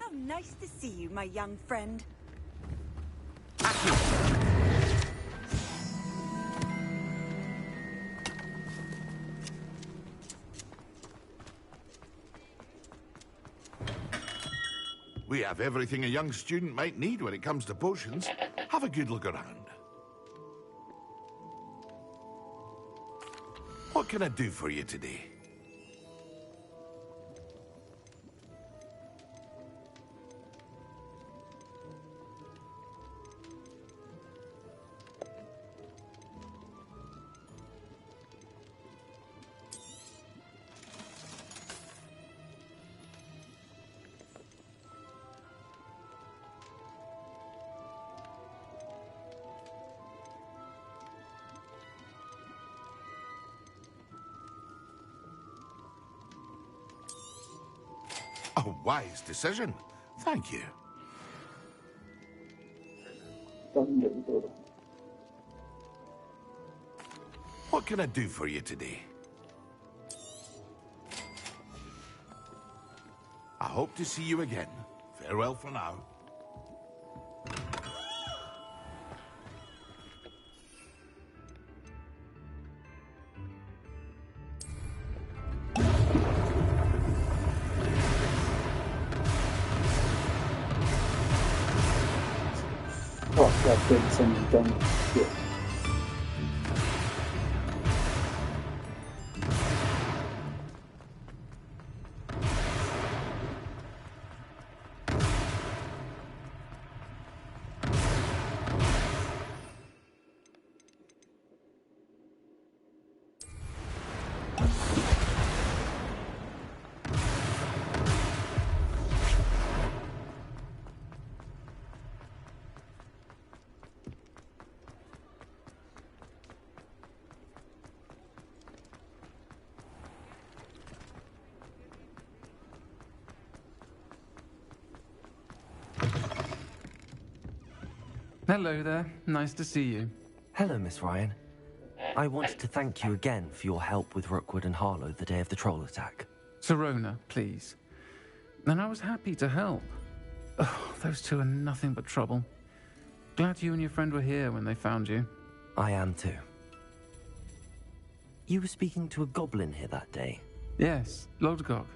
How nice to see you, my young friend. We have everything a young student might need when it comes to potions. Have a good look around. What can I do for you today? A wise decision. Thank you. What can I do for you today? I hope to see you again. Farewell for now. I've been something done. Yeah. Hello there. Nice to see you. Hello, Miss Ryan. I wanted to thank you again for your help with Rookwood and Harlow the day of the troll attack. Sirona, please. And I was happy to help. Oh, those two are nothing but trouble. Glad you and your friend were here when they found you. I am too. You were speaking to a goblin here that day? Yes, Lodgok.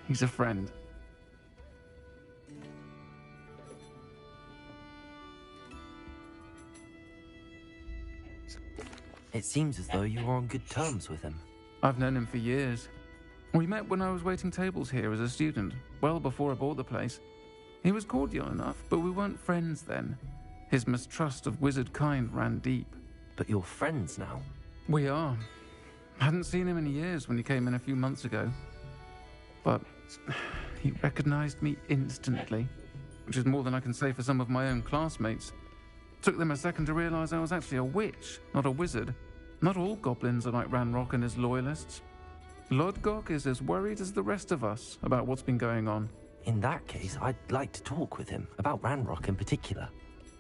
He's a friend. It seems as though you were on good terms with him. I've known him for years. We met when I was waiting tables here as a student, well before I bought the place. He was cordial enough, but we weren't friends then. His mistrust of wizard kind ran deep. But you're friends now? We are. Hadn't seen him in years when he came in a few months ago. But he recognized me instantly, which is more than I can say for some of my own classmates. Took them a second to realize I was actually a witch, not a wizard. Not all goblins are like Ranrock and his loyalists. Lodgok is as worried as the rest of us about what's been going on. In that case, I'd like to talk with him, about Ranrock in particular.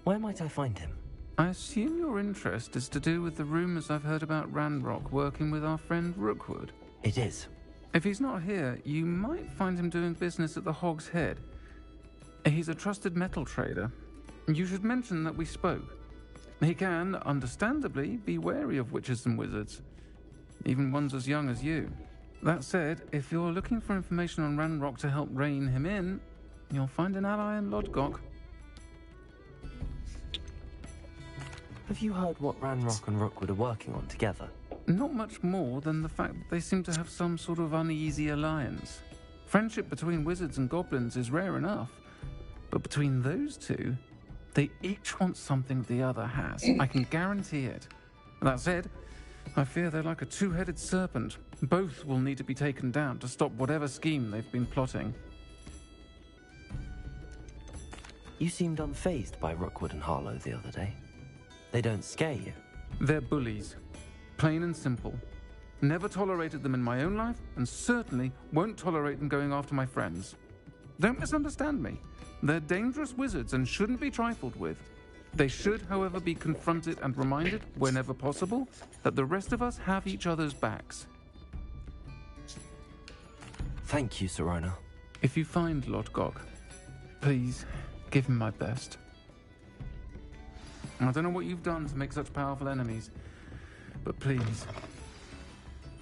Where might I find him? I assume your interest is to do with the rumors I've heard about Ranrock working with our friend Rookwood. It is. If he's not here, you might find him doing business at the Hog's Head. He's a trusted metal trader. You should mention that we spoke. He can, understandably, be wary of witches and wizards, even ones as young as you. That said, if you're looking for information on Ranrock to help rein him in, you'll find an ally in Lodgok. Have you heard what Ranrock and Rookwood are working on together? Not much more than the fact that they seem to have some sort of uneasy alliance. Friendship between wizards and goblins is rare enough, but between those two, they each want something the other has. I can guarantee it. That said, I fear they're like a two-headed serpent. Both will need to be taken down to stop whatever scheme they've been plotting. You seemed unfazed by Rookwood and Harlow the other day. They don't scare you? They're bullies. Plain and simple. Never tolerated them in my own life, and certainly won't tolerate them going after my friends. Don't misunderstand me. They're dangerous wizards and shouldn't be trifled with. They should, however, be confronted and reminded, whenever possible, that the rest of us have each other's backs. Thank you, Sirona. If you find Lodgok, please give him my best. I don't know what you've done to make such powerful enemies, but please,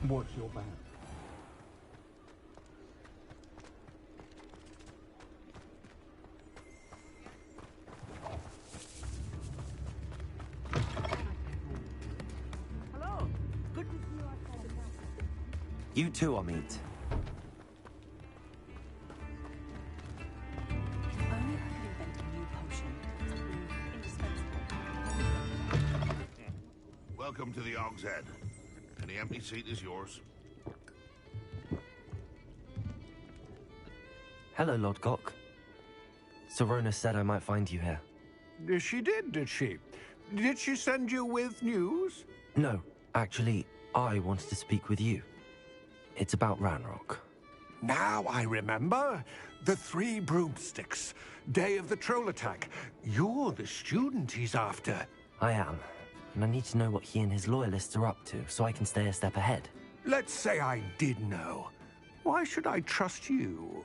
watch your back. Hello. Good to see you outside the castle. You too, Amit. If only I could invent a new potion. Something indispensable. Welcome to the Hog's Head. Any empty seat is yours. Hello, Lodgok. Sirona said I might find you here. She did she? Did she send you with news? No, actually, I wanted to speak with you. It's about Ranrock. Now I remember. The 3 broomsticks. Day of the troll attack. You're the student he's after. I am, and I need to know what he and his loyalists are up to so I can stay a step ahead. Let's say I did know. Why should I trust you?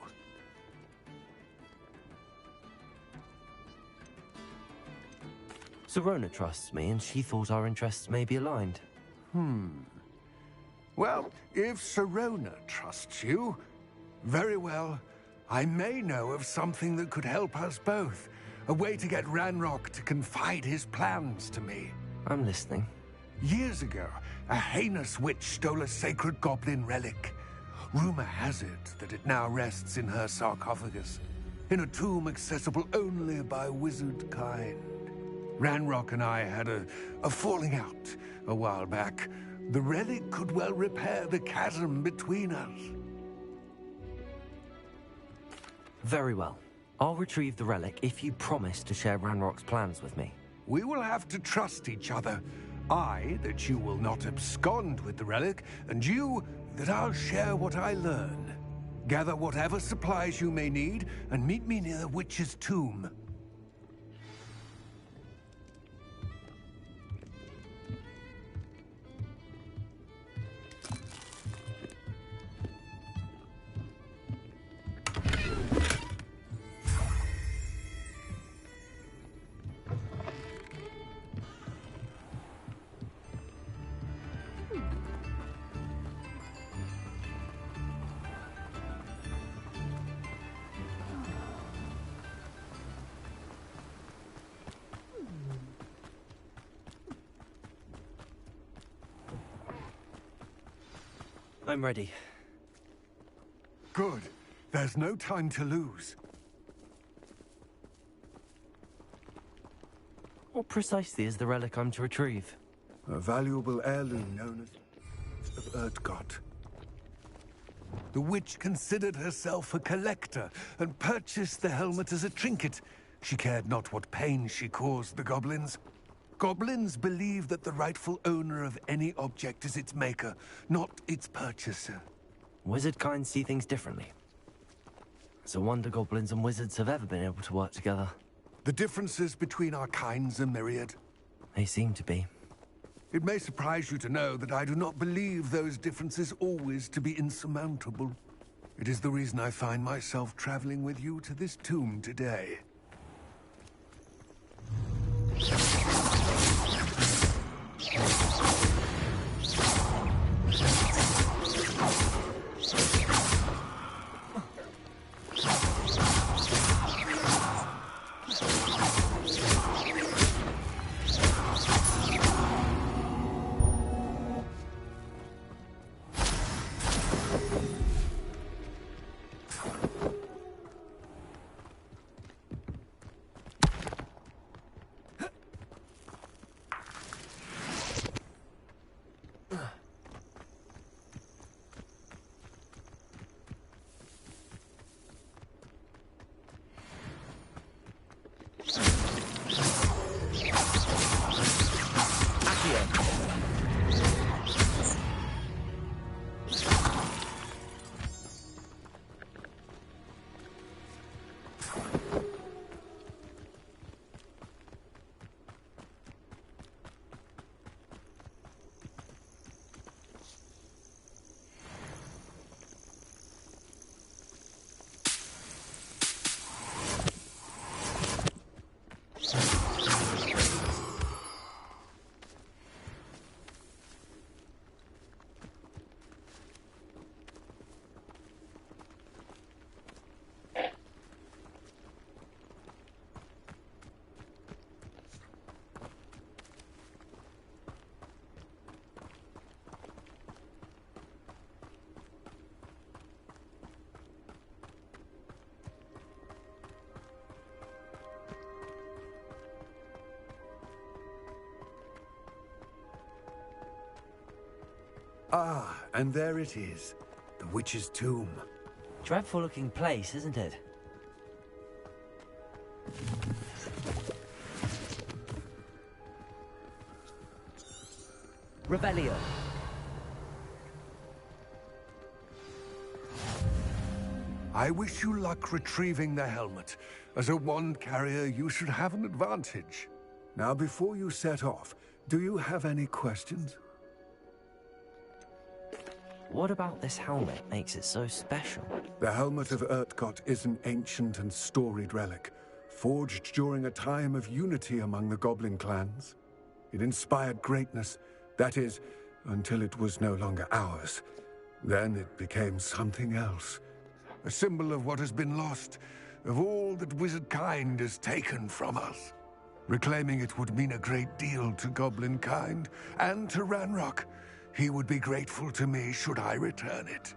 Sirona trusts me, and she thought our interests may be aligned. Well, if Sirona trusts you, very well. I may know of something that could help us both. A way to get Ranrock to confide his plans to me. I'm listening. Years ago, a heinous witch stole a sacred goblin relic. Rumor has it that it now rests in her sarcophagus, in a tomb accessible only by wizard kind. Ranrock and I had a falling out a while back. The relic could well repair the chasm between us. Very well. I'll retrieve the relic if you promise to share Ranrock's plans with me. We will have to trust each other. I, that you will not abscond with the relic, and you, that I'll share what I learn. Gather whatever supplies you may need, and meet me near the witch's tomb. I'm ready. Good. There's no time to lose. What precisely is the relic I'm to retrieve? A valuable heirloom known as of Erdgott. The witch considered herself a collector and purchased the helmet as a trinket. She cared not what pain she caused the goblins. Goblins believe that the rightful owner of any object is its maker, not its purchaser. Wizard kind see things differently. It's a wonder goblins and wizards have ever been able to work together. The differences between our kinds are myriad. They seem to be. It may surprise you to know that I do not believe those differences always to be insurmountable. It is the reason I find myself traveling with you to this tomb today. Ah, and there it is. The witch's tomb. Dreadful looking place, isn't it? Revelio. I wish you luck retrieving the helmet. As a wand carrier, you should have an advantage. Now, before you set off, do you have any questions? What about this helmet makes it so special? The helmet of Erdgott is an ancient and storied relic, forged during a time of unity among the goblin clans. It inspired greatness, that is, until it was no longer ours. Then it became something else. A symbol of what has been lost, of all that wizard kind has taken from us. Reclaiming it would mean a great deal to goblin kind, and to Ranrock. He would be grateful to me should I return it.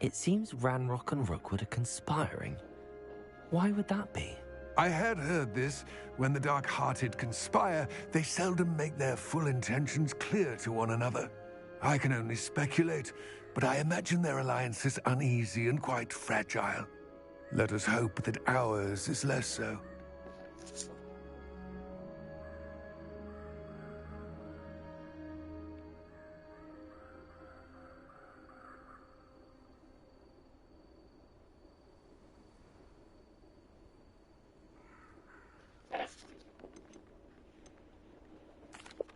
It seems Ranrock and Rookwood are conspiring. Why would that be? I had heard this. When the dark-hearted conspire, they seldom make their full intentions clear to one another. I can only speculate, but I imagine their alliance is uneasy and quite fragile. Let us hope that ours is less so.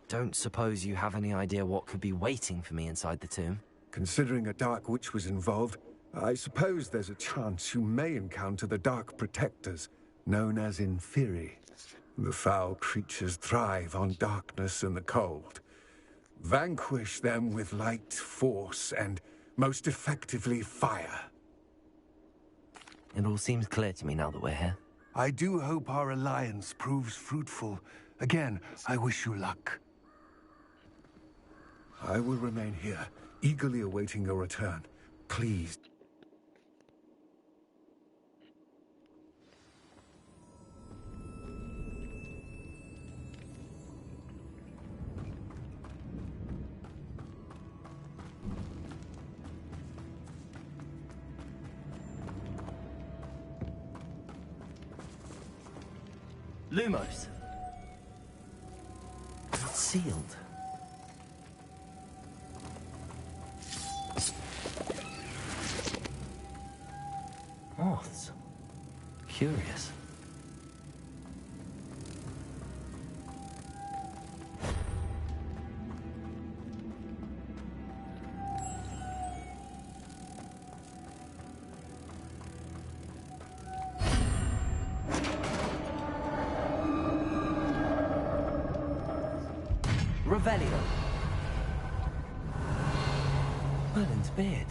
Don't suppose you have any idea what could be waiting for me inside the tomb? Considering a Dark Witch was involved, I suppose there's a chance you may encounter the Dark Protectors, known as Inferi. The foul creatures thrive on darkness and the cold. Vanquish them with light, force, and most effectively fire. It all seems clear to me now that we're here. I do hope our alliance proves fruitful. Again, I wish you luck. I will remain here, eagerly awaiting your return. Please. Lumos. It's sealed. Moths. Curious. Revelio. Merlin's beard.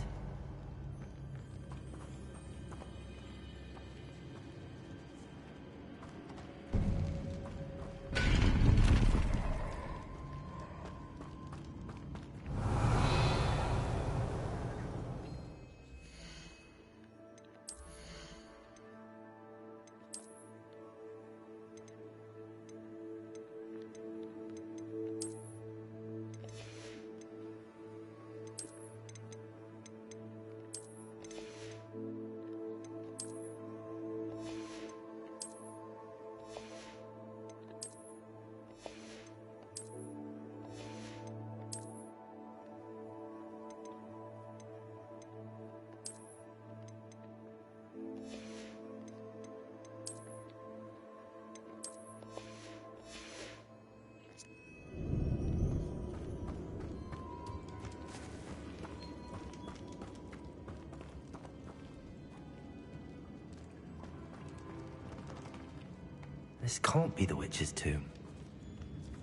This can't be the witch's tomb.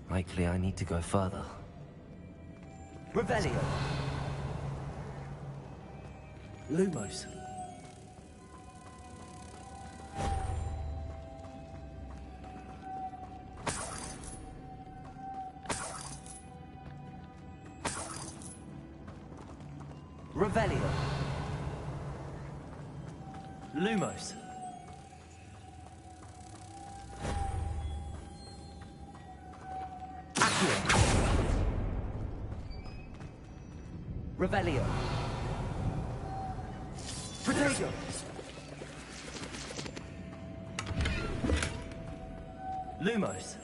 Likely I need to go further. Revelio. Lumos. Revelio. Lumos. Revelio. Protego. Lumos.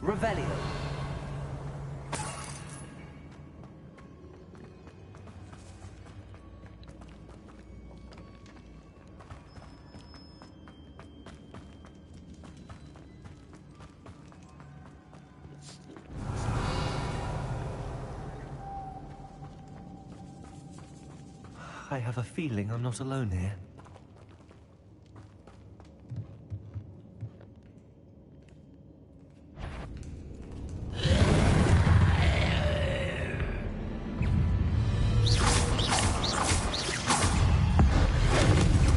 Revelio. I have a feeling I'm not alone here.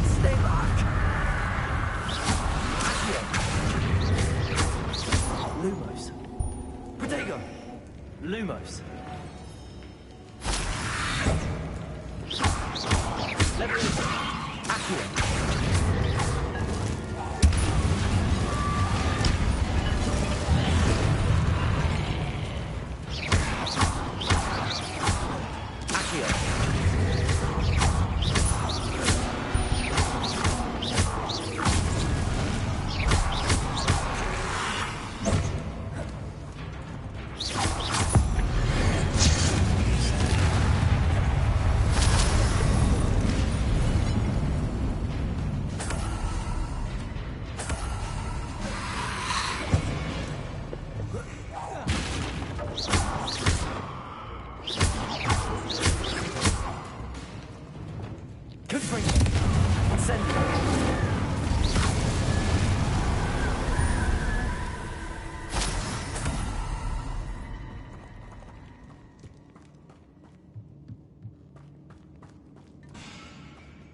Stay back! Accio! Lumos. Protego! Lumos.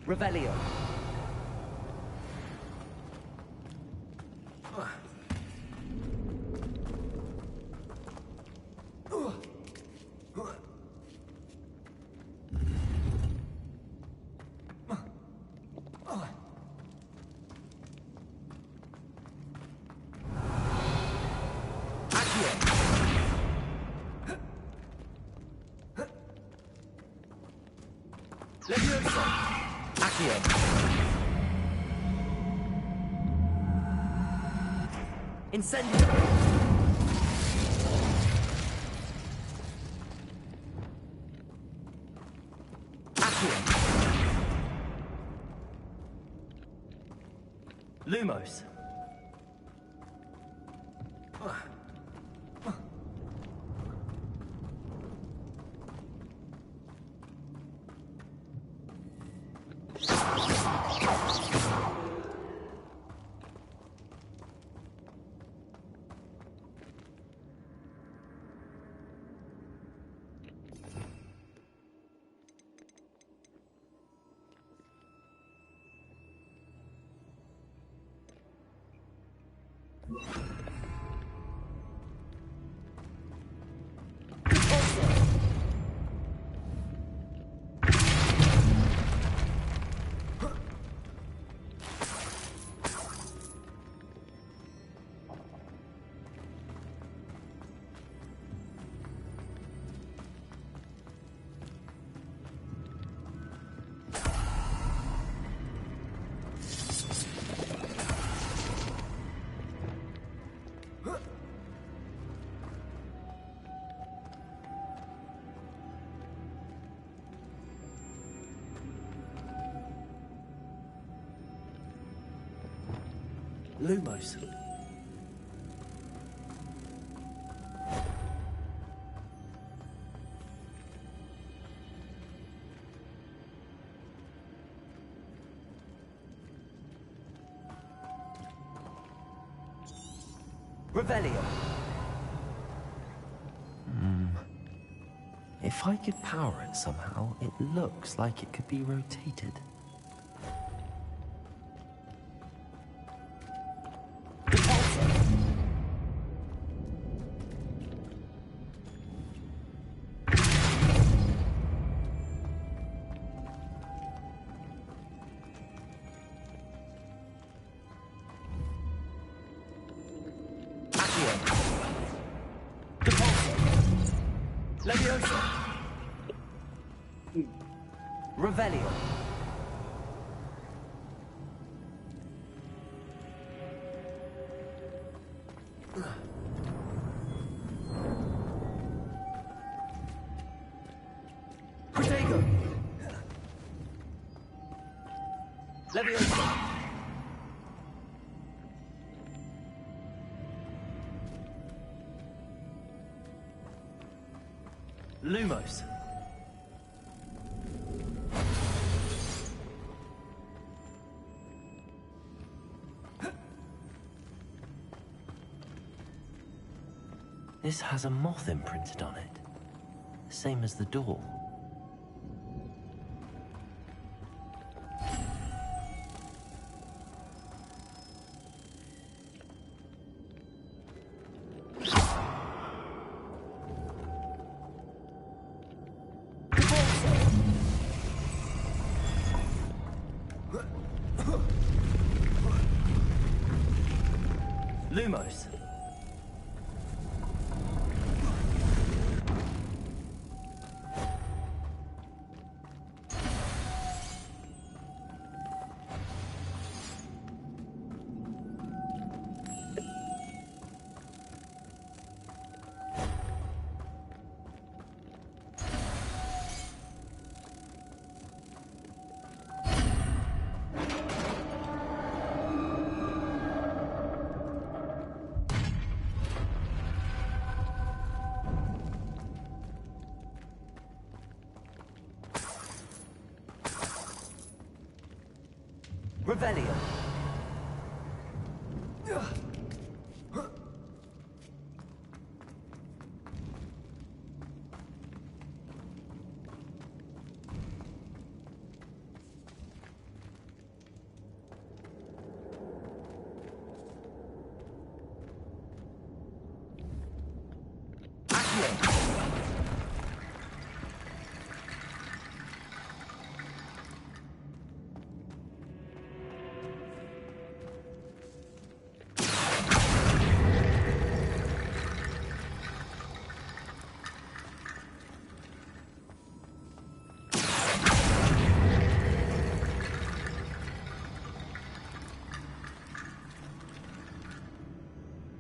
Revelio. Leviosa! Accio! Incendio! Accio! Lumos! Lumos. Revelio. If I could power it somehow, it looks like it could be rotated. Leviosa! Revelio! Protego! Leviosa! Lumos. This has a moth imprinted on it, same as the door. Lumos. Revelio.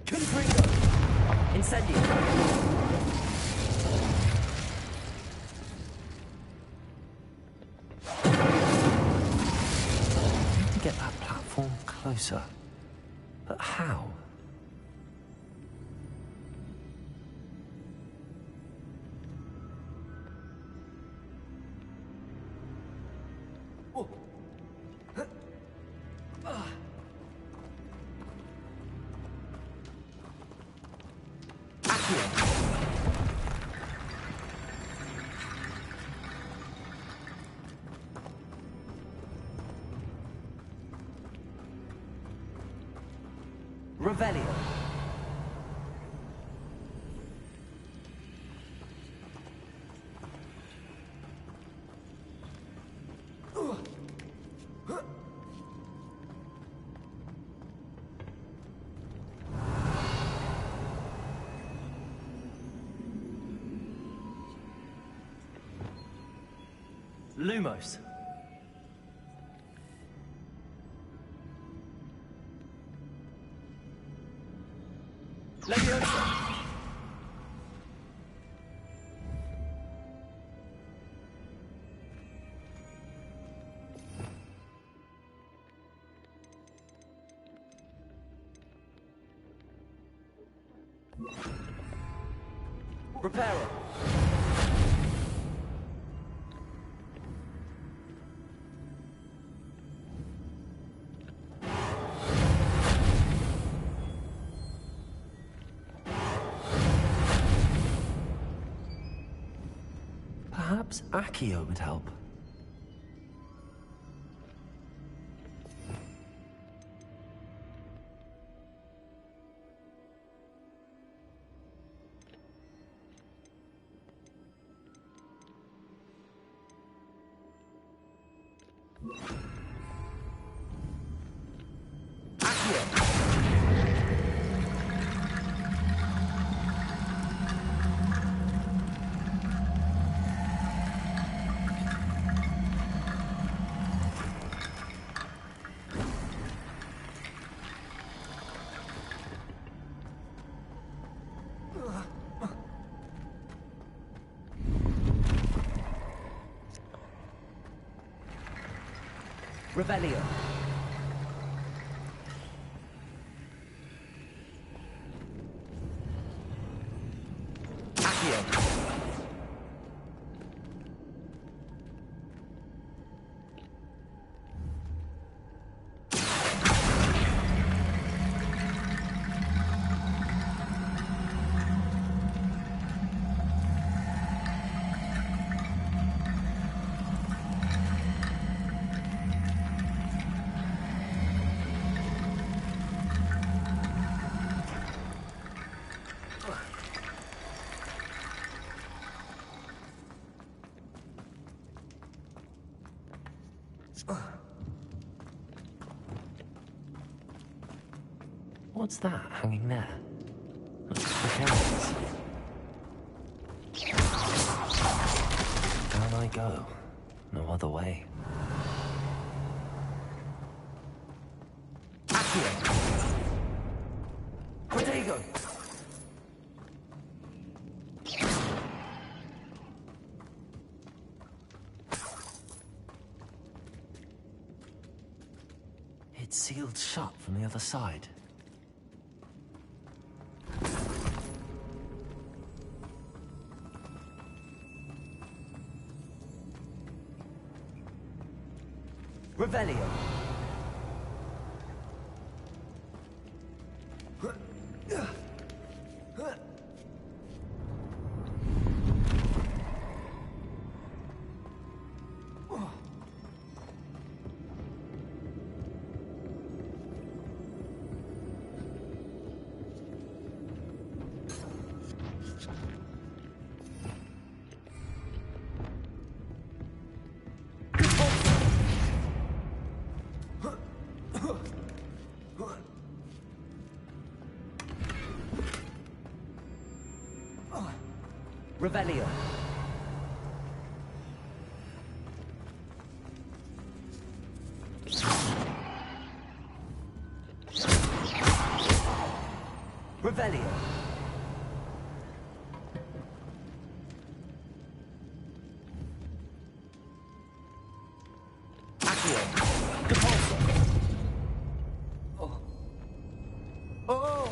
Confringo! Incendio! I need to get that platform closer. But how? Revelio. Lumos. Leviosa. Reparo. Perhaps Accio would help. Revelio. Accio. What's that hanging there? Looks precarious. Down I go. No other way. Accio! Protego! It's sealed shut from the other side. Revelio. Revelio. Revelio. Accio. Depulso. Oh. Oh!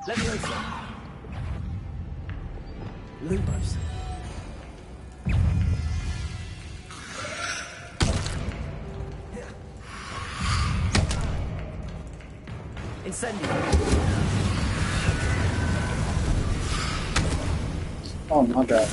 Leviosa. Lumos. Incendio. Oh my god.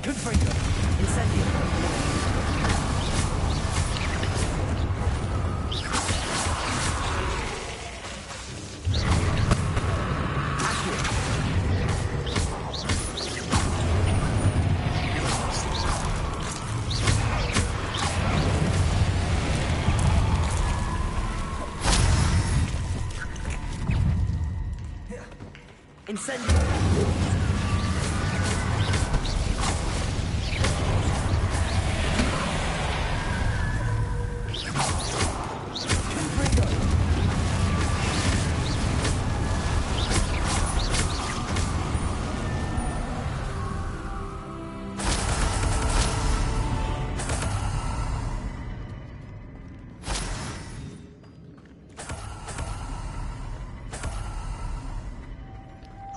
Incendio. Incendio.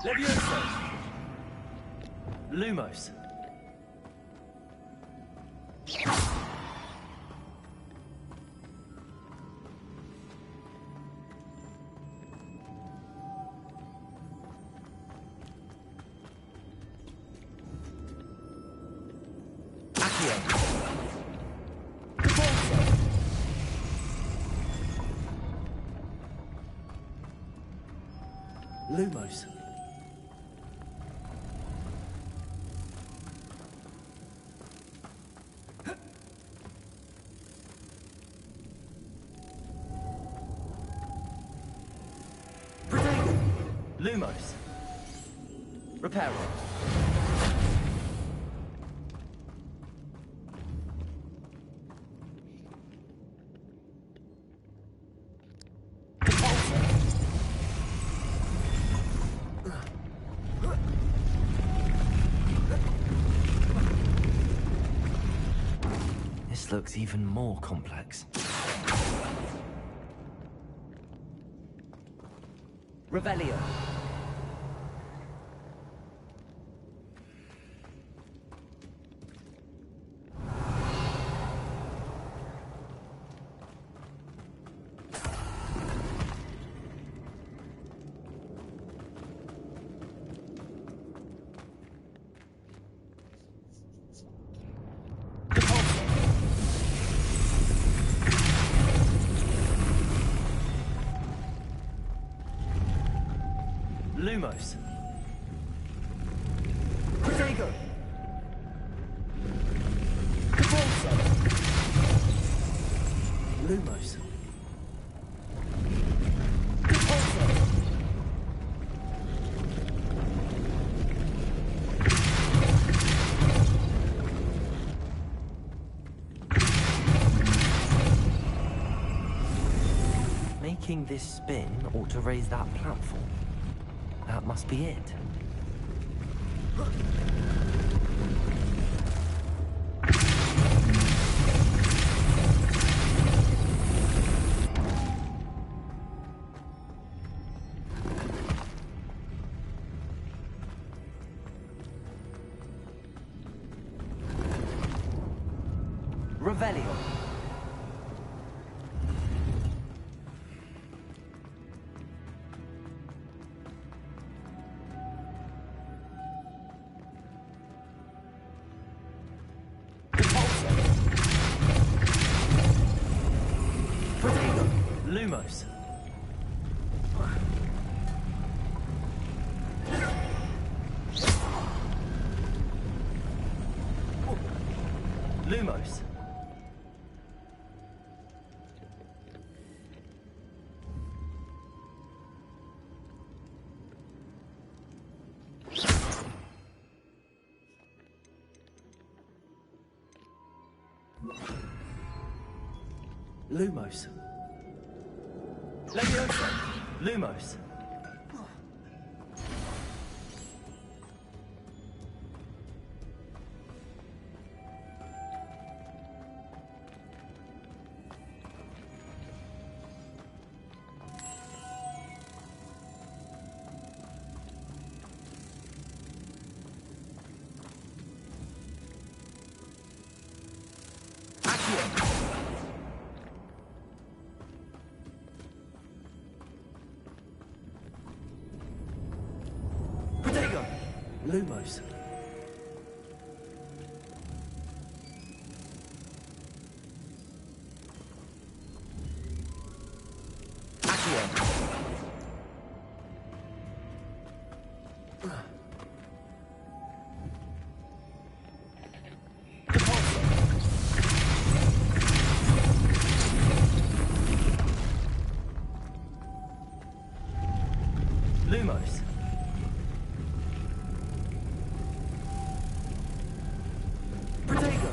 Leviosa. Lumos. Accio. Depulso. Lumos. Lumos. Reparo. This looks even more complex. Revelio. Lumos. Protego. Depulso. Lumos. Depulso. Making this spin ought to raise that platform. That must be it. Revelio. Protego. Lumos. Lumos. Lumos. Levioso. Lumos. Protego. Lumos. Lumos. Protego.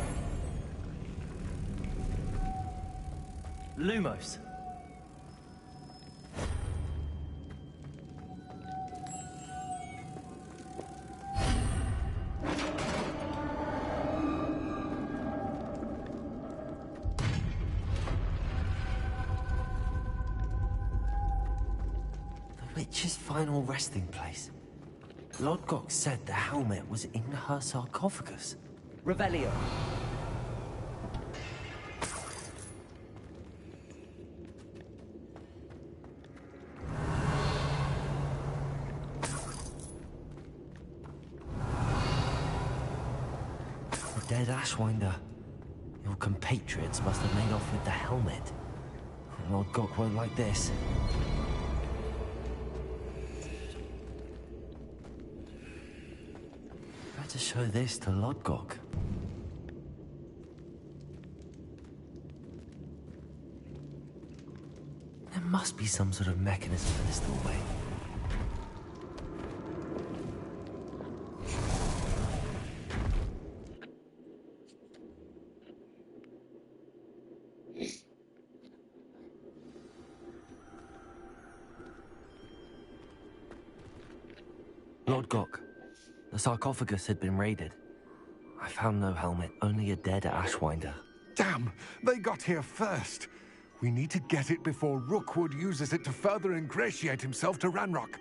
Lumos. The witch's final resting place. Lodgok said the helmet was in her sarcophagus. Revelio. The dead Ashwinder. Your compatriots must have made off with the helmet. Lodgok won't like this. Better show this to Lodgok. There must be some sort of mechanism for this doorway. Lodgok. The sarcophagus had been raided. I found no helmet, only a dead Ashwinder. Damn! They got here first! We need to get it before Rookwood uses it to further ingratiate himself to Ranrock.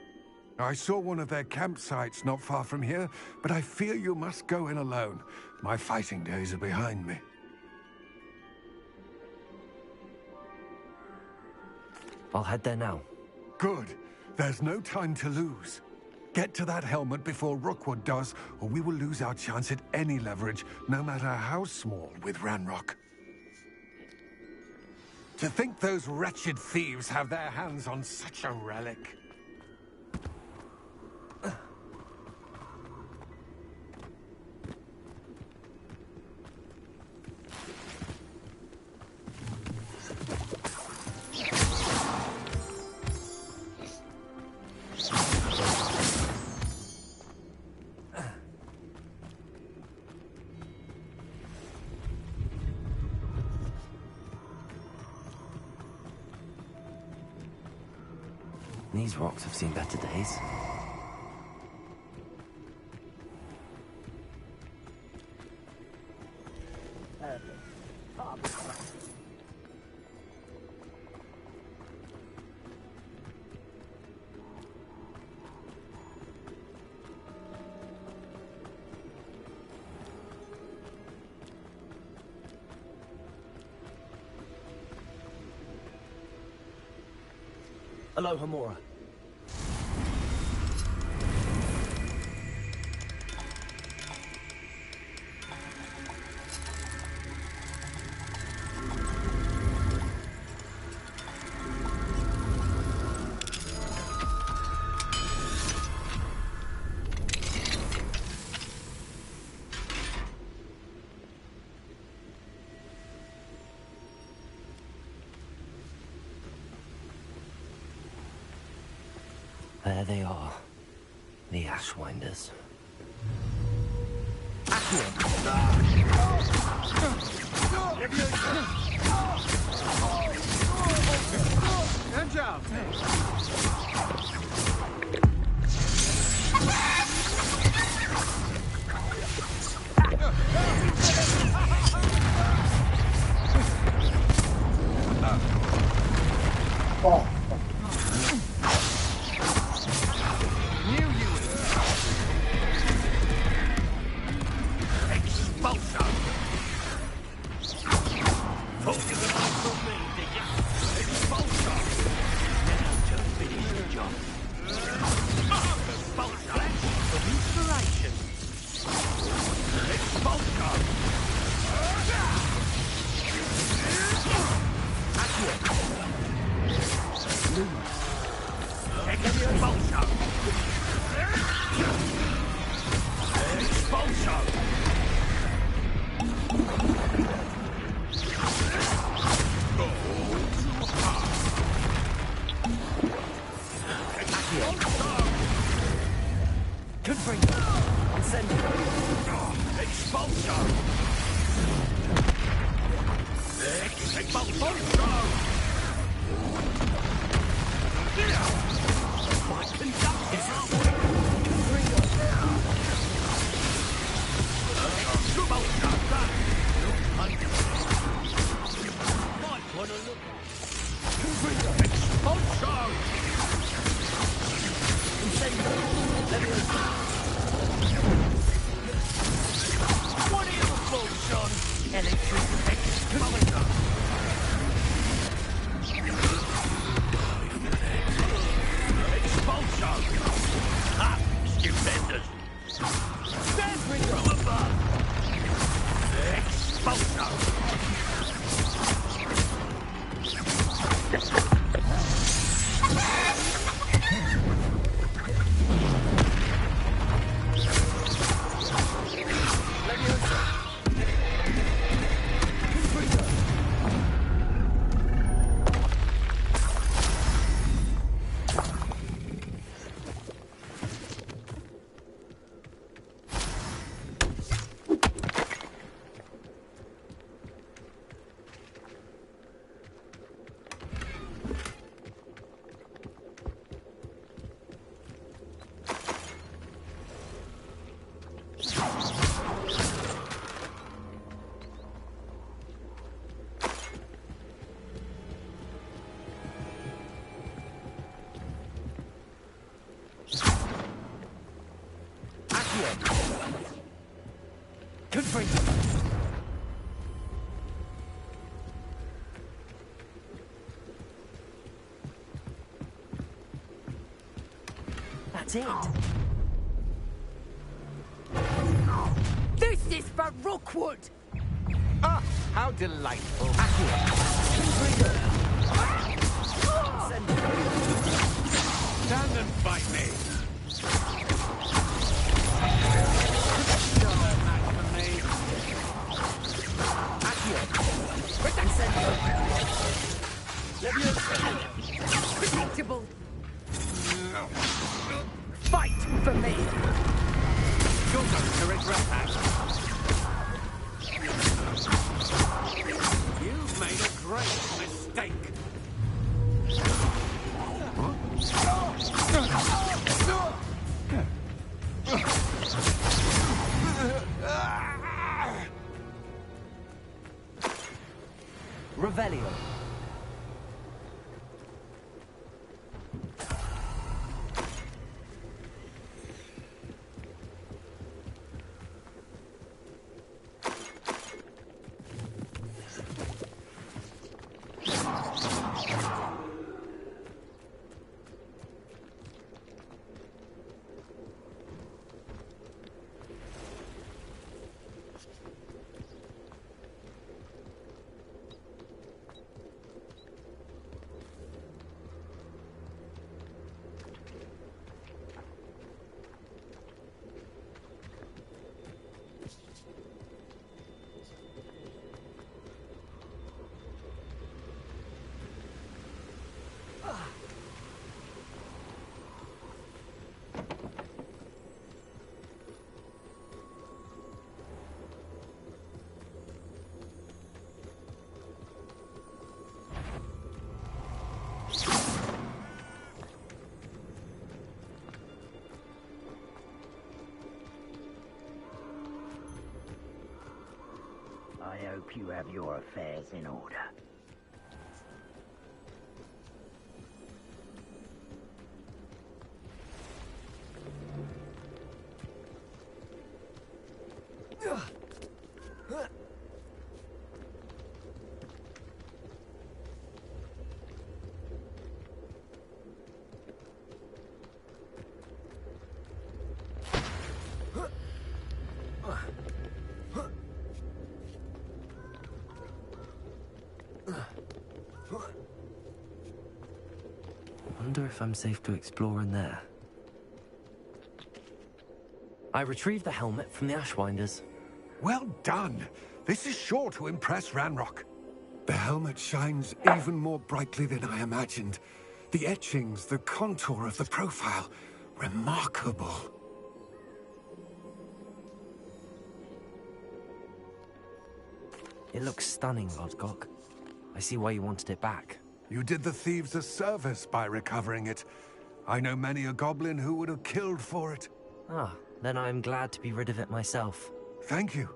I saw one of their campsites not far from here, but I fear you must go in alone. My fighting days are behind me. I'll head there now. Good. There's no time to lose. Get to that helmet before Rookwood does, or we will lose our chance at any leverage, no matter how small, with Ranrock. To think those wretched thieves have their hands on such a relic. These rocks have seen better days. Hello, Hamura. There they are. The Ashwinders. Good job. Oh, That's it. This is for Rookwood! Ah, how delightful. Stand and fight me. Predictable! Fight for me! You're going to regret that. You've made a great mistake. Revelio. I hope you have your affairs in order. Wonder if I'm safe to explore in there. I retrieved the helmet from the Ashwinders. Well done. This is sure to impress Ranrock. The helmet shines even more brightly than I imagined. The etchings, the contour of the profile, remarkable. It looks stunning, Lodgok. I see why you wanted it back. You did the thieves a service by recovering it. I know many a goblin who would have killed for it. Ah, then I'm glad to be rid of it myself. Thank you.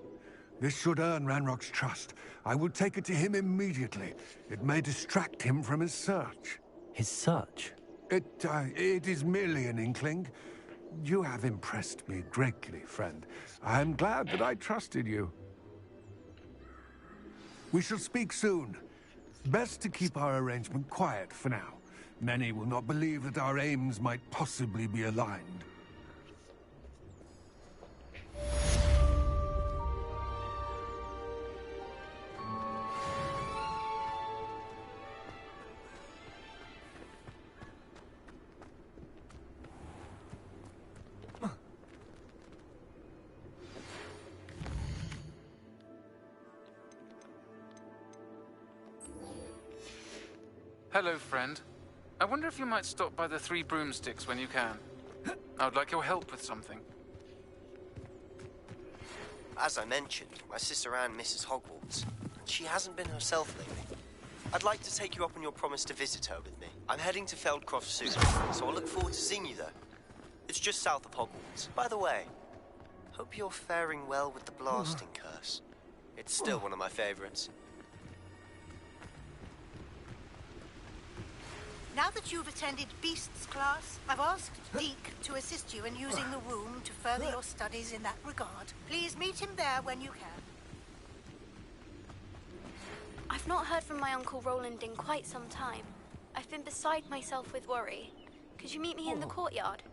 This should earn Ranrock's trust. I will take it to him immediately. It may distract him from his search. His search? It is merely an inkling. You have impressed me greatly, friend. I am glad that I trusted you. We shall speak soon. Best to keep our arrangement quiet for now. Many will not believe that our aims might possibly be aligned. Hello, friend. I wonder if you might stop by the Three Broomsticks when you can. I would like your help with something. As I mentioned, my sister Anne misses Hogwarts, and she hasn't been herself lately. I'd like to take you up on your promise to visit her with me. I'm heading to Feldcroft soon, so I'll look forward to seeing you there. It's just south of Hogwarts. By the way, hope you're faring well with the blasting curse. It's still one of my favorites. Now that you've attended Beasts class, I've asked Deke to assist you in using the room to further your studies in that regard. Please meet him there when you can. I've not heard from my Uncle Roland in quite some time. I've been beside myself with worry. Could you meet me in the courtyard?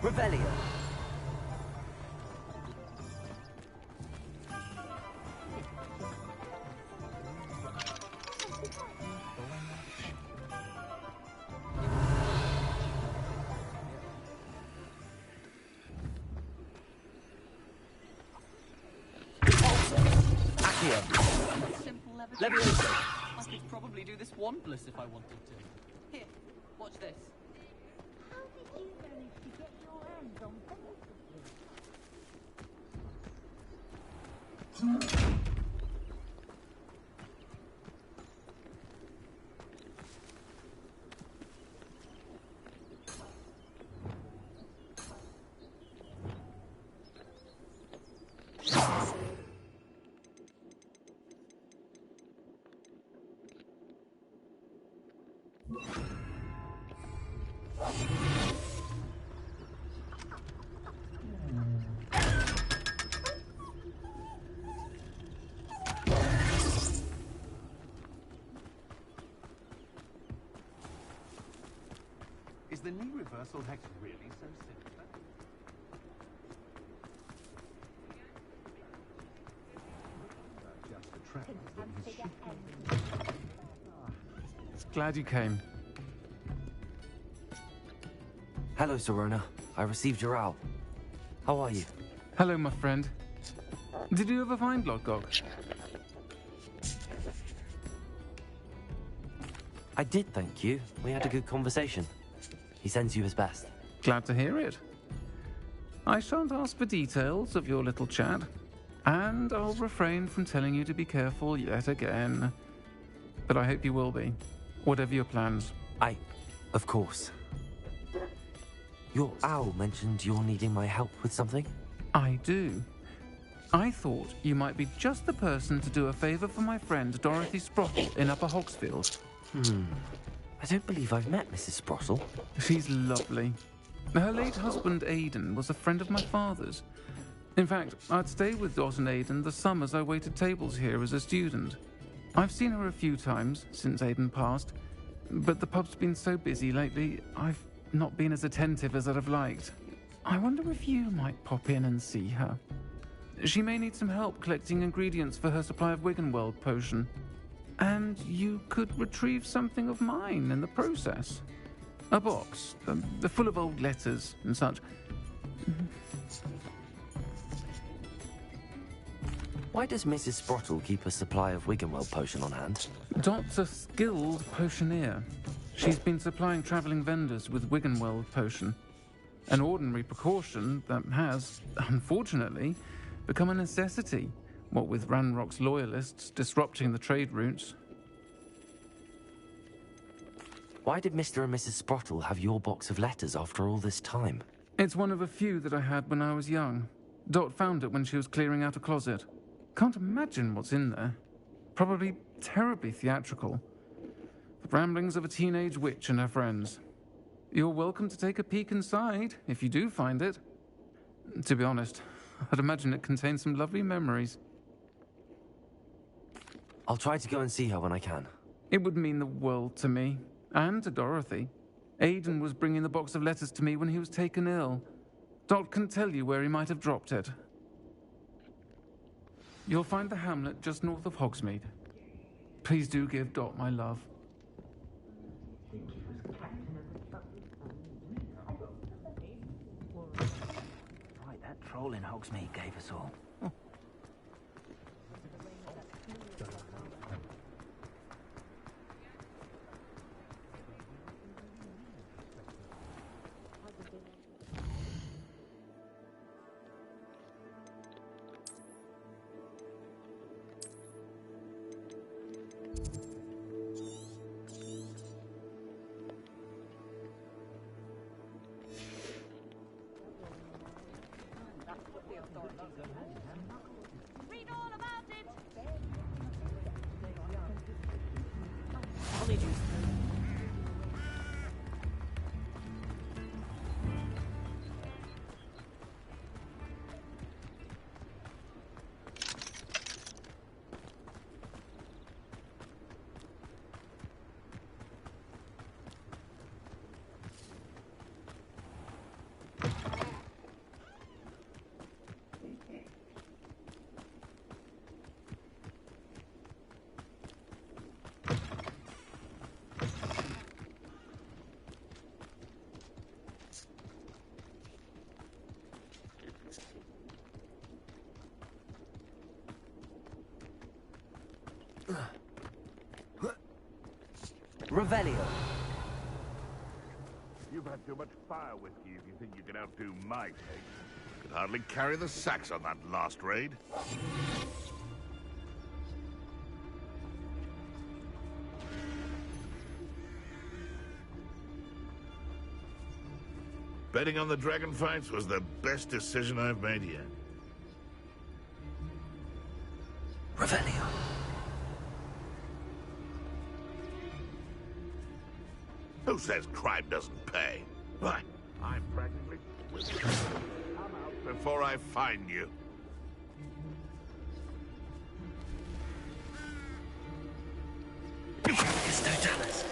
Revelio. Here. Simple levitation. I could probably do this wandless if I wanted to. Here, watch this. How did you manage to get your hands on Is the knee reversal hex really so simple? Just a trap. Glad you came. Hello, Serona. I received your owl. How are you? Hello, my friend. Did you ever find Lodgok? I did, thank you. We had a good conversation. He sends you his best. Glad to hear it. I shan't ask for details of your little chat, and I'll refrain from telling you to be careful yet again. But I hope you will be, whatever your plans. Of course. Your owl mentioned you're needing my help with something? I do. I thought you might be just the person to do a favor for my friend Dorothy Sprottle in Upper Hogsfield. I don't believe I've met Mrs. Sprottle. She's lovely. Her late husband Aidan was a friend of my father's. In fact, I'd stay with Dot and Aidan the summers I waited tables here as a student. I've seen her a few times since Aidan passed, but the pub's been so busy lately, I've not been as attentive as I'd have liked. I wonder if you might pop in and see her. She may need some help collecting ingredients for her supply of Wiggenweld potion. And you could retrieve something of mine in the process. A box, full of old letters and such. Why does Mrs. Sprottle keep a supply of Wiggenweld potion on hand? Dot's a skilled potioneer. She's been supplying travelling vendors with Wiggenweld potion. An ordinary precaution that has, unfortunately, become a necessity, what with Ranrock's loyalists disrupting the trade routes. Why did Mr. and Mrs. Sprottle have your box of letters after all this time? It's one of a few that I had when I was young. Dot found it when she was clearing out a closet. Can't imagine what's in there. Probably terribly theatrical. The ramblings of a teenage witch and her friends. You're welcome to take a peek inside, if you do find it. To be honest, I'd imagine it contains some lovely memories. I'll try to go and see her when I can. It would mean the world to me, and to Dorothy. Aidan was bringing the box of letters to me when he was taken ill. Dot can tell you where he might have dropped it. You'll find the hamlet just north of Hogsmeade. Please do give Dot my love. Right, that troll in Hogsmeade gave us all. Read all about it. Revelio. You've had too much fire whiskey if you think you can outdo my taste. Could hardly carry the sacks on that last raid. Betting on the dragon fights was the best decision I've made yet. Revelio. Who says crime doesn't pay? Why, I'm practically... Come out before I find you. Dallas.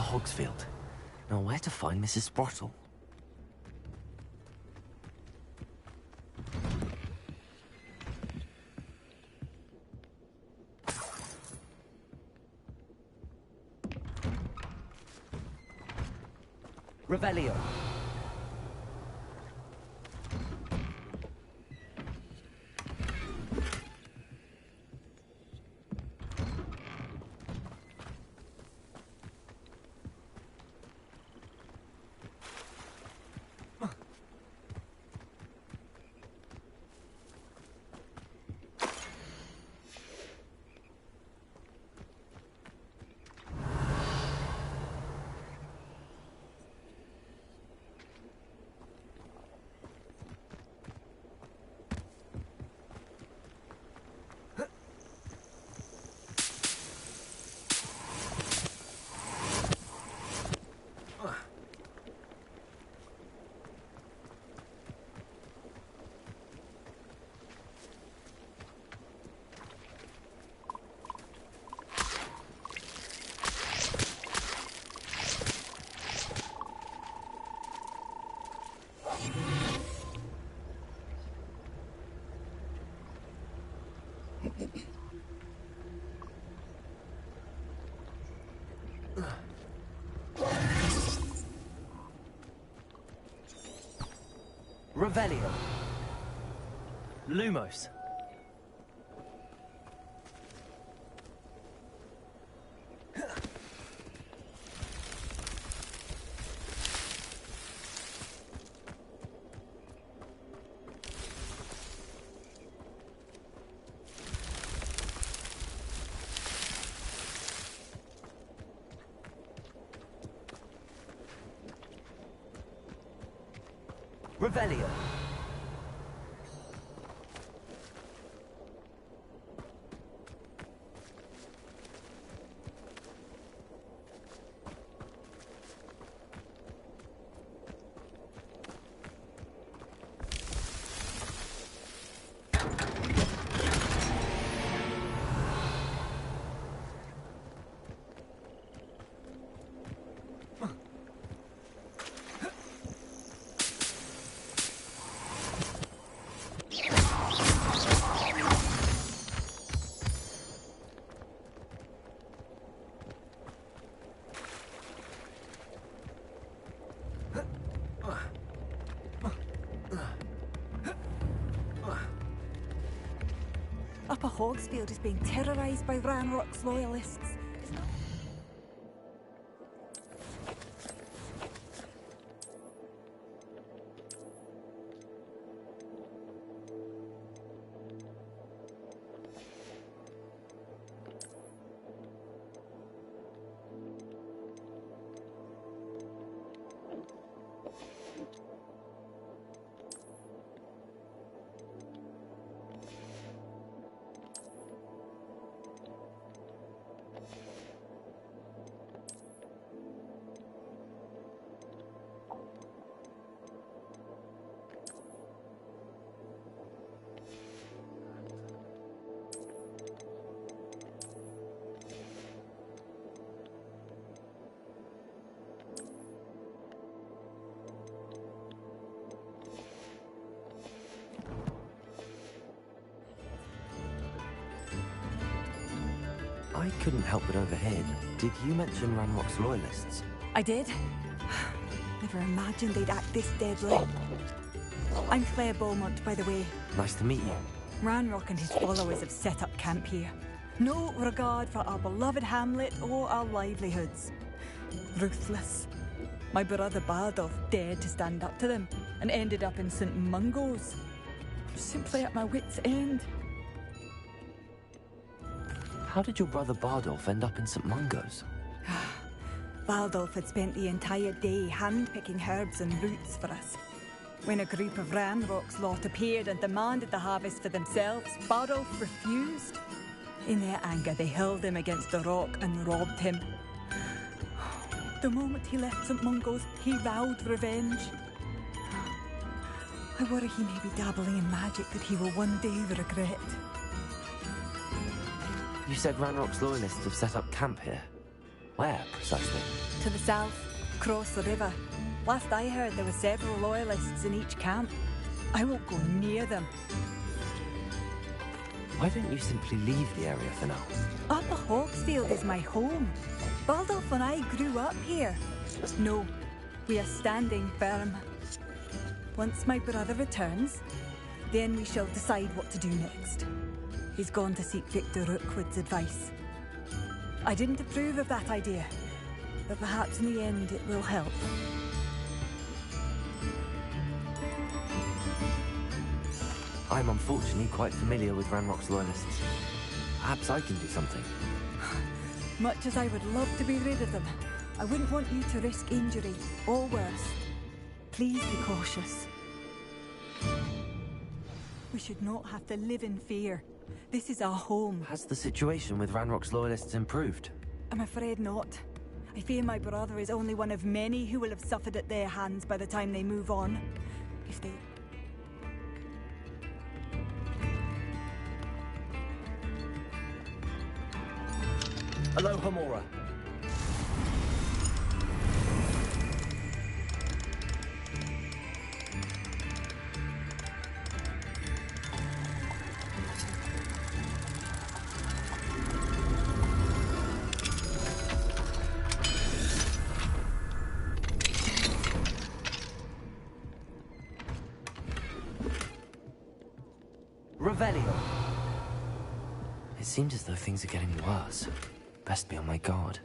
Hogsfield. Now, where to find Mrs. Sprottle? Revelio. Revelio. Lumos. Revelio. Upper Hogsfield is being terrorised by Ranrock's loyalists. I couldn't help but overhear. Did you mention Ranrock's loyalists? I did. Never imagined they'd act this deadly. I'm Claire Beaumont, by the way. Nice to meet you. Ranrock and his followers have set up camp here. No regard for our beloved hamlet or our livelihoods. Ruthless. My brother Bardolph dared to stand up to them and ended up in St. Mungo's. Simply at my wit's end. How did your brother Bardolph end up in St. Mungo's? Bardolph had spent the entire day hand-picking herbs and roots for us. When a group of Ranrock's lot appeared and demanded the harvest for themselves, Bardolph refused. In their anger, they hurled him against the rock and robbed him. The moment he left St. Mungo's, he vowed revenge. I worry he may be dabbling in magic that he will one day regret. You said Ranrock's loyalists have set up camp here. Where, precisely? To the south, across the river. Last I heard, there were several loyalists in each camp. I won't go near them. Why don't you simply leave the area for now? Upper Hogsfield is my home. Bardolph and I grew up here. No, we are standing firm. Once my brother returns, then we shall decide what to do next. He's gone to seek Victor Rookwood's advice. I didn't approve of that idea, but perhaps in the end it will help. I'm unfortunately quite familiar with Ranrock's loyalists. Perhaps I can do something. Much as I would love to be rid of them, I wouldn't want you to risk injury, or worse. Please be cautious. We should not have to live in fear. This is our home. Has the situation with Ranrock's loyalists improved? I'm afraid not. I fear my brother is only one of many who will have suffered at their hands by the time they move on. If they... Aloha Mora. Revelio. It seems as though things are getting worse. Best be on my guard.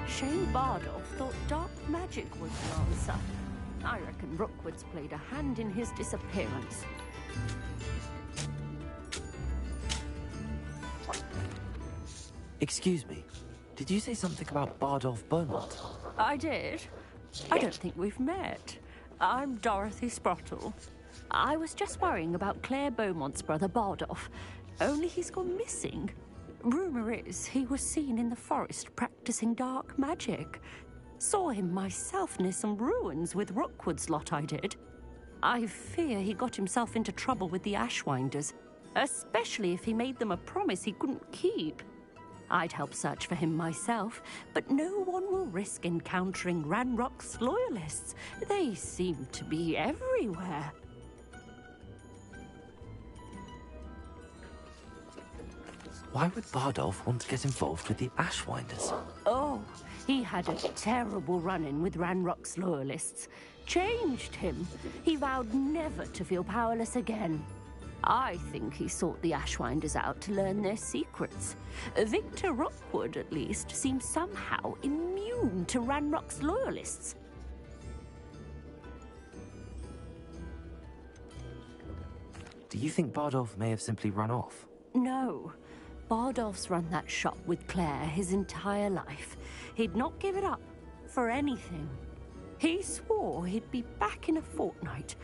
Shane Bardolph thought dark magic was the answer. I reckon Rookwood's played a hand in his disappearance. Excuse me, did you say something about Bardolph Beaumont? I did. I don't think we've met. I'm Dorothy Sprottle. I was just worrying about Claire Beaumont's brother Bardolph, only he's gone missing. Rumour is he was seen in the forest practicing dark magic. Saw him myself near some ruins with Rookwood's lot I did. I fear he got himself into trouble with the Ashwinders, especially if he made them a promise he couldn't keep. I'd help search for him myself, but no one will risk encountering Ranrock's loyalists. They seem to be everywhere. Why would Bardolph want to get involved with the Ashwinders? Oh, he had a terrible run-in with Ranrock's loyalists. Changed him. He vowed never to feel powerless again. I think he sought the Ashwinders out to learn their secrets. Victor Rookwood, at least, seems somehow immune to Ranrock's loyalists. Do you think Bardolph may have simply run off? No. Bardolph's run that shop with Claire his entire life. He'd not give it up for anything. He swore he'd be back in a fortnight.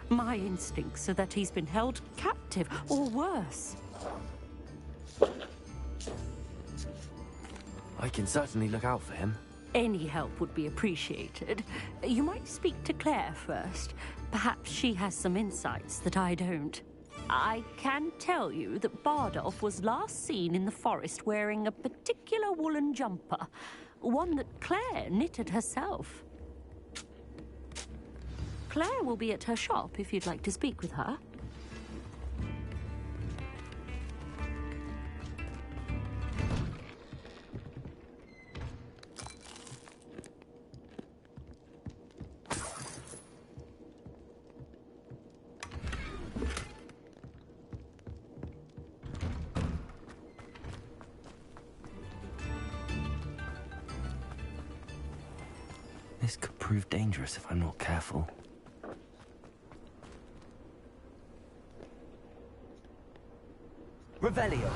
My instincts are that he's been held captive, or worse. I can certainly look out for him. Any help would be appreciated. You might speak to Claire first. Perhaps she has some insights that I don't. I can tell you that Bardolph was last seen in the forest wearing a particular woolen jumper, one that Claire knitted herself. Claire will be at her shop if you'd like to speak with her. This could prove dangerous if I'm not careful. Revelio.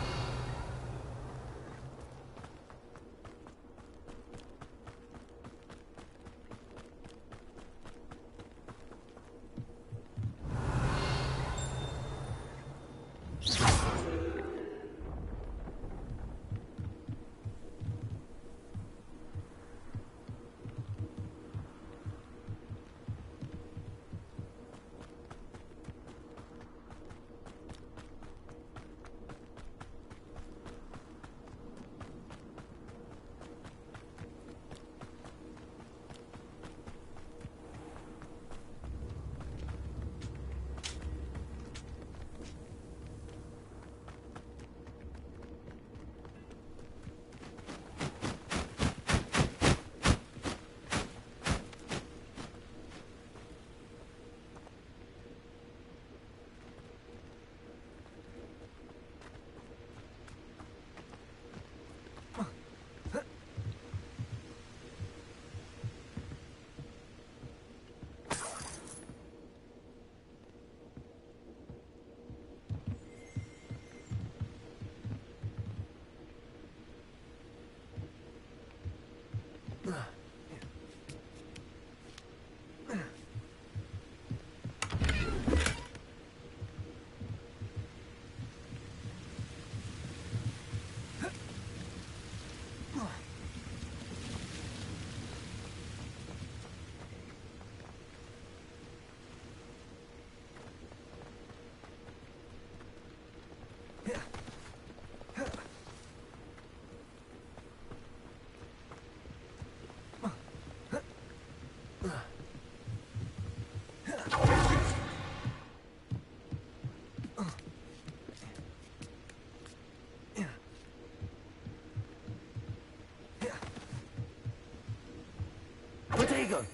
Rodrigo!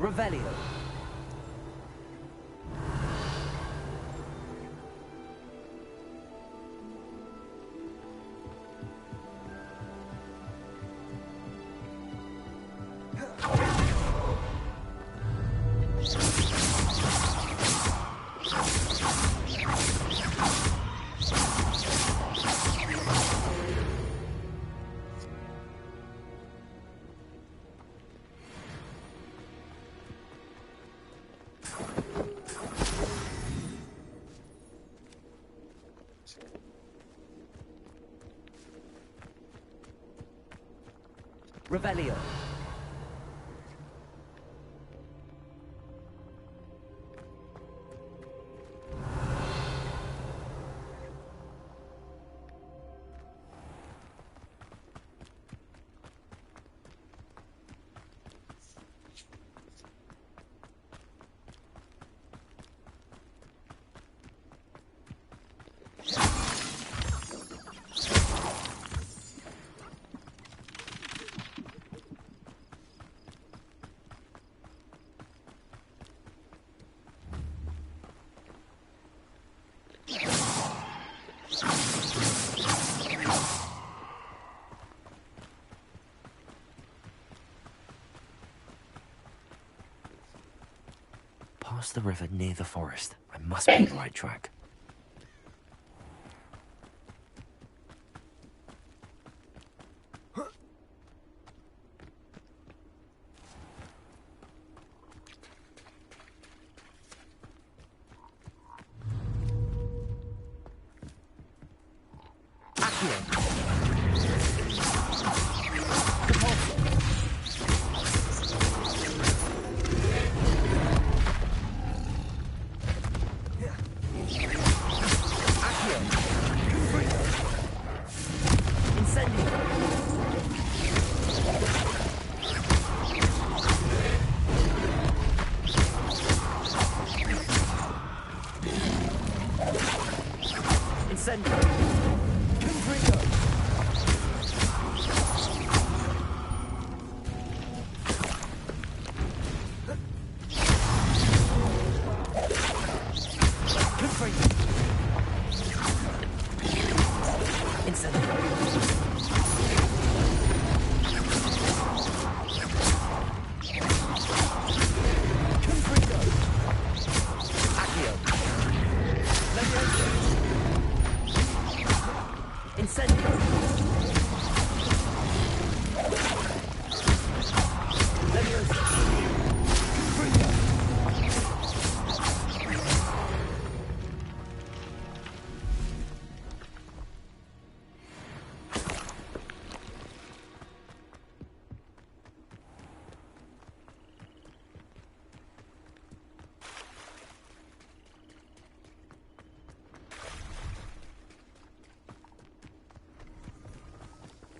Revelio. Revelio. across the river near the forest. I must be on the right track.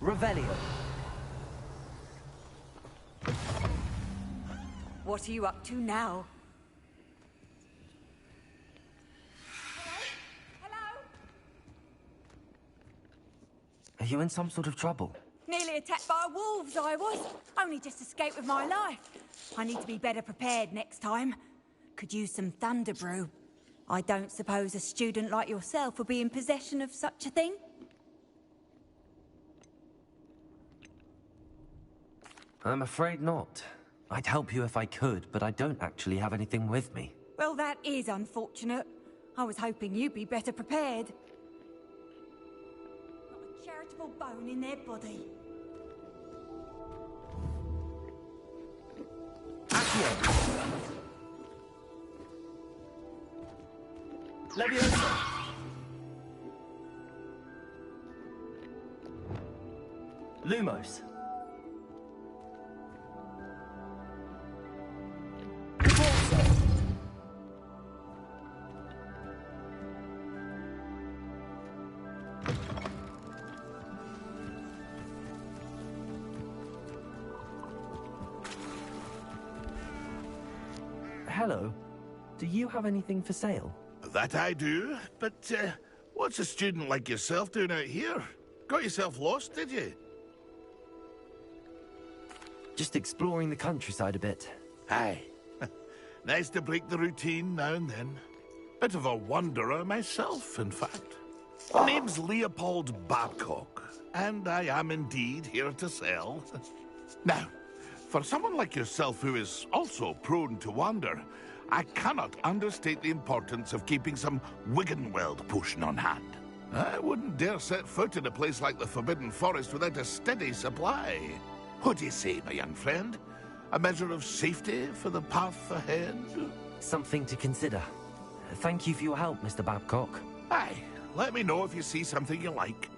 Revelio. What are you up to now? Are you in some sort of trouble? Nearly attacked by wolves, I was. Only just escaped with my life. I need to be better prepared next time. Could use some thunder brew. I don't suppose a student like yourself will be in possession of such a thing? I'm afraid not. I'd help you if I could, but I don't actually have anything with me. Well, that is unfortunate. I was hoping you'd be better prepared. Not a charitable bone in their body. Leviosa. Lumos. Hello. Do you have anything for sale? That I do, but what's a student like yourself doing out here? Got yourself lost, did you? Just exploring the countryside a bit. Aye. Nice to break the routine now and then. Bit of a wanderer myself, in fact. Name's Leopold Babcock, and I am indeed here to sell. Now, for someone like yourself who is also prone to wander, I cannot understate the importance of keeping some Wiggenweld potion on hand. I wouldn't dare set foot in a place like the Forbidden Forest without a steady supply. What do you say, my young friend? A measure of safety for the path ahead? Something to consider. Thank you for your help, Mr. Babcock. Aye, let me know if you see something you like.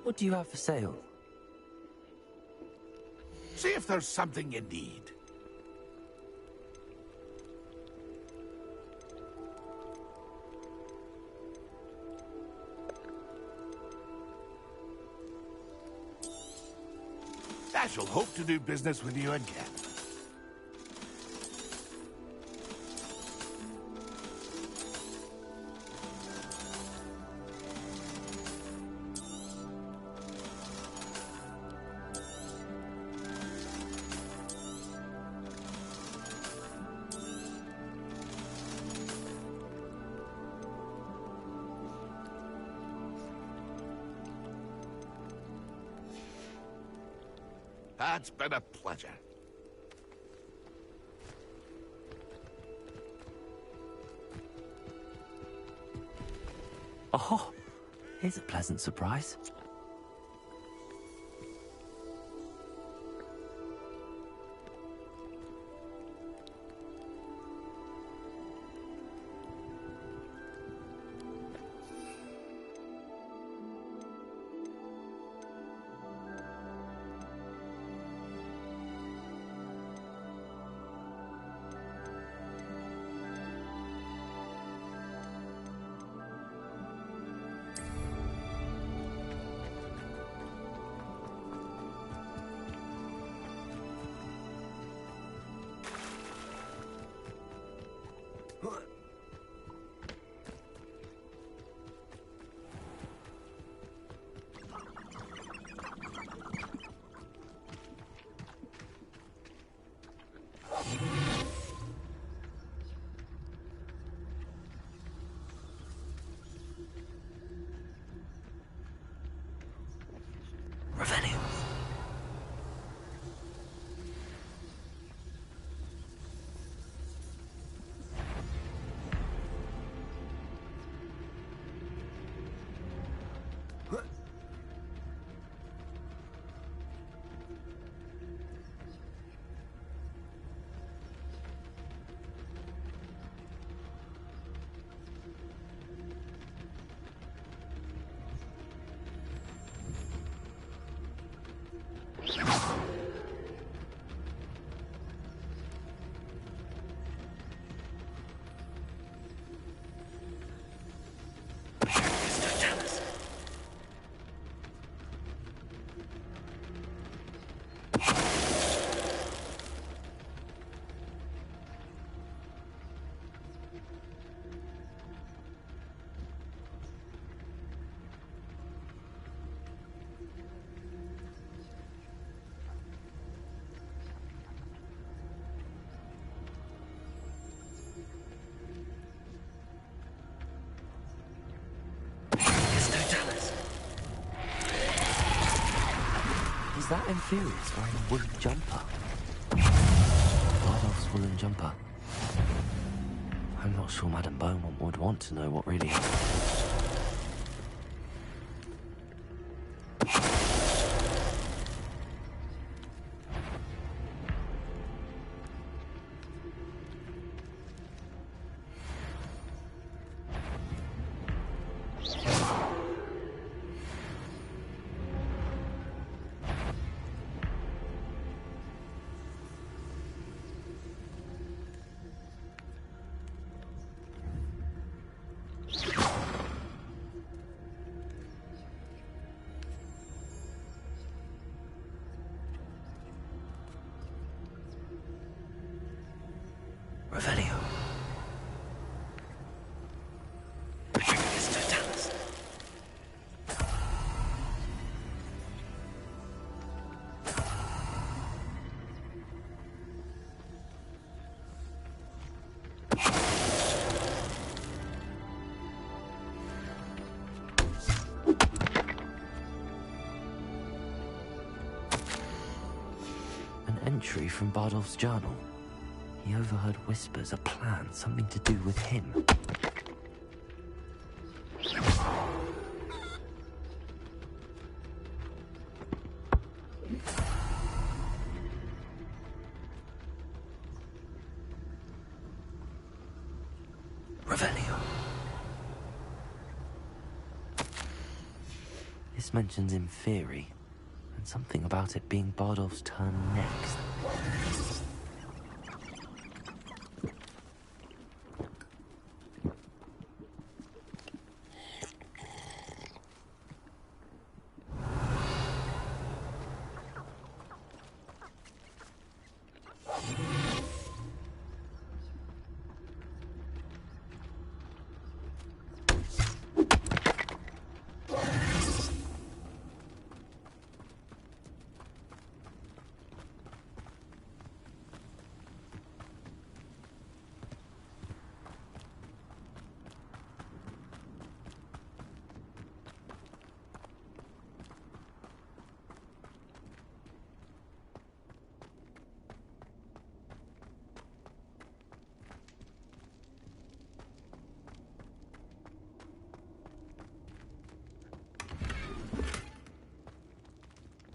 What do you have for sale? See if there's something you need. I shall hope to do business with you again. It's been a pleasure. Oh, here's a pleasant surprise. That Inferior's wearing a woolen jumper. Bardolph's woolen jumper. I'm not sure Madame Beaumont would want to know what really happened. Revelio. An entry from Bardolph's journal. He overheard whispers, a plan, something to do with him. Revelio. This mentions Inferi, and something about it being Bardolph's turn next.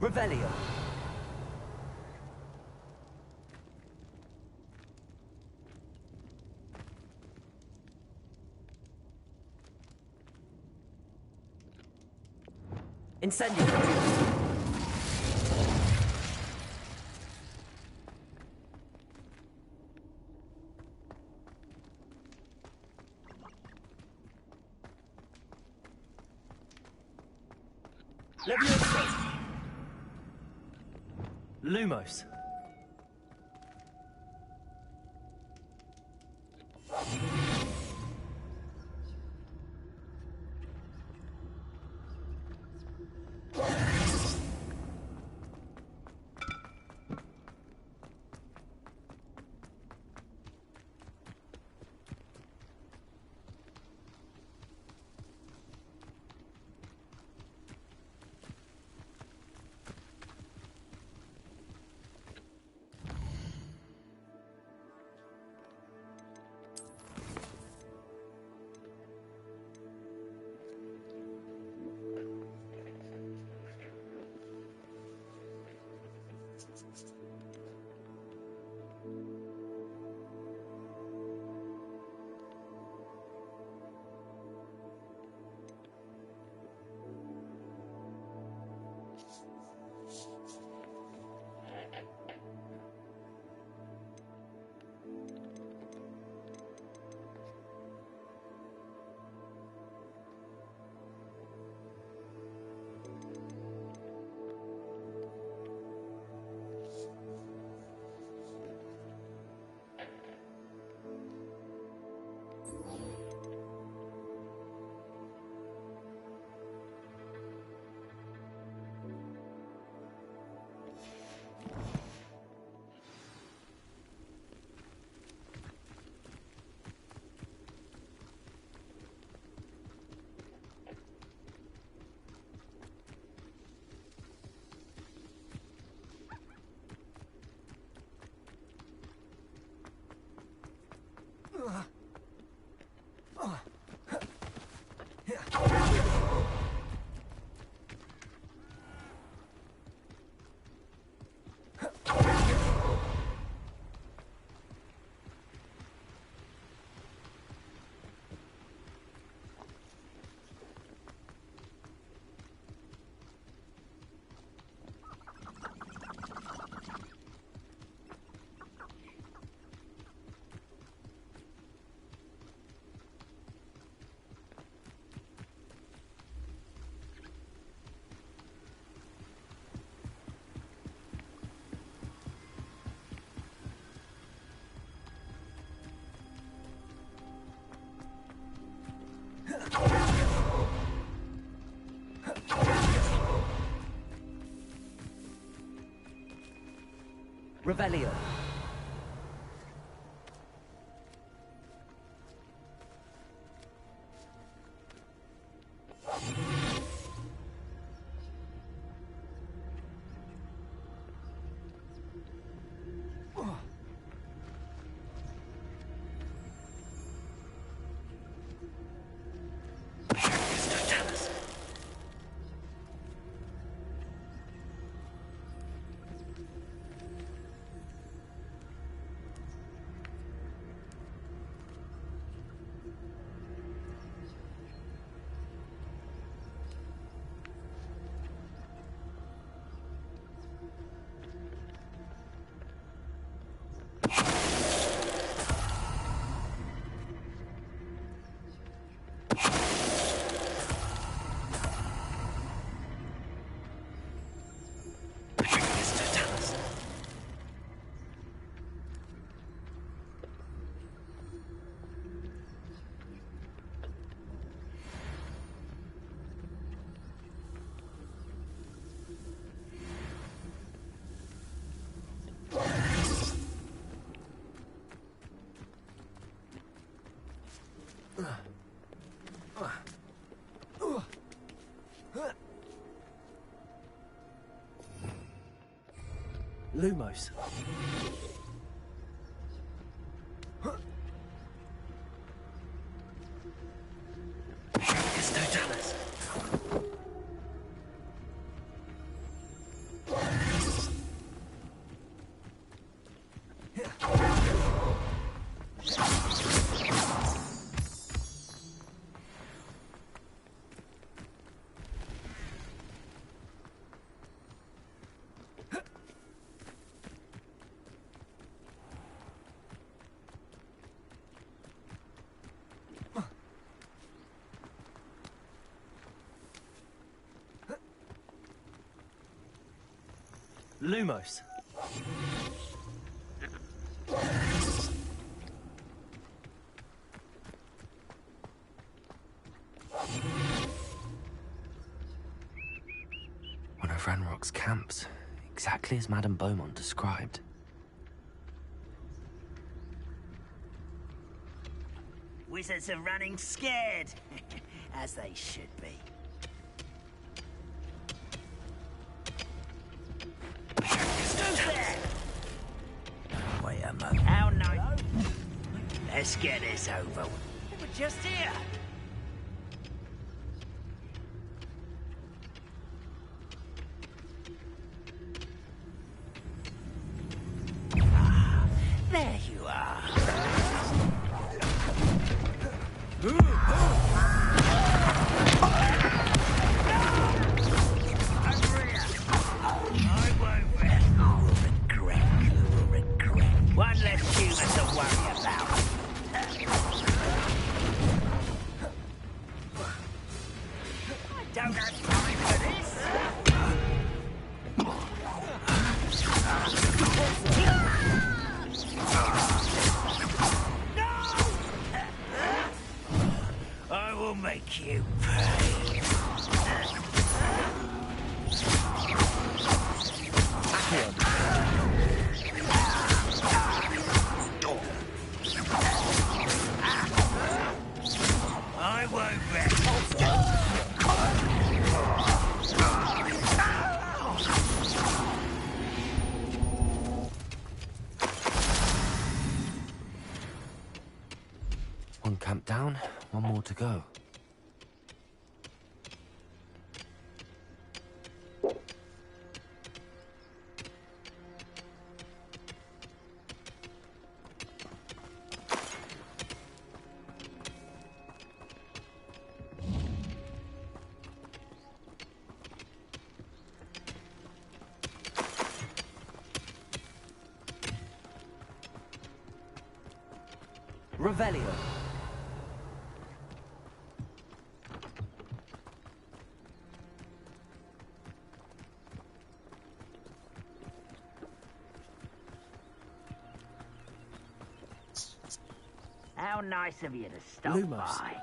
Revelio. Incendio. Levioso. Lumos. Revelio. Lumos. Lumos. One of Ranrock's camps, exactly as Madame Beaumont described. Wizards are running scared, as they should be. Who's there? Wait a moment. How nice. Let's get this over with. We're just here. Ah, there you are. One less human to worry about. I don't have time for this. No! I will make you pay. I won't rest. One camp down, one more to go. Revelio. How nice of you to stop Lumos. by.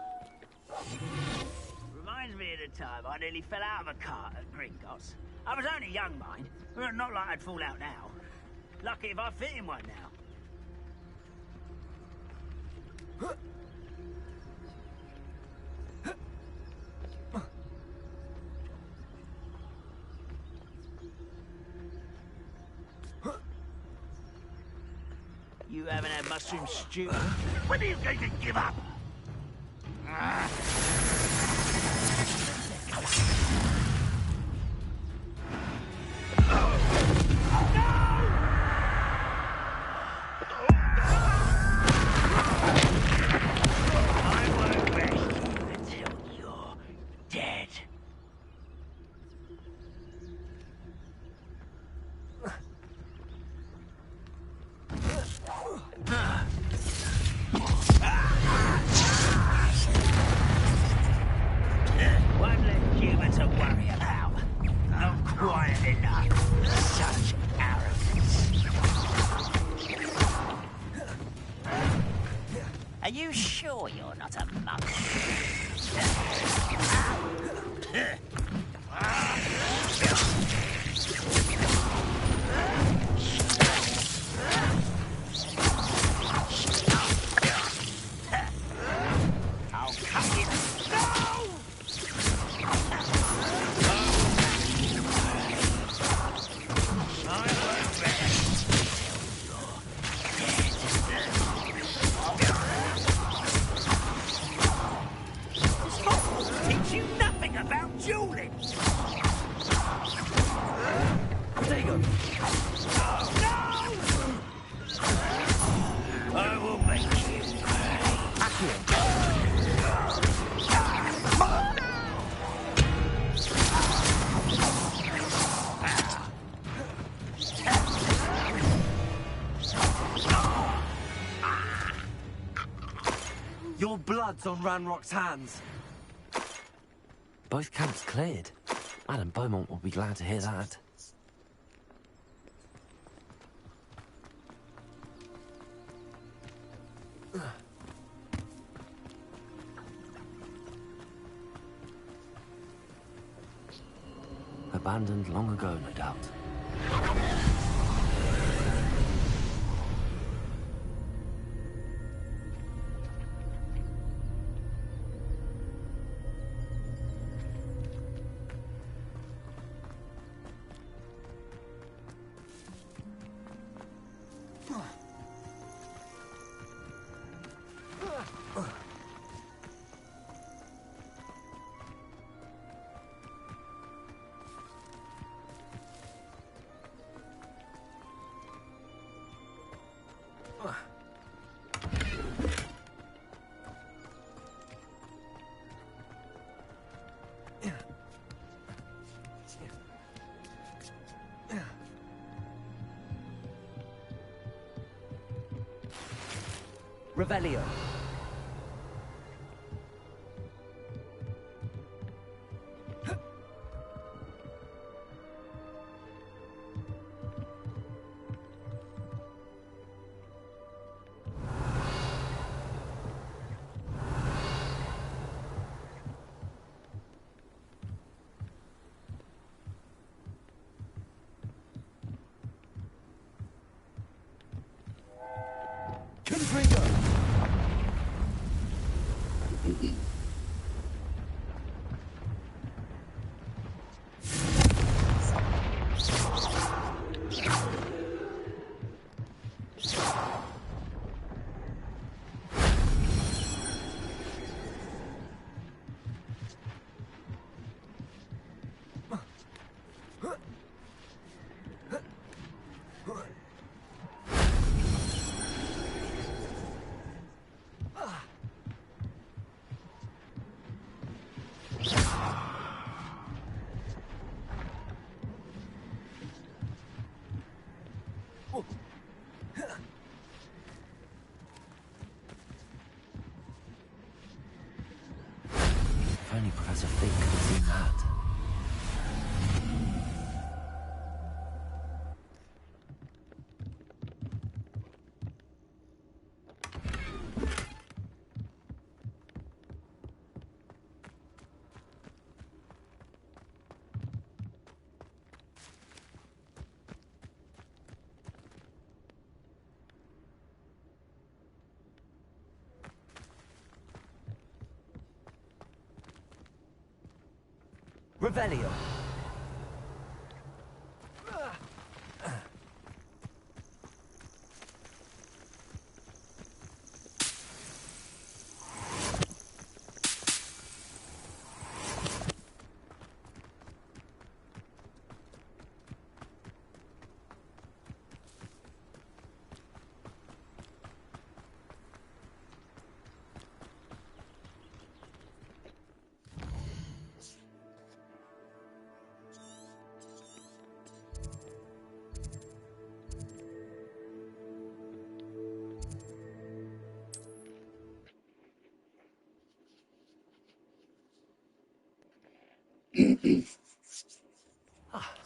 Reminds me of the time I nearly fell out of a cart at Gringotts. I was only young, mind. Well, not like I'd fall out now. Lucky if I fit in one now. You haven't had mushroom stew? When are you going to give up? I won't rest you until you're dead. One less human to worry about. Not quiet enough. Such arrogance. Are you sure you're not a monk? I'll cut it. No! I won't rest until you're dead. Teach you nothing about dueling. There you go. No! I will make you pay. Your blood's on Ranrock's hands. Both camps cleared. Madame Beaumont will be glad to hear that. Abandoned long ago, no doubt. Revelio. If only Professor Fig could have seen that. Revelio.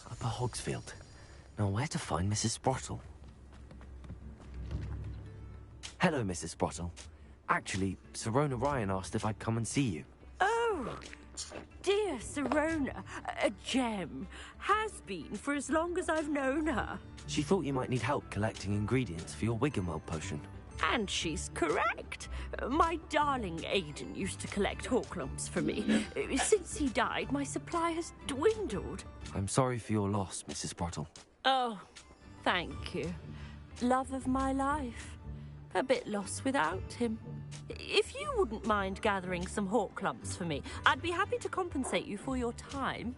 Upper Hogsfield. Now, where to find Mrs. Sprottle? Hello, Mrs. Sprottle. Actually, Sirona Ryan asked if I'd come and see you. Oh, dear Sirona, a gem. Has been for as long as I've known her. She thought you might need help collecting ingredients for your Wiggenweld potion. And she's correct. My darling Aidan used to collect Hawklumps for me. Since he died, my supply has dwindled. I'm sorry for your loss, Mrs. Sprottle. Oh, thank you. Love of my life. A bit lost without him. If you wouldn't mind gathering some Hawklumps for me, I'd be happy to compensate you for your time.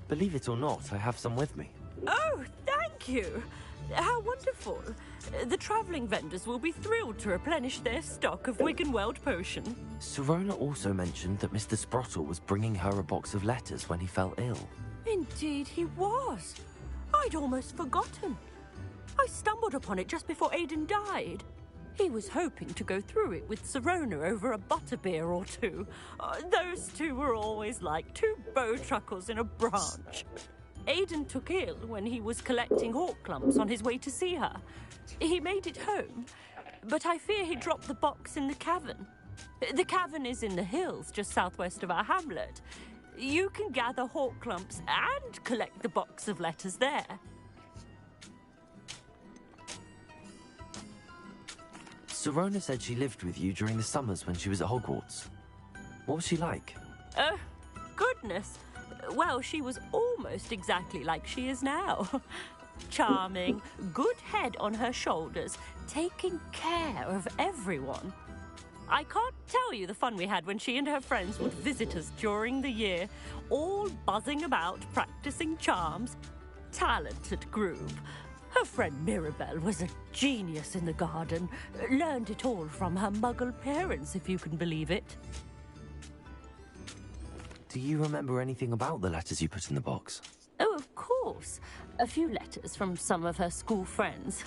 Believe it or not, I have some with me. Oh, thank you. How wonderful. The travelling vendors will be thrilled to replenish their stock of Wiggenweld potion. Sirona also mentioned that Mr. Sprottle was bringing her a box of letters when he fell ill. Indeed he was. I'd almost forgotten. I stumbled upon it just before Aidan died. He was hoping to go through it with Sirona over a butterbeer or two. Those two were always like two bowtruckles in a branch. Aidan took ill when he was collecting hawk clumps on his way to see her. He made it home, but I fear he dropped the box in the cavern. The cavern is in the hills just southwest of our hamlet. You can gather hawk clumps and collect the box of letters there. Sirona said she lived with you during the summers when she was at Hogwarts. What was she like? Goodness. Well, she was almost exactly like she is now. Charming, good head on her shoulders, taking care of everyone. I can't tell you the fun we had when she and her friends would visit us during the year, all buzzing about, practicing charms. Talented group. Her friend Mirabelle was a genius in the garden. Learned it all from her muggle parents, if you can believe it. Do you remember anything about the letters you put in the box? Oh, of course. A few letters from some of her school friends.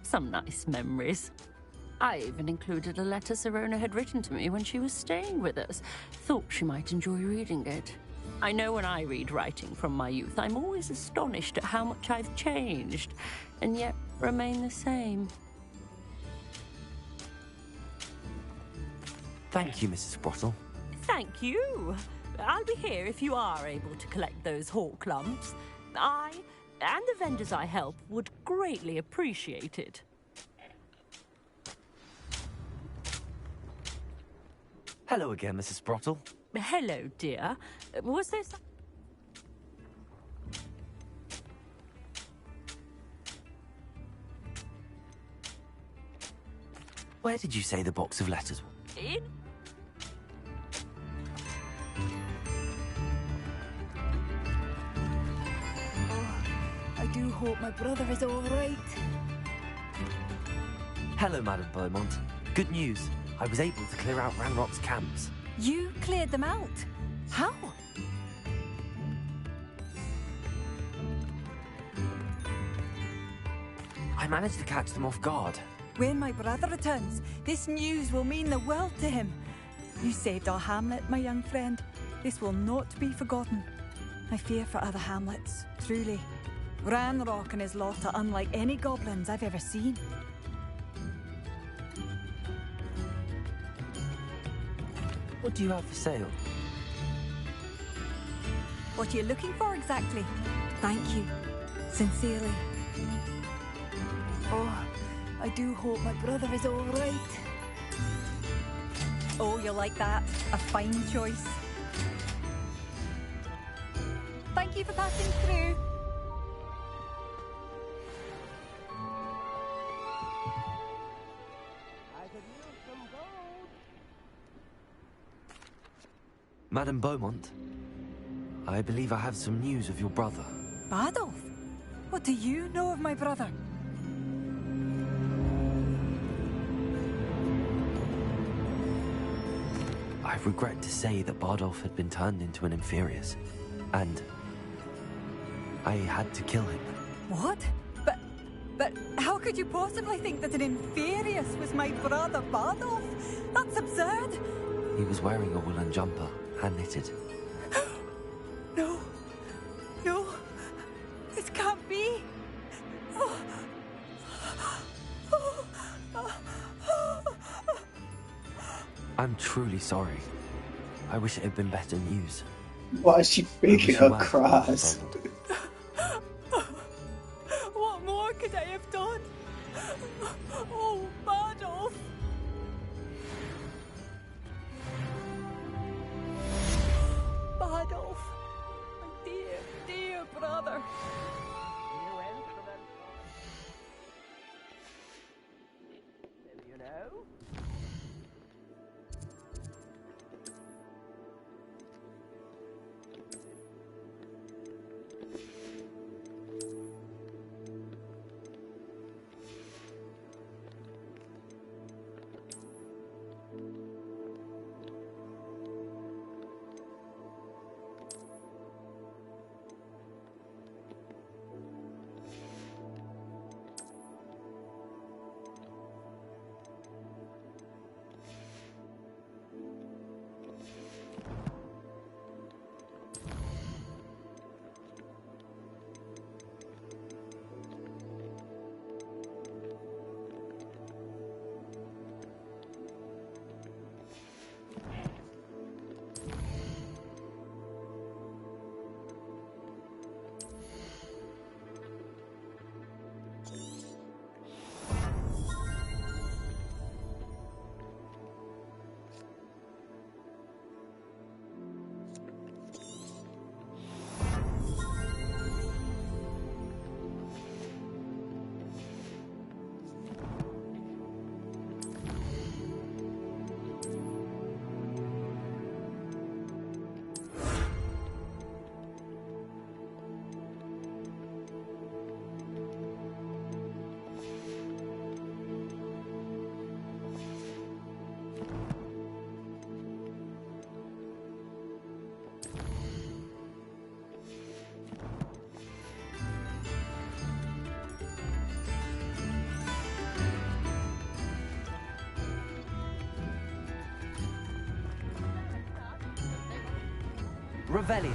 Some nice memories. I even included a letter Sirona had written to me when she was staying with us. Thought she might enjoy reading it. I know when I read writing from my youth, I'm always astonished at how much I've changed, and yet remain the same. Thank you, Mrs. Sprottle. Thank you. I'll be here if you are able to collect those hawk clumps. I, and the vendors I help, would greatly appreciate it. Hello again, Mrs. Sprottle. Hello, dear. Was there some... Where did you say the box of letters was? In... I do hope my brother is all right. Hello, Madame Beaumont. Good news. I was able to clear out Ranrock's camps. You cleared them out? How? I managed to catch them off guard. When my brother returns, this news will mean the world to him. You saved our hamlet, my young friend. This will not be forgotten. I fear for other hamlets, truly. Ranrock and his lot are unlike any goblins I've ever seen. What do you have for sale? What are you looking for exactly? Thank you. Sincerely. Oh, I do hope my brother is all right. Oh, you like that? A fine choice. Thank you for passing through. Madame Beaumont, I believe I have some news of your brother. Badolf? What do you know of my brother? I regret to say that Bardolph had been turned into an Inferius, and I had to kill him. What? But how could you possibly think that an Inferius was my brother Bardolph? That's absurd! He was wearing a woolen jumper, hand-knitted. No. No. This can't be. I'm truly sorry. I wish it had been better news. Why is she making her cry? What more could I have done? Oh, Bardolph! Bardolph, my dear, dear brother. You know? Revelio.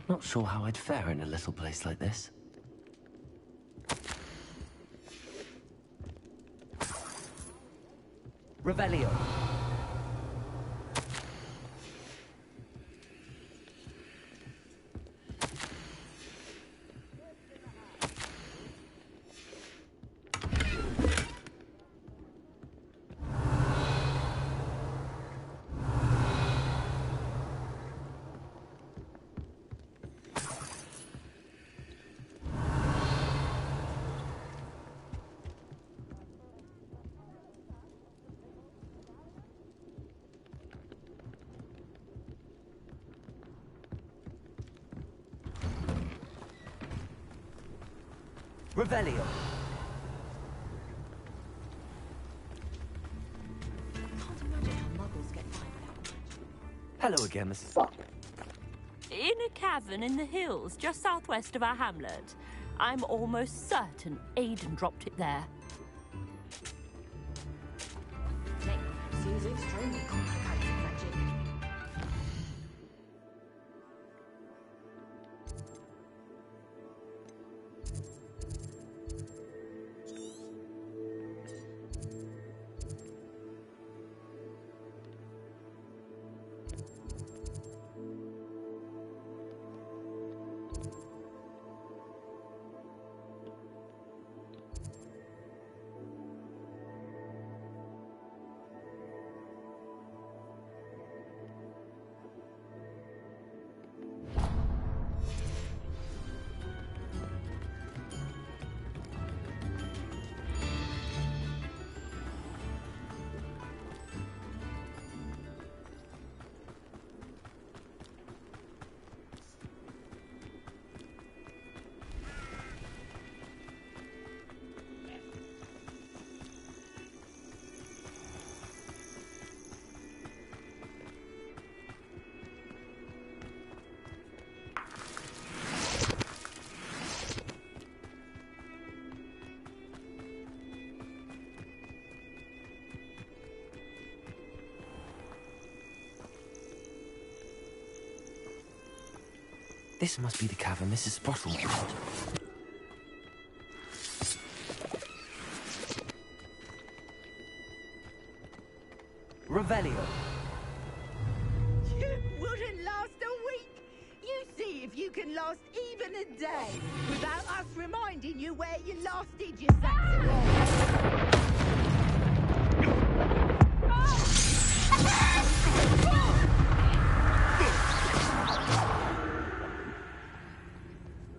Not sure how I'd fare in a little place like this. Revelio. Revelio. Can't imagine how muggles get by without magic. Hello again, Mrs. Fuck. In a cavern in the hills just southwest of our hamlet. I'm almost certain Aidan dropped it there. Seems extremely complicated magic. This must be the cavern Mrs. Sprottle mentioned. Revelio. You wouldn't last a week. You see if you can last even a day without us reminding you where you last did your sacks.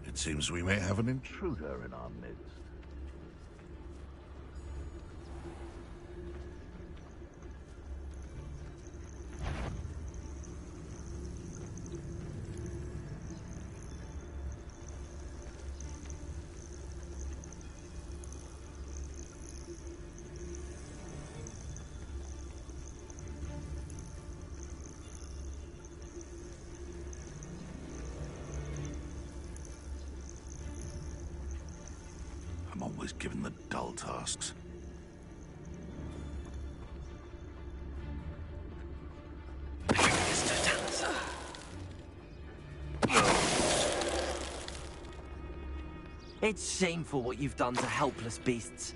It seems we may have an intruder in our midst. I'm always given the dull tasks. It's shameful what you've done to helpless beasts.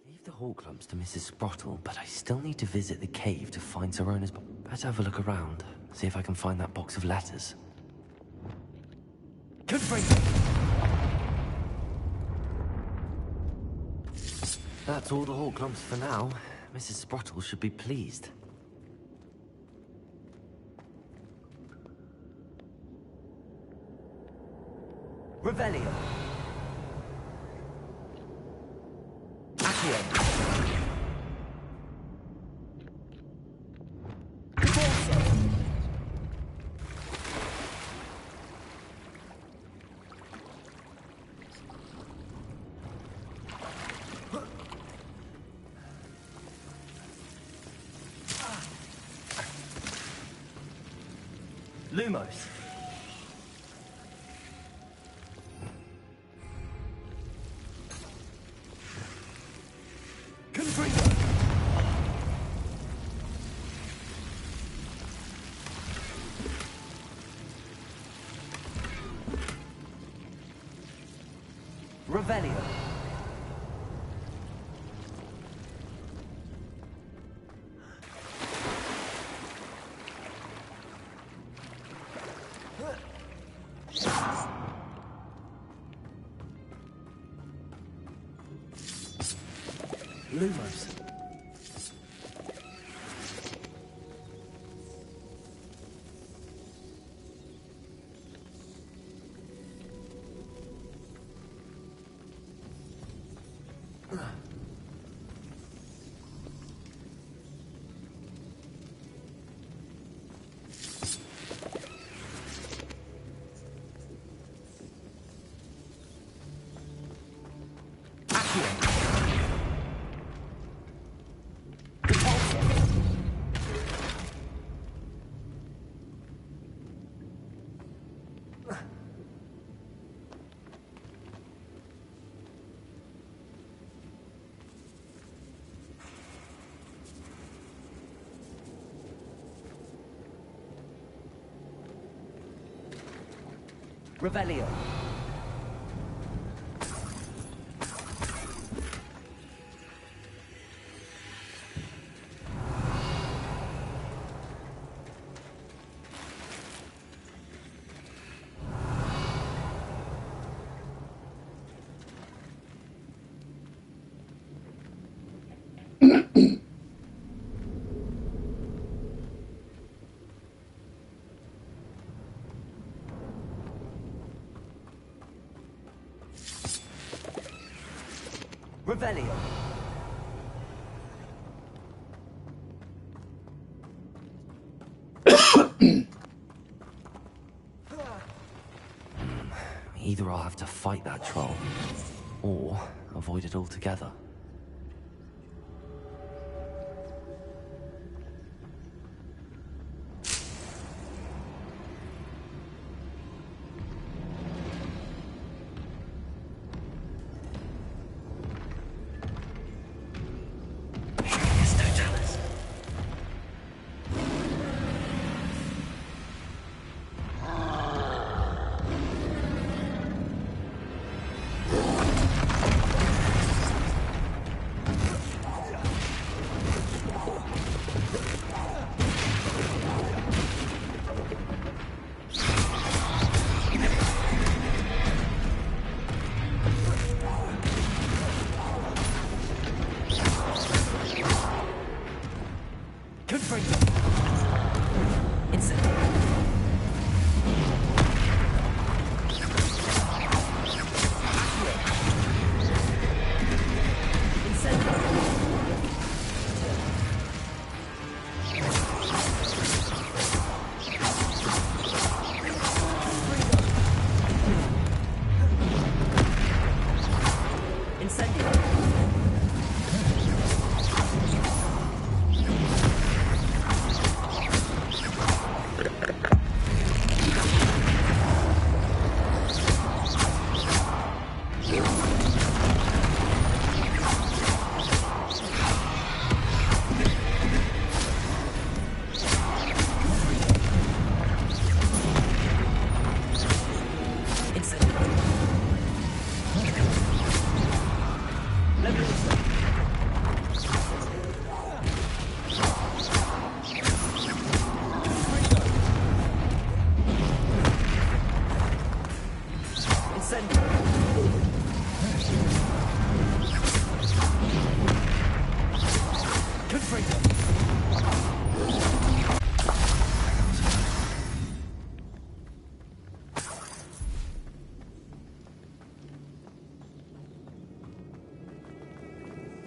Leave the hawk lumps to Mrs. Sprottle, but I still need to visit the cave to find Sorona's. Better have a look around, see if I can find that box of letters. That's all the hawk lumps for now. Mrs. Sprottle should be pleased. Revelio. Accio. Lumos. Revelio. Lumos. Revelio. Revelio. Either I'll have to fight that troll, or avoid it altogether. center. Confringo.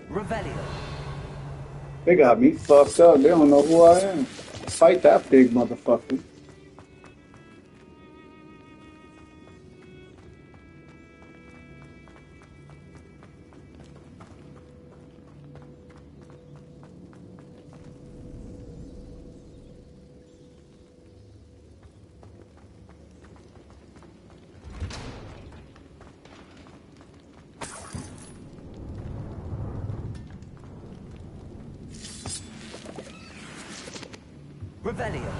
Revelio. They got me fucked up. They don't know who I am. Fight that big motherfucker. Revelio.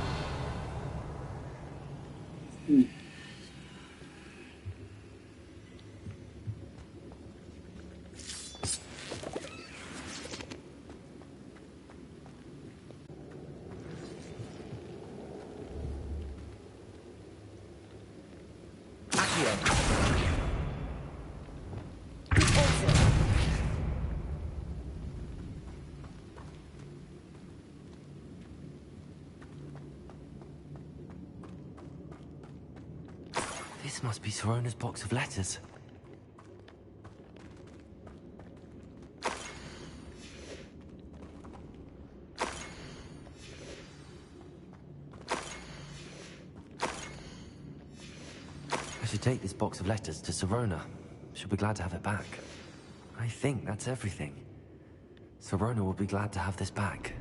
This must be Sorona's box of letters. I should take this box of letters to Sorona. She'll be glad to have it back. I think that's everything. Sorona will be glad to have this back.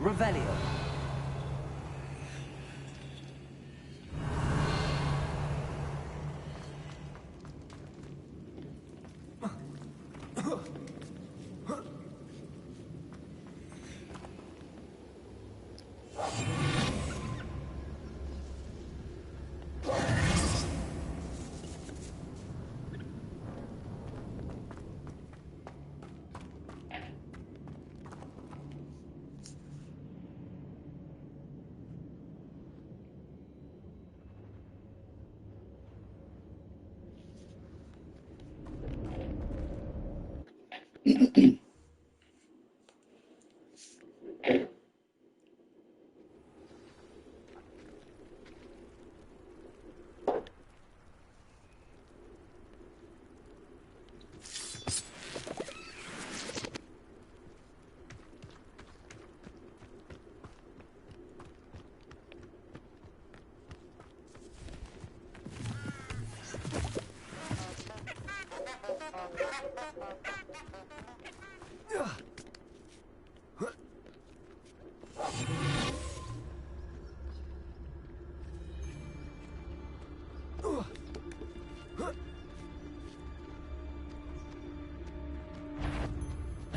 Revelio.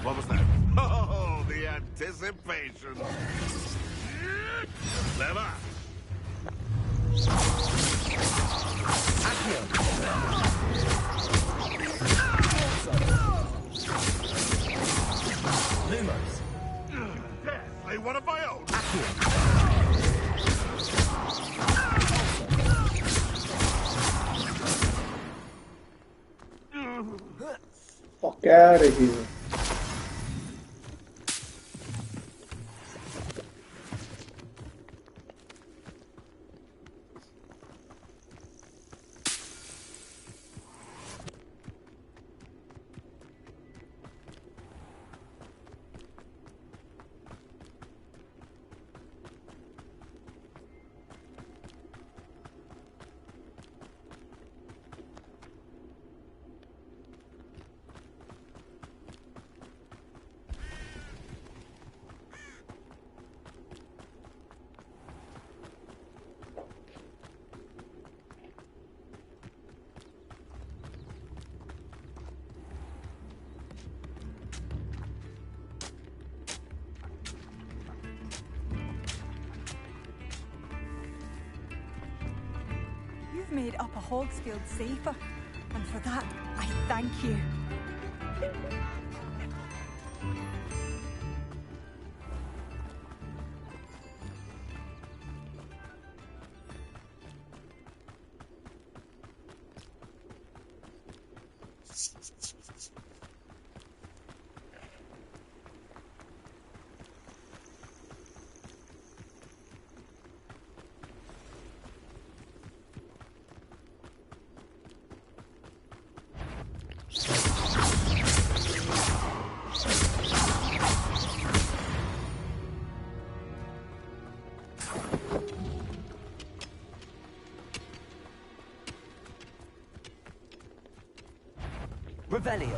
What was that? Oh, the anticipation. Clever. Lumos. Play one of my own. Fuck out of here. You've made Upper Hogsfield safer, and for that, I thank you. Revelio.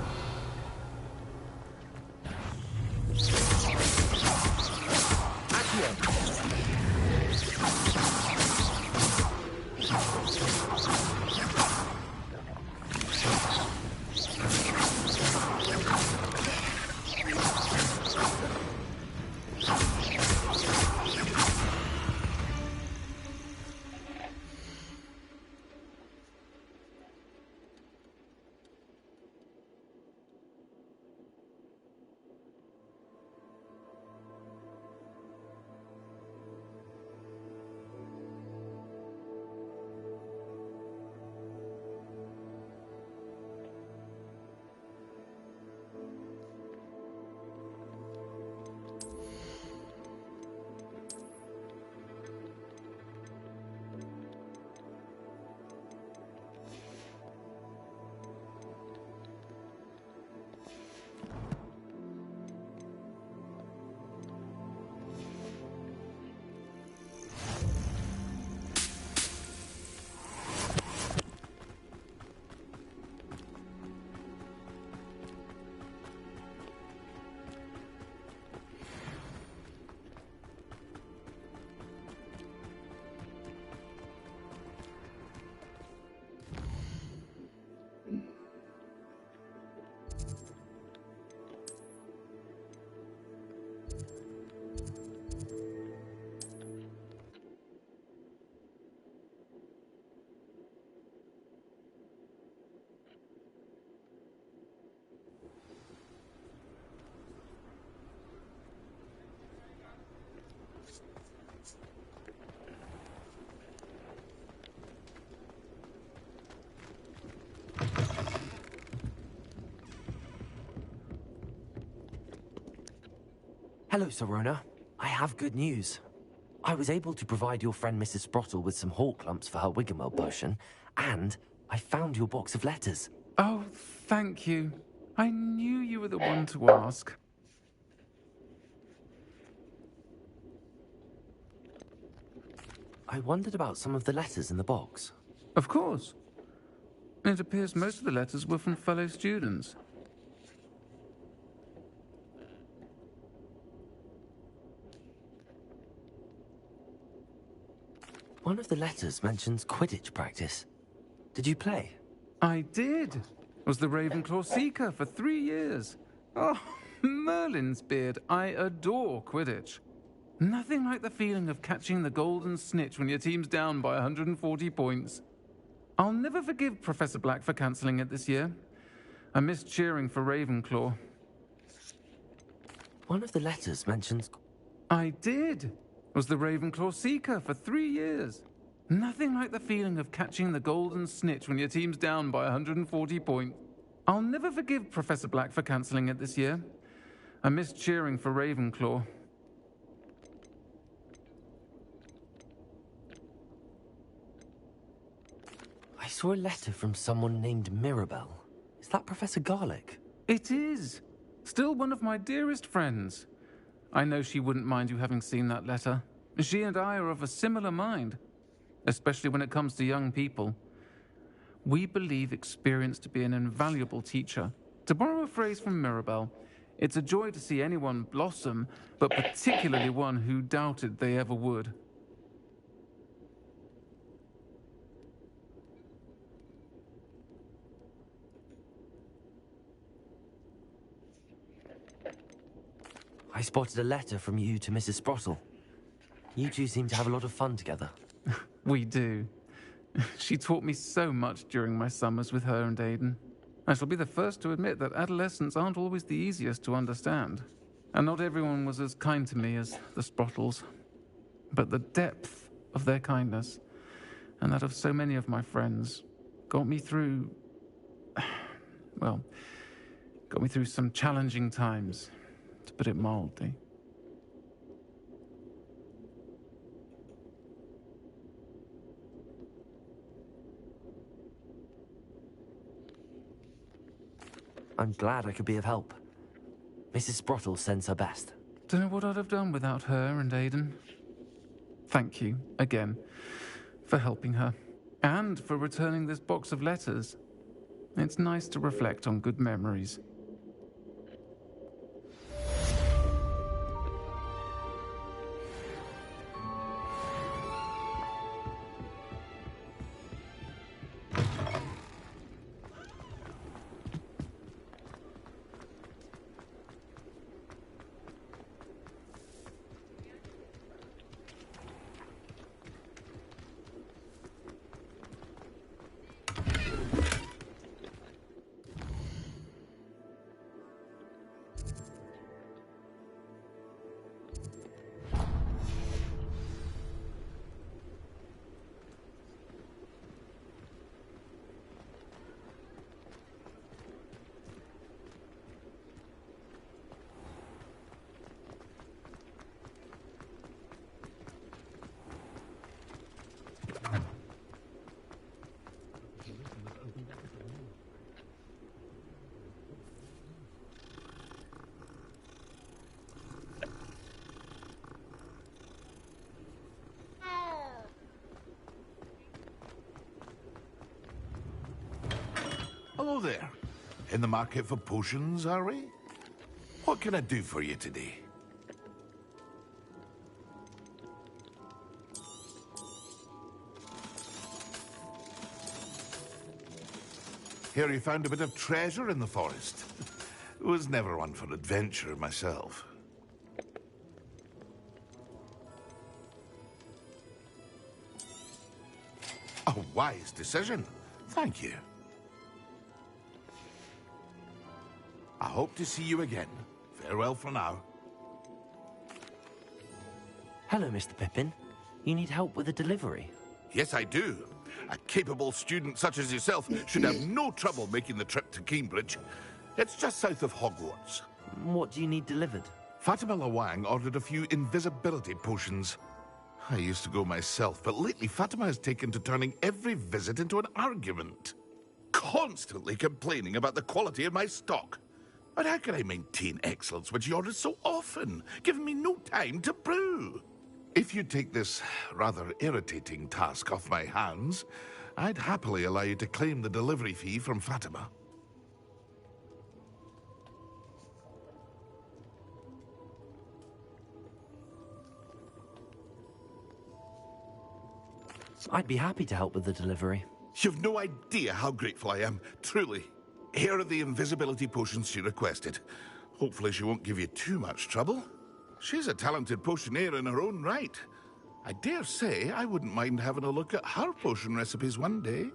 Hello, Sorona. I have good news. I was able to provide your friend Mrs. Sprottle with some hawk lumps for her Wiggenweld potion, and I found your box of letters. Oh, thank you. I knew you were the one to ask. I wondered about some of the letters in the box. Of course. It appears most of the letters were from fellow students. One of the letters mentions Quidditch practice. Did you play? I did. Was the Ravenclaw Seeker for 3 years. Oh, Merlin's beard. I adore Quidditch. Nothing like the feeling of catching the golden snitch when your team's down by 140 points. I'll never forgive Professor Black for cancelling it this year. I missed cheering for Ravenclaw. One of the letters mentions... I did. Was the Ravenclaw Seeker for 3 years. Nothing like the feeling of catching the golden snitch when your team's down by 140 points. I'll never forgive Professor Black for cancelling it this year. I missed cheering for Ravenclaw. I saw a letter from someone named Mirabelle. Is that Professor Garlick? It is. Still one of my dearest friends. I know she wouldn't mind you having seen that letter. She and I are of a similar mind, especially when it comes to young people. We believe experience to be an invaluable teacher. To borrow a phrase from Mirabelle, it's a joy to see anyone blossom, but particularly one who doubted they ever would. I spotted a letter from you to Mrs. Sprottle. You two seem to have a lot of fun together. We do. She taught me so much during my summers with her and Aiden. I shall be the first to admit that adolescents aren't always the easiest to understand. And not everyone was as kind to me as the Sprottles. But the depth of their kindness, and that of so many of my friends, got me through... well, got me through some challenging times, to put it mildly. I'm glad I could be of help. Mrs. Sprottle sends her best. Don't know what I'd have done without her and Aiden. Thank you, again, for helping her, and for returning this box of letters. It's nice to reflect on good memories. Hello there. In the market for potions, are we? What can I do for you today? Hear you found a bit of treasure in the forest. Was never one for adventure myself. A wise decision. Thank you. I hope to see you again. Farewell for now. Hello, Mr. Pippin. You need help with a delivery? Yes, I do. A capable student such as yourself should have no trouble making the trip to Cambridge. It's just south of Hogwarts. What do you need delivered? Fatima Lawang ordered a few invisibility potions. I used to go myself, but lately Fatima has taken to turning every visit into an argument. Constantly complaining about the quality of my stock. But how can I maintain excellence when she orders so often, giving me no time to brew? If you take this rather irritating task off my hands, I'd happily allow you to claim the delivery fee from Fatima. I'd be happy to help with the delivery. You've no idea how grateful I am, truly. Here are the invisibility potions she requested. Hopefully she won't give you too much trouble. She's a talented potioneer in her own right. I dare say I wouldn't mind having a look at her potion recipes one day.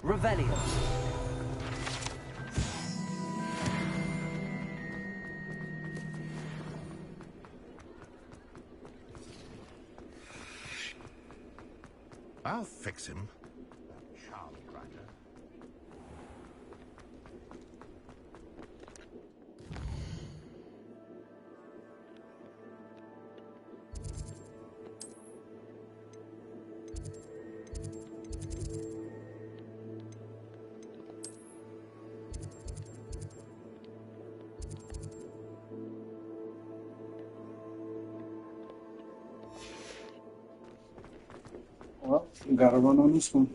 Revelio. I'll fix him. Gotta run on this one.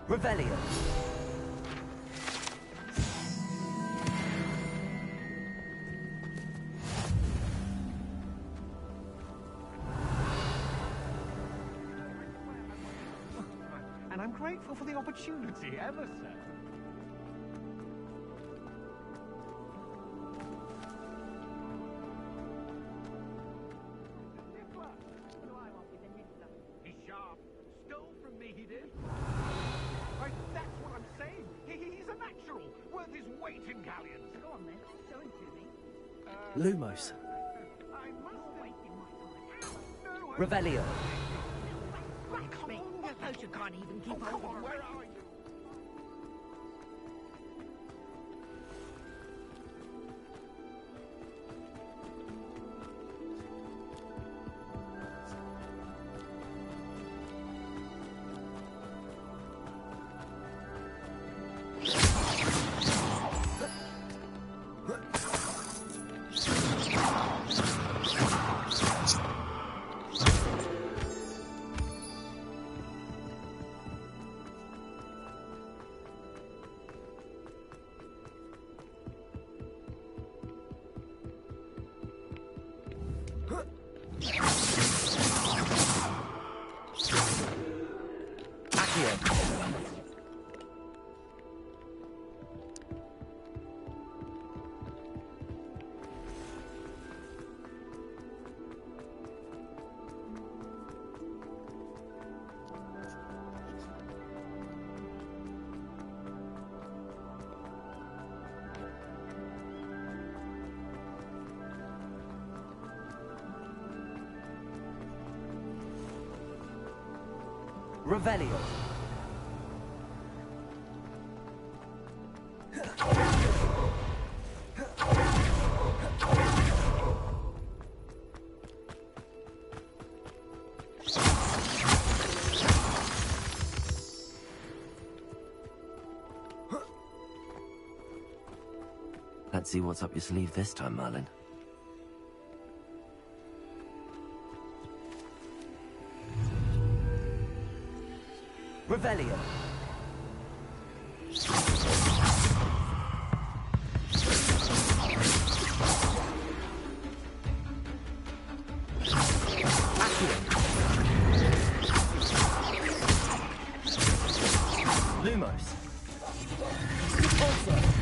Revelio. And I'm grateful for the opportunity, ever so. He's sharp. Stole from me, he did. Right, that's what I'm saying. He's a natural, worth his weight in galleons. Go on then, show him to me. Lumos. I must wasting my time. Revelio. Come on, your potion can't even keep hold of Where are you? Revelio. Let's see what's up your sleeve this time, Merlin. Revelio. Lumos. Also.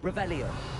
Revelio.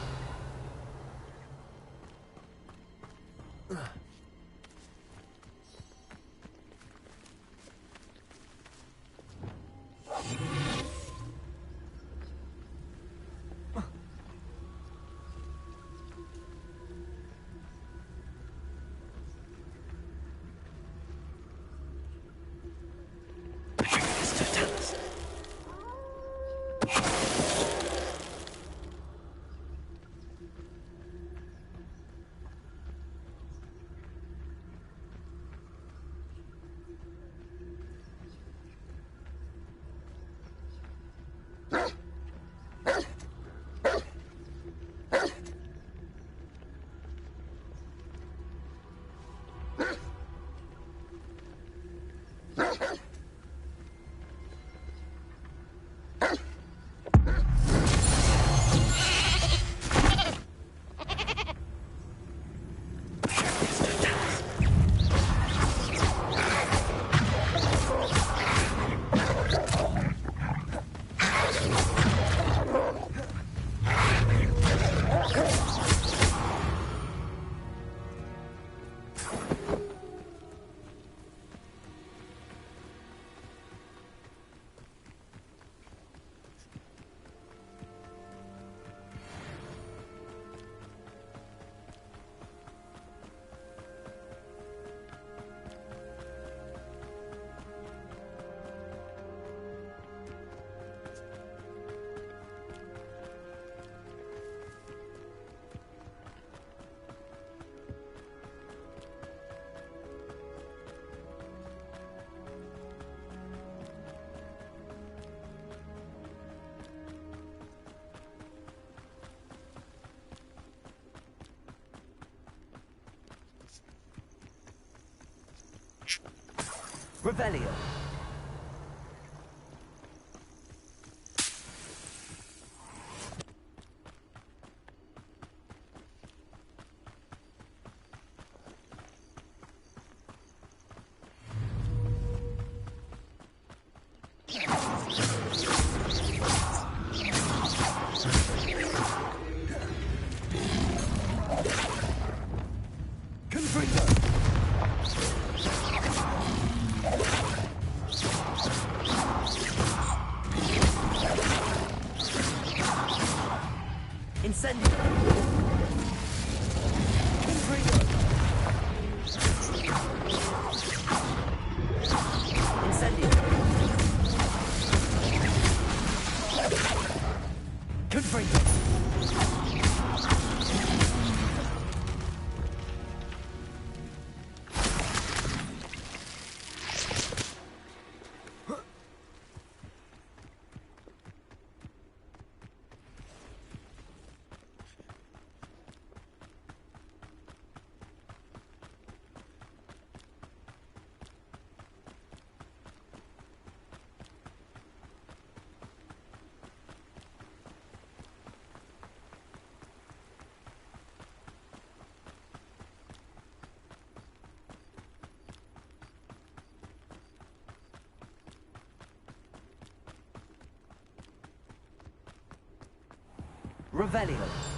Revelio. Revelio.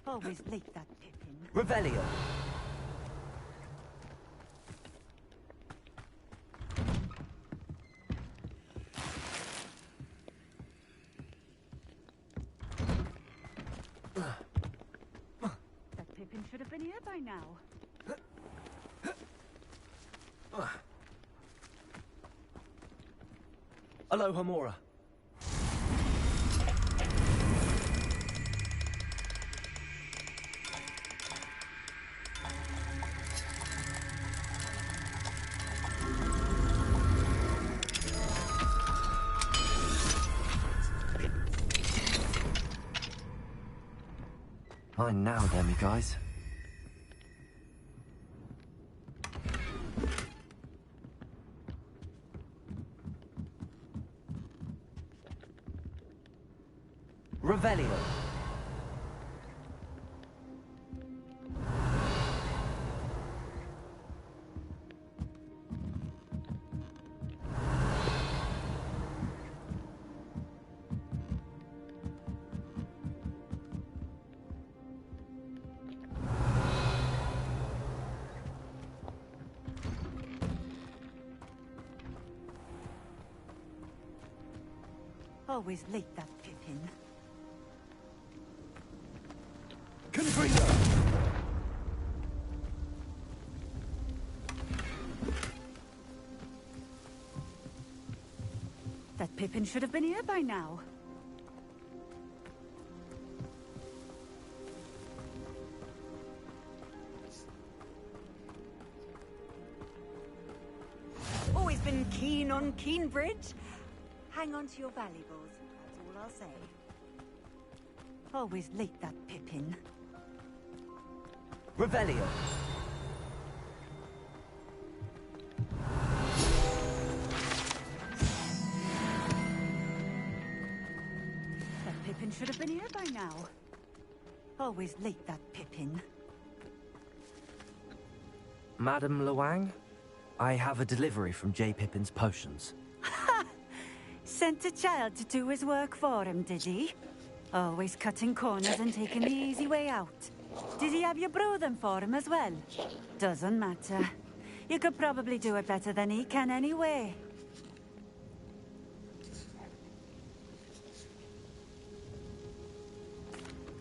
Always like that, Pippin. Revelio. That Pippin should have been here by now. Aloha Mora. Mine now, then, guys. Revelio. Always like that, Pippin. That Pippin should have been here by now. Always been keen on Keenbridge. Hang on to your valuables, that's all I'll say. Always like that, Pippin. Revelio. That Pippin should have been here by now. Always like that, Pippin. Madam Luang, I have a delivery from J. Pippin's Potions. Sent a child to do his work for him, did he? Always cutting corners and taking the easy way out. Did he have you brew them for him as well? Doesn't matter. You could probably do it better than he can anyway.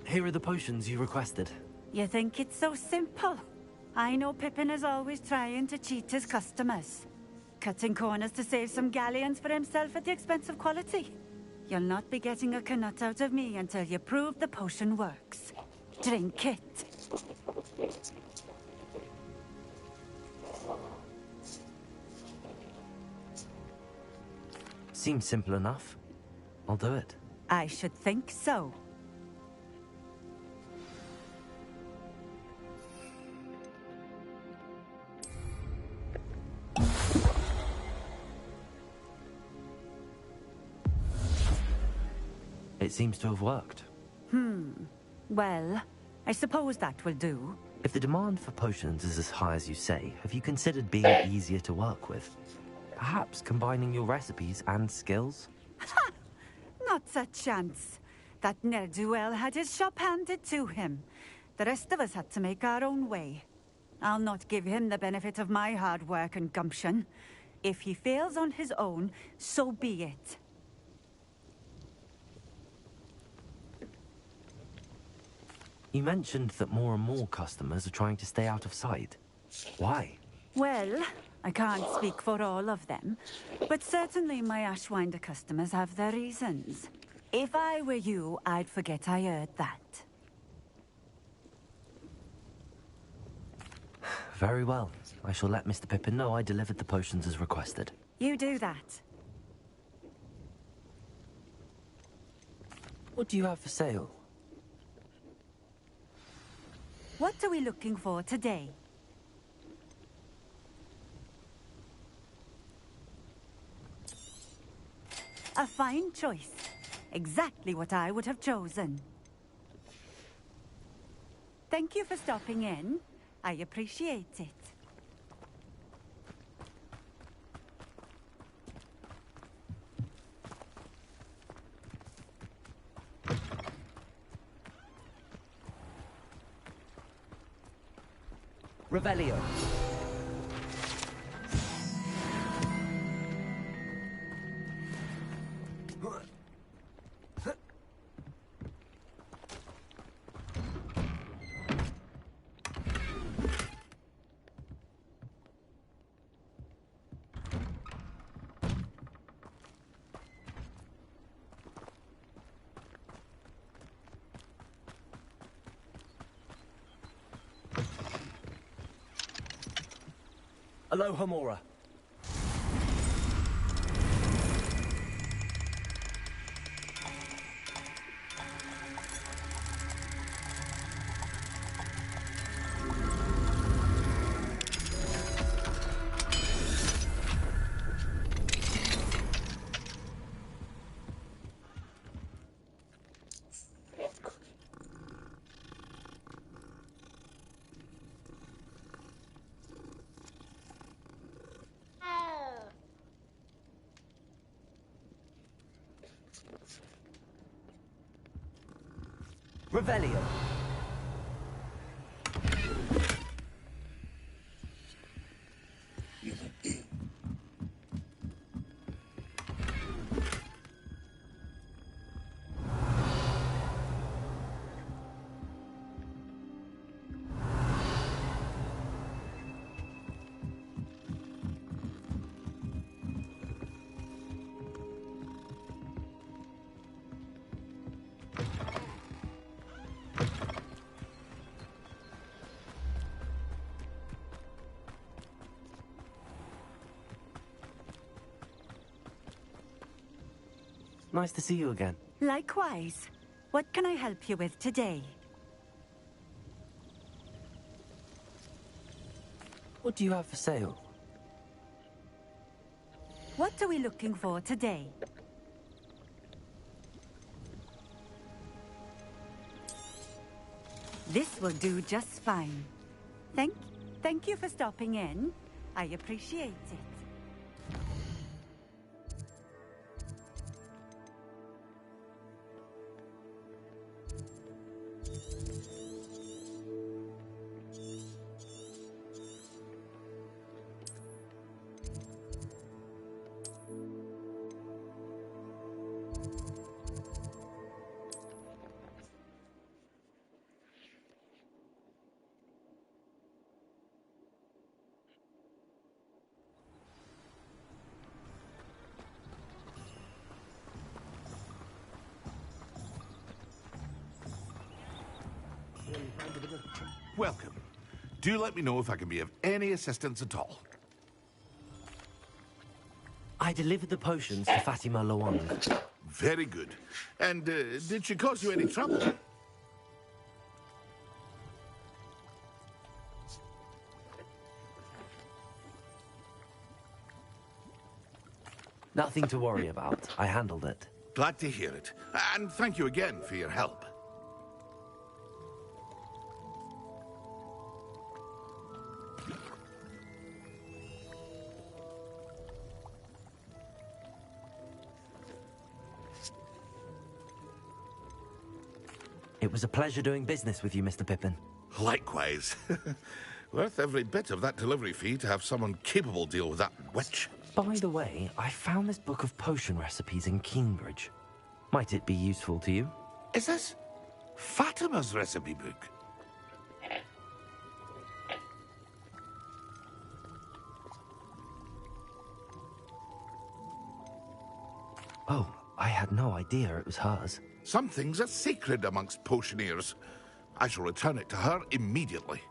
Here are the potions you requested. You think it's so simple? I know Pippin is always trying to cheat his customers. Cutting corners to save some galleons for himself at the expense of quality. You'll not be getting a canut out of me until you prove the potion works. Drink it. Seems simple enough. I'll do it. I should think so. It seems to have worked. Well, I suppose that will do. If the demand for potions is as high as you say, have you considered being easier to work with? Perhaps combining your recipes and skills? Not a chance. That ne'er-do-well had his shop handed to him. The rest of us had to make our own way. I'll not give him the benefit of my hard work and gumption. If he fails on his own, so be it. You mentioned that more and more customers are trying to stay out of sight. Why? Well, I can't speak for all of them, but certainly my Ashwinder customers have their reasons. If I were you, I'd forget I heard that. Very well. I shall let Mr. Pippin know I delivered the potions as requested. You do that. What do you have for sale? What are we looking for today? A fine choice. Exactly what I would have chosen. Thank you for stopping in. I appreciate it. Revelio. Aloha Mora. Revelio. Nice to see you again. Likewise. What can I help you with today? What do you have for sale? What are we looking for today? This will do just fine. Thank you for stopping in. I appreciate it. Welcome. Do let me know if I can be of any assistance at all. I delivered the potions to Fatima Loang. Very good. And did she cause you any trouble? Nothing to worry about. I handled it. Glad to hear it. And thank you again for your help. It was a pleasure doing business with you, Mr. Pippin. Likewise. Worth every bit of that delivery fee to have someone capable deal with that witch. By the way, I found this book of potion recipes in Cambridge. Might it be useful to you? Is this Fatima's recipe book? Oh, I had no idea it was hers. Some things are sacred amongst potioneers. I shall return it to her immediately.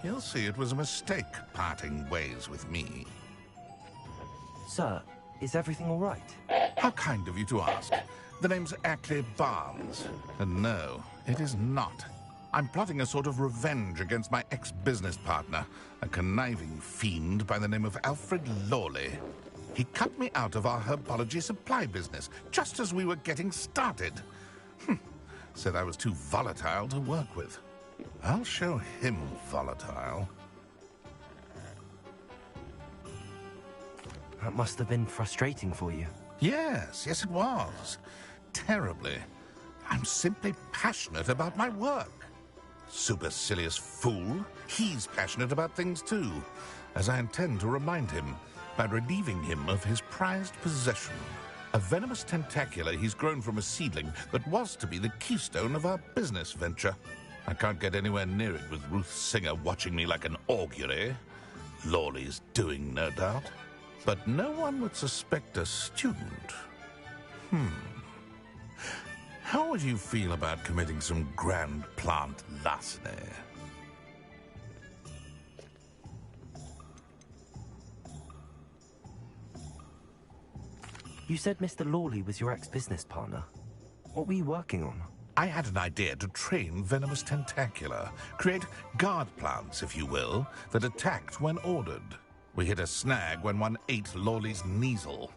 he'll see it was a mistake parting ways with me. Sir, is everything all right? How kind of you to ask. The name's Ackley Barnes. And no, it is not. I'm plotting a sort of revenge against my ex-business partner, a conniving fiend by the name of Alfred Lawley. He cut me out of our herbology supply business, just as we were getting started. Said I was too volatile to work with. I'll show him volatile. That must have been frustrating for you. Yes, it was. Terribly. I'm simply passionate about my work. Supercilious fool. He's passionate about things too, as I intend to remind him by relieving him of his prized possession. A venomous tentacula he's grown from a seedling that was to be the keystone of our business venture. I can't get anywhere near it with Ruth Singer watching me like an augury. Lawley's doing, no doubt. But no one would suspect a student. How would you feel about committing some grand plant larceny? You said Mr. Lawley was your ex-business partner. What were you working on? I had an idea to train venomous tentacula, create guard plants, if you will, that attacked when ordered. We hit a snag when one ate Lawley's Kneasel.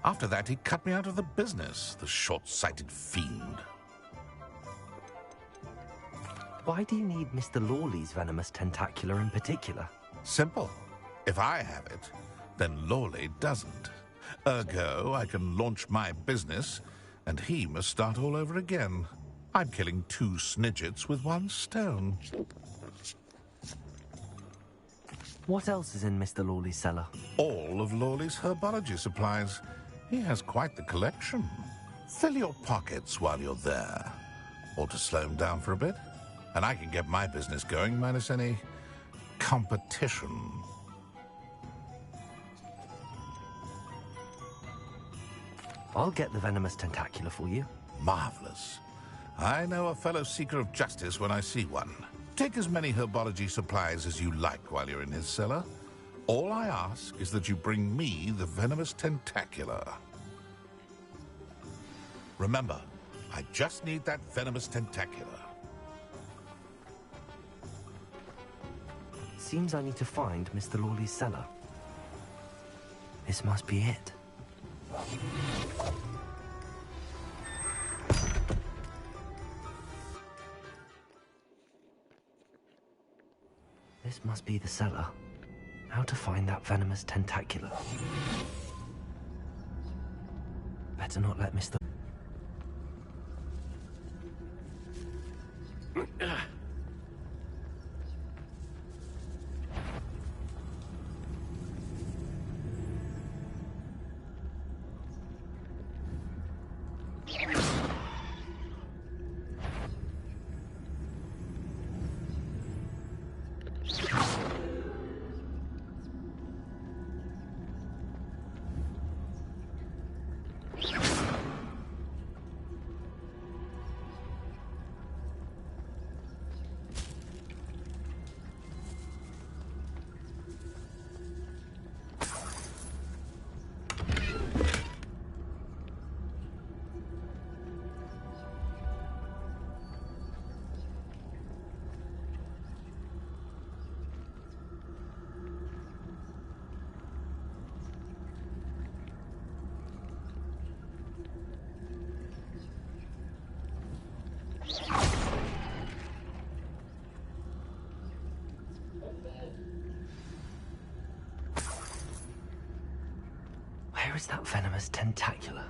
After that, he cut me out of the business, the short-sighted fiend. Why do you need Mr. Lawley's venomous tentacula in particular? Simple. If I have it, then Lawley doesn't. Ergo, I can launch my business, and he must start all over again. I'm killing 2 snidgets with 1 stone. What else is in Mr. Lawley's cellar? All of Lawley's herbology supplies. He has quite the collection. Fill your pockets while you're there. Or to slow him down for a bit. And I can get my business going minus any competition. I'll get the venomous tentacula for you. Marvelous. I know a fellow seeker of justice when I see one. Take as many herbology supplies as you like while you're in his cellar. All I ask is that you bring me the venomous tentacula. Remember, I just need that venomous tentacula. Seems I need to find Mr. Lawley's cellar. This must be it. This must be the cellar. How to find that venomous tentacula? Better not let Mr. Where is that venomous tentacula?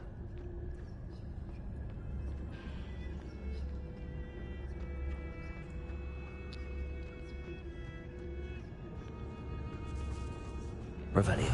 Revelio.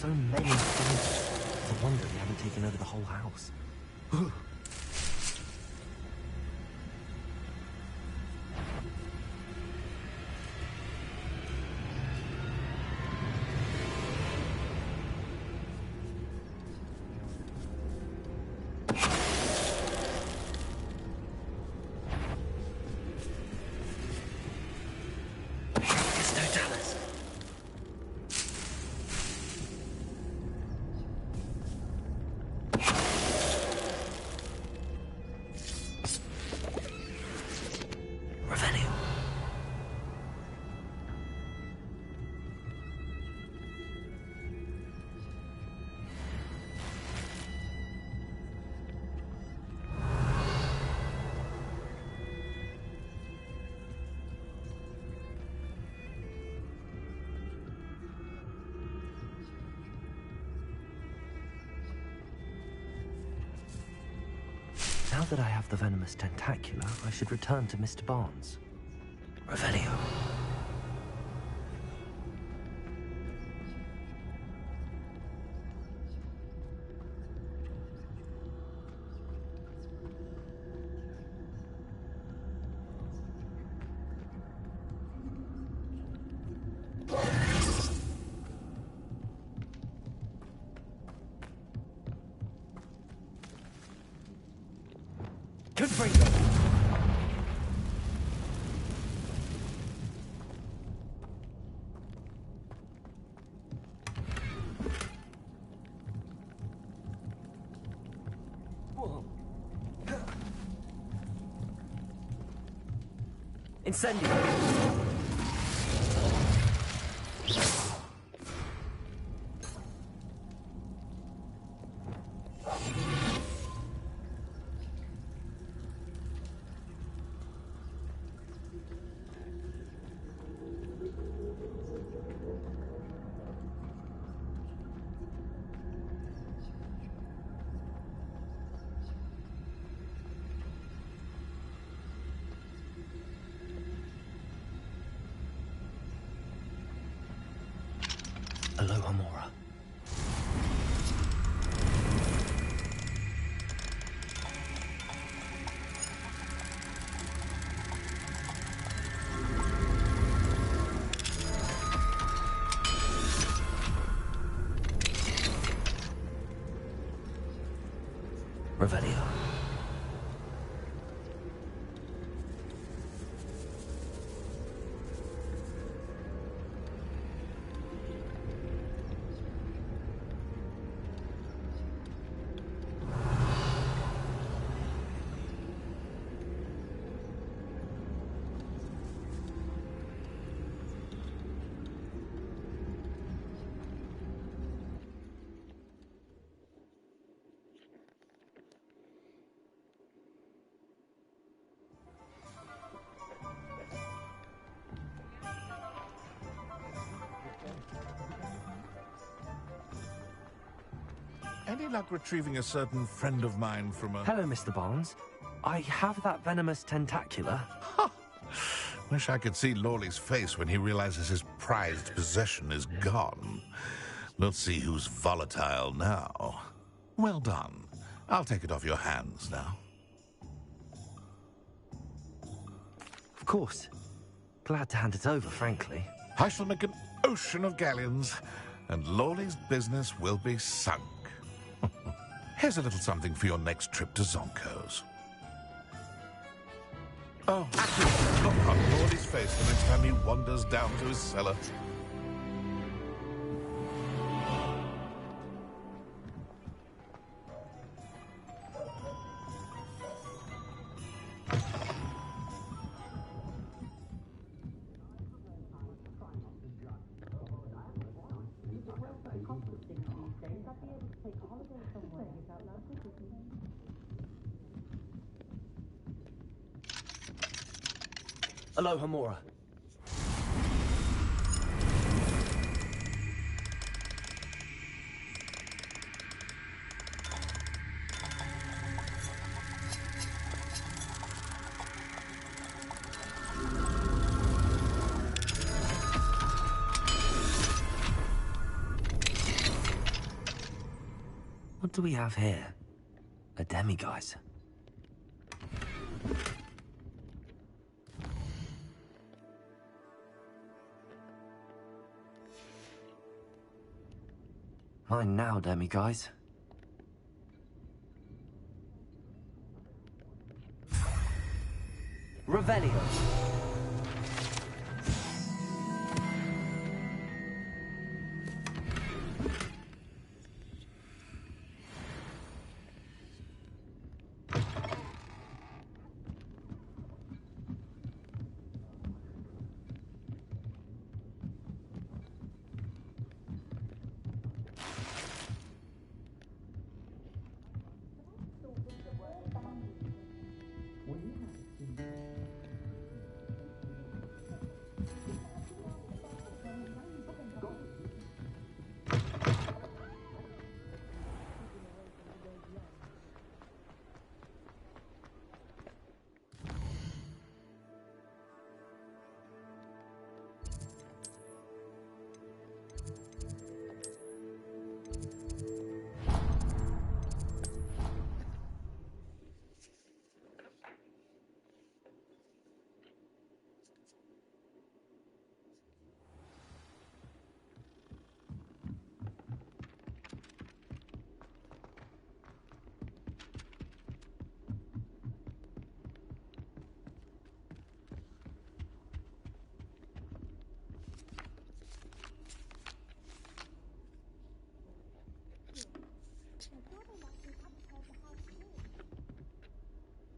so many things. It's a wonder they haven't taken over the whole house. Now that I have the venomous tentacula, I should return to Mr. Barnes. Revelio. Incendio! Aloha Mora. Revelio. Any luck retrieving a certain friend of mine from a... Hello, Mr. Barnes. I have that venomous tentacula. Wish I could see Lawley's face when he realizes his prized possession is gone. We'll see who's volatile now. Well done. I'll take it off your hands now. Of course. Glad to hand it over, frankly. I shall make an ocean of galleons, and Lawley's business will be sunk. Here's a little something for your next trip to Zonko's. Oh, look on Lawley's face the next time he wanders down to his cellar. Aloha Mora. What do we have here? A demiguise. Mine now, demiguise. Revelio.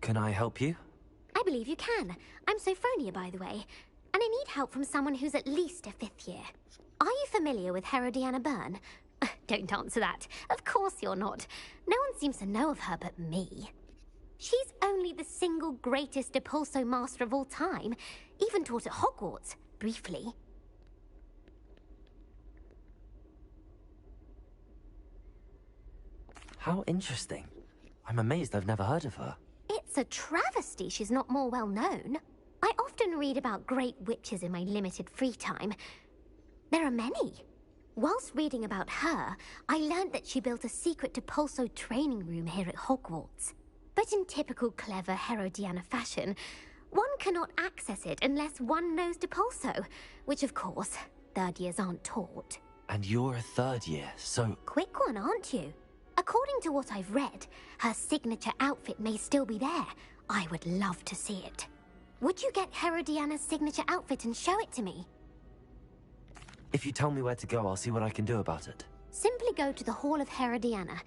Can I help you? I believe you can. I'm Sophronia, by the way, and I need help from someone who's at least a 5th year. Are you familiar with Herodiana Byrne? Don't answer that. Of course you're not. No one seems to know of her but me. She's only the single greatest Depulso master of all time, even taught at Hogwarts, briefly. How interesting. I'm amazed I've never heard of her. It's a travesty she's not more well known. I often read about great witches in my limited free time. There are many. Whilst reading about her, I learned that she built a secret Depulso training room here at Hogwarts. But in typical clever Herodiana fashion, one cannot access it unless one knows Depulso, which of course, 3rd years aren't taught. And you're a 3rd year, so... Quick one, aren't you? According to what I've read, her signature outfit may still be there. I would love to see it. Would you get Herodiana's signature outfit and show it to me? If you tell me where to go, I'll see what I can do about it. Simply go to the Hall of Herodiana.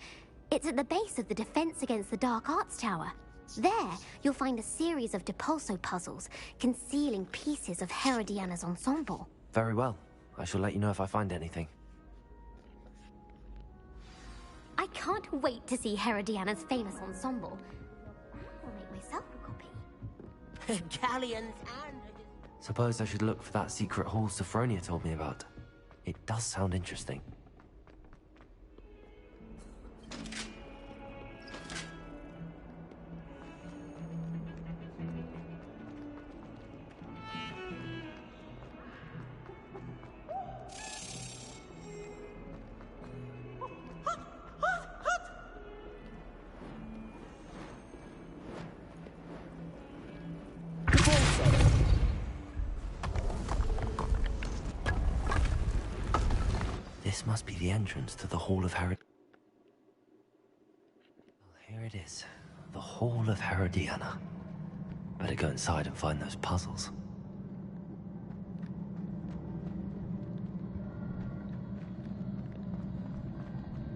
It's at the base of the Defense Against the Dark Arts Tower. There, you'll find a series of Depulso puzzles concealing pieces of Herodiana's ensemble. Very well. I shall let you know if I find anything. I can't wait to see Herodiana's famous ensemble. I'll make myself a copy. Galleons and... Suppose I should look for that secret hall Sophronia told me about. It does sound interesting. This must be the entrance to the Hall of Herod... Well, here it is. The Hall of Herodiana. Better go inside and find those puzzles.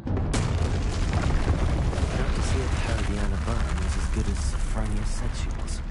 I have to see if Herodiana Byrne was as good as Sophronia said she was.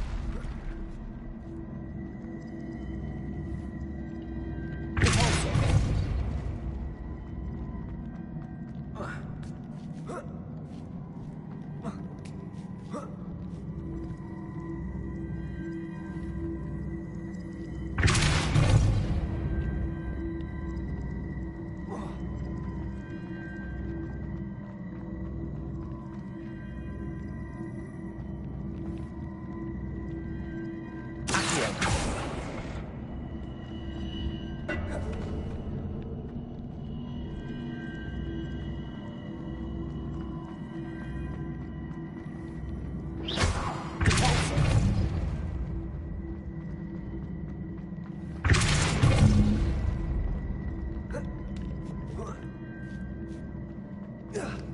Fuck.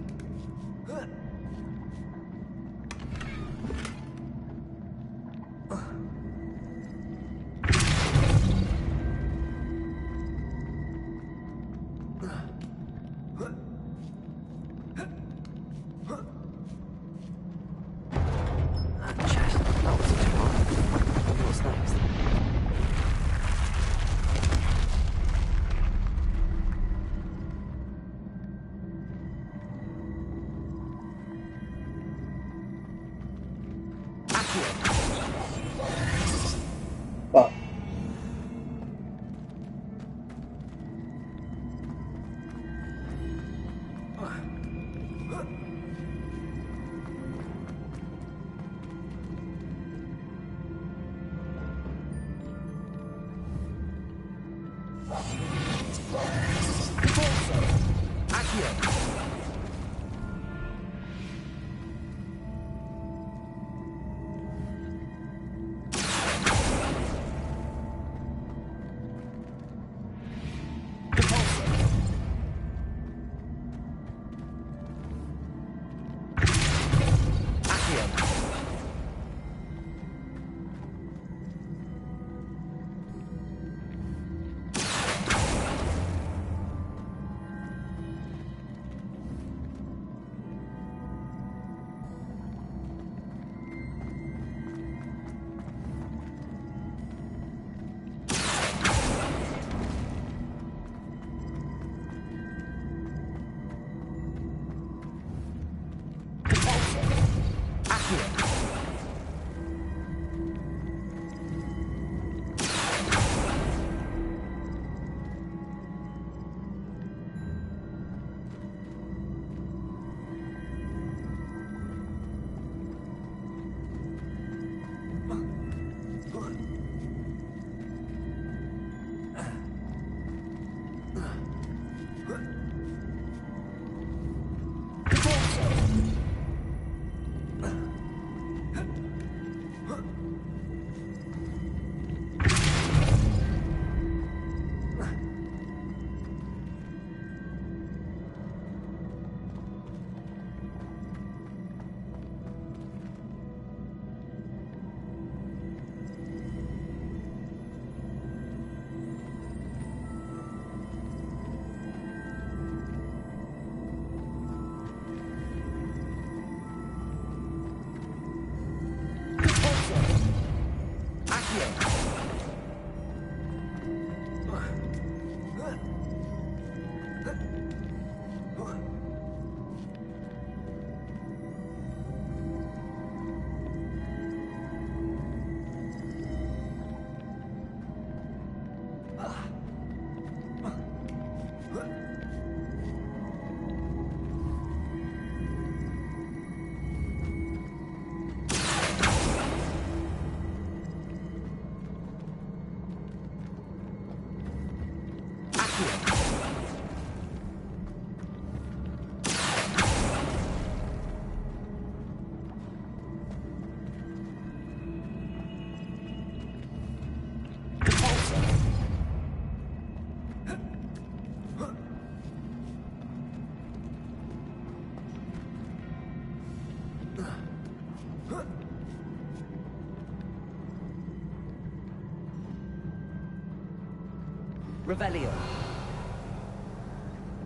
Revelio.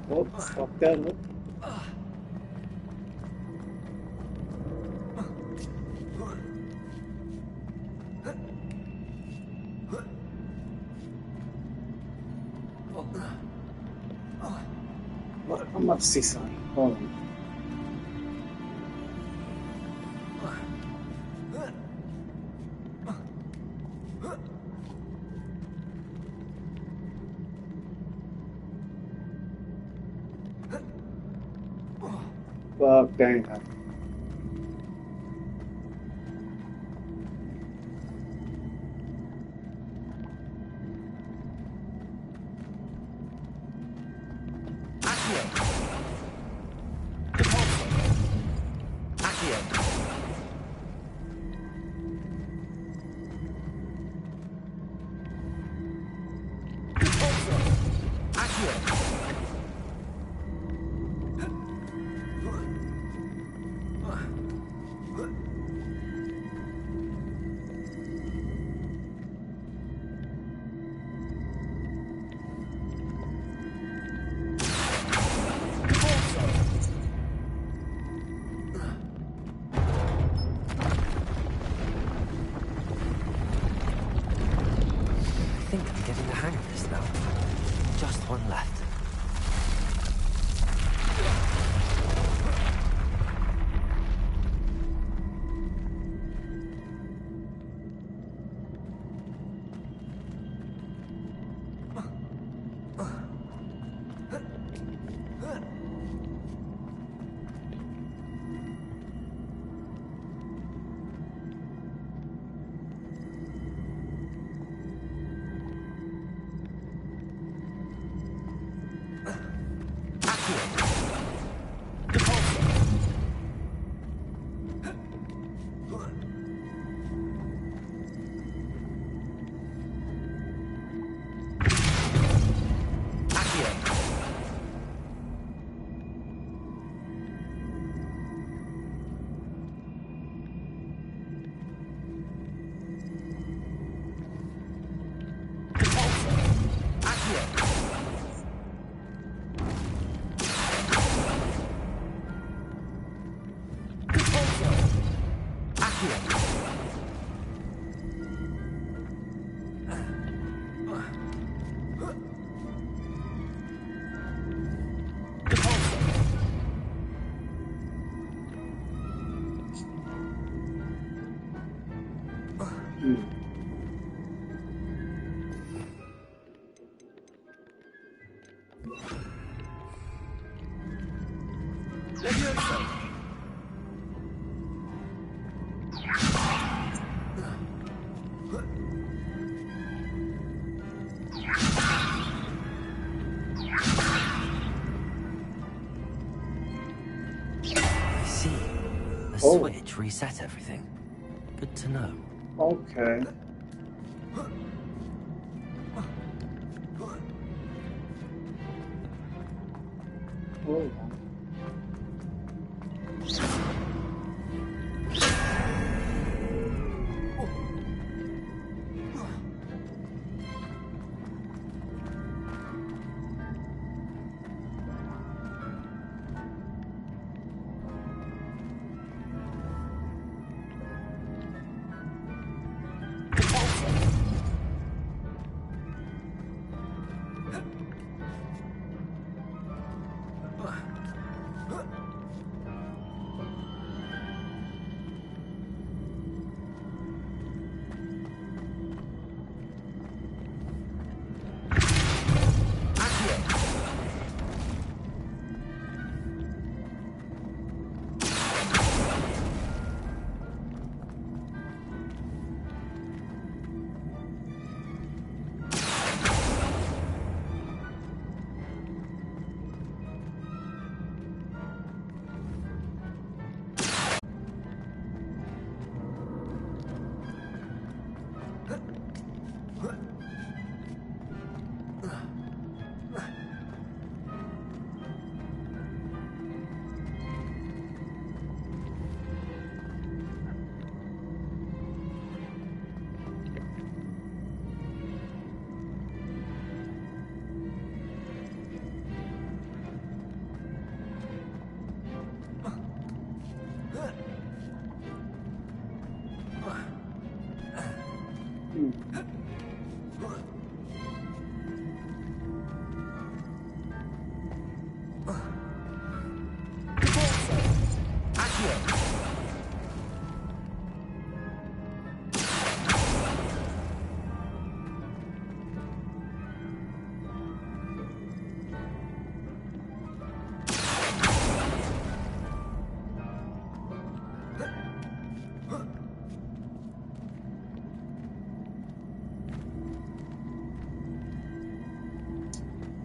Oh, fuck that. Look. I'm about to see something. Hold on. Fuck, dang. left. Switch reset everything. Good to know. Okay. Oh.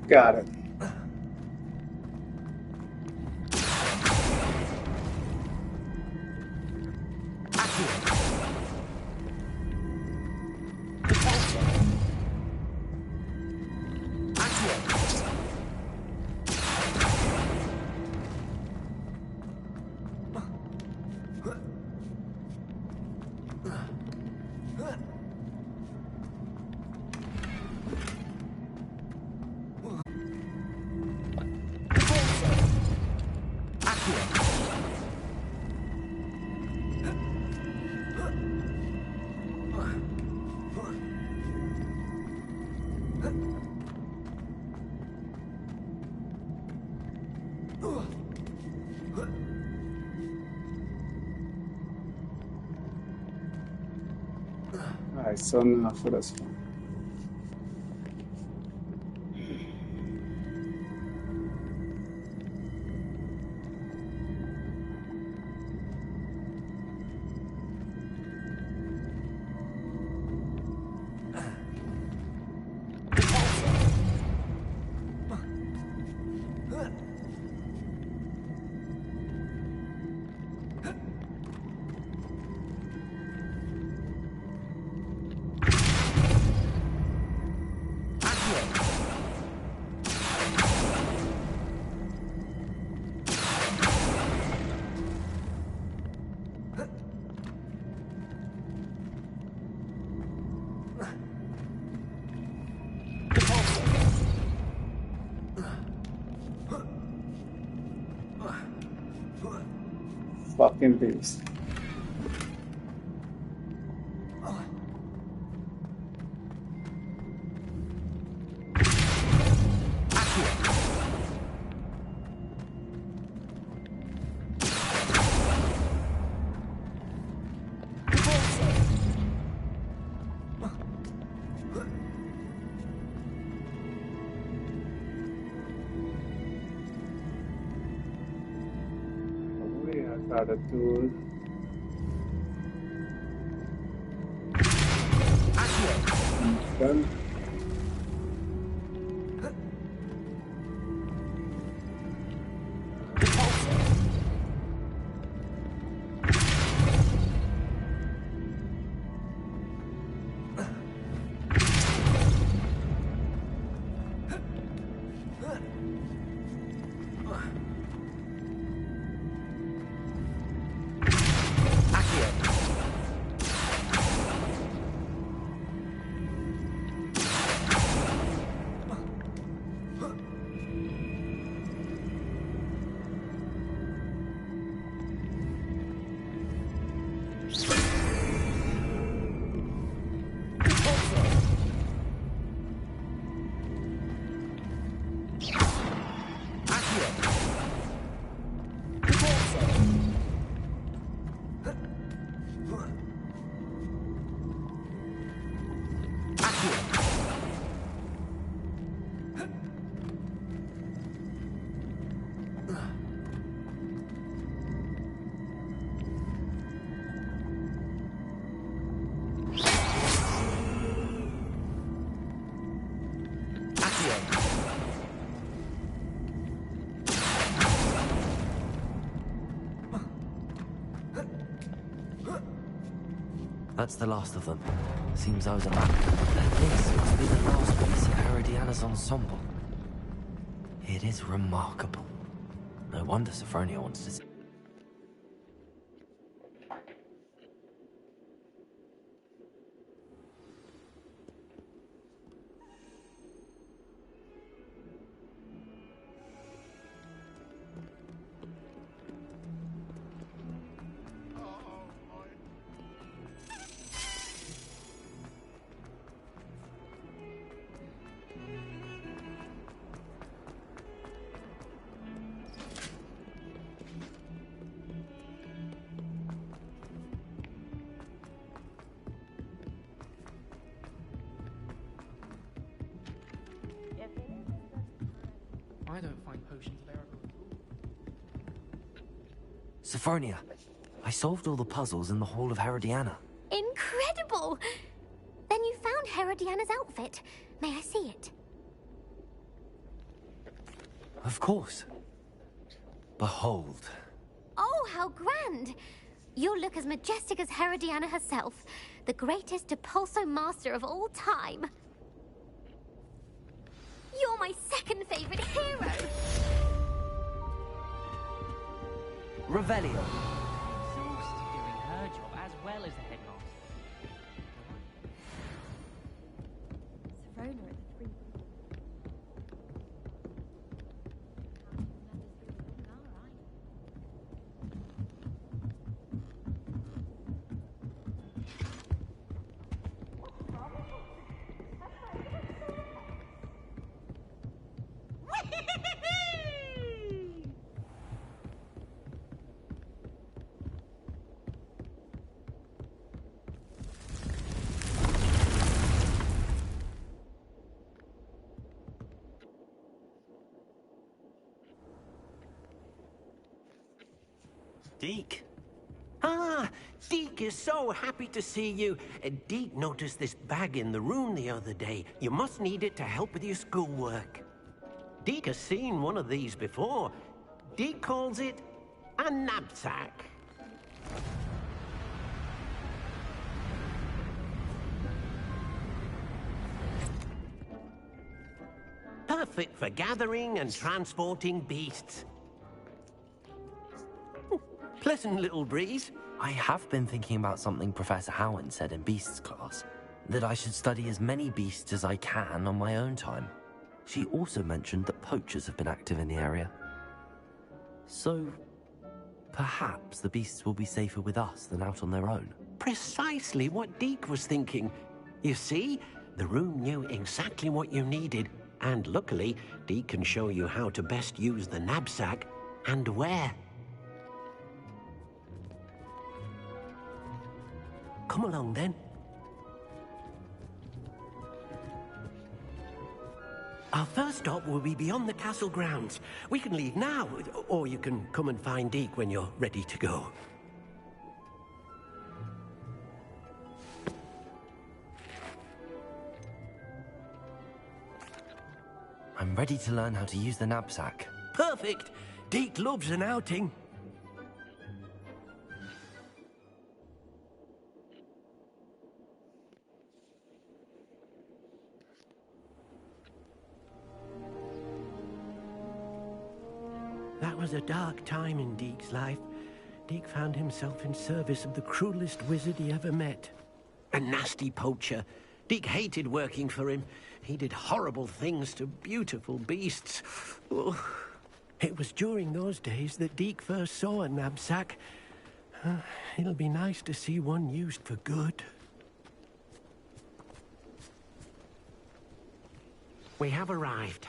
Got it. still enough for this one. Fucking beast. Attitude. Done. That's the last of them. Seems I was a map. And this must be the last piece of Herodiana's ensemble. It is remarkable. No wonder Sophronia wants to see. I don't find potions bearable at all. Sophronia, I solved all the puzzles in the Hall of Herodiana. Incredible! Then you found Herodiana's outfit. May I see it? Of course. Behold. Oh, how grand! You'll look as majestic as Herodiana herself, the greatest Depulso master of all time. You're my second favorite hero! Revelio. Exhausted doing her job as well as the headmaster. Sophronia at the 3. Deke. Ah, Deke is so happy to see you. Deke noticed this bag in the room the other day. You must need it to help with your schoolwork. Deke has seen one of these before. Deke calls it a knapsack. Perfect for gathering and transporting beasts. Pleasant little breeze. I have been thinking about something Professor Howard said in Beasts class, that I should study as many beasts as I can on my own time. She also mentioned that poachers have been active in the area. So, perhaps the beasts will be safer with us than out on their own. Precisely what Deke was thinking. You see, the room knew exactly what you needed, and luckily, Deke can show you how to best use the knapsack and where. Come along, then. Our first stop will be beyond the castle grounds. We can leave now, or you can come and find Deke when you're ready to go. I'm ready to learn how to use the knapsack. Perfect! Deke loves an outing. That was a dark time in Deke's life. Deke found himself in service of the cruelest wizard he ever met. A nasty poacher. Deke hated working for him. He did horrible things to beautiful beasts. Oh. It was during those days that Deke first saw a knapsack. It'll be nice to see one used for good. We have arrived.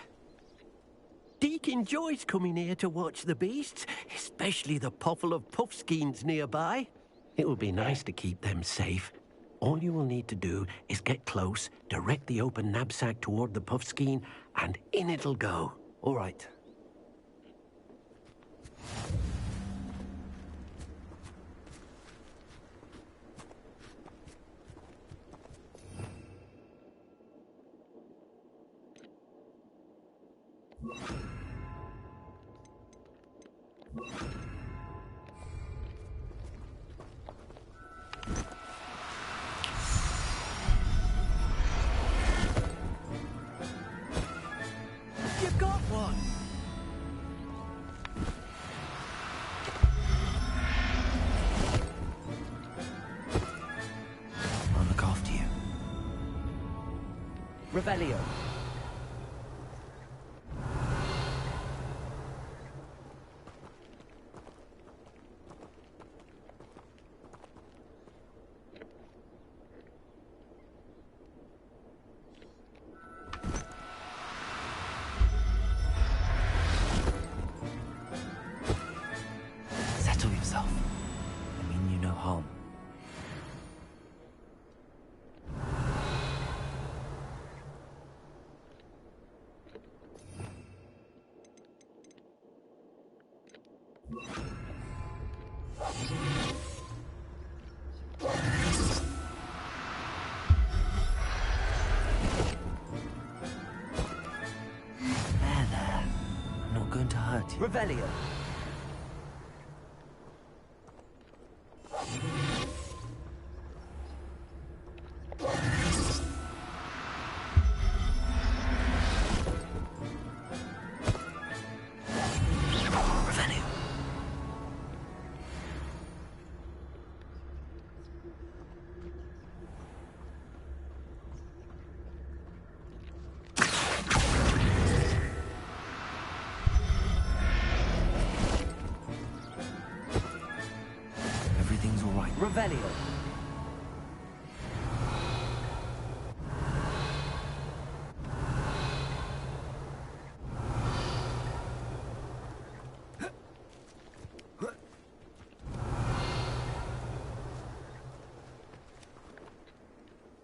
Deke enjoys coming here to watch the beasts, especially the puffle of puffskeins nearby. It will be nice to keep them safe. All you will need to do is get close, direct the open knapsack toward the puffskein, and in it'll go. All right. You got one! I'll look after you. Revelio. Settle yourself. I mean you no harm. There. I'm not going to hurt you. Revelio. Revelio. Everything's all right. Revelio.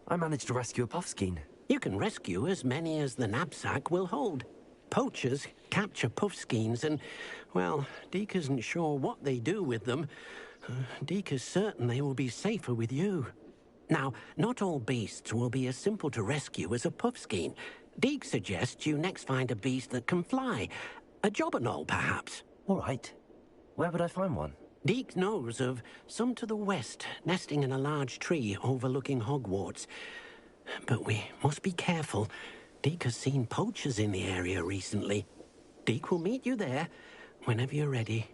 I managed to rescue a puffskein. You can rescue as many as the knapsack will hold. Poachers capture puffskeins and, well, Deke isn't sure what they do with them. Deke is certain they will be safer with you. Now, not all beasts will be as simple to rescue as a puffskein. Deke suggests you next find a beast that can fly. A jobberknoll, perhaps. All right. Where would I find one? Deke knows of some to the west, nesting in a large tree overlooking Hogwarts. But we must be careful. Deke has seen poachers in the area recently. Deke will meet you there whenever you're ready.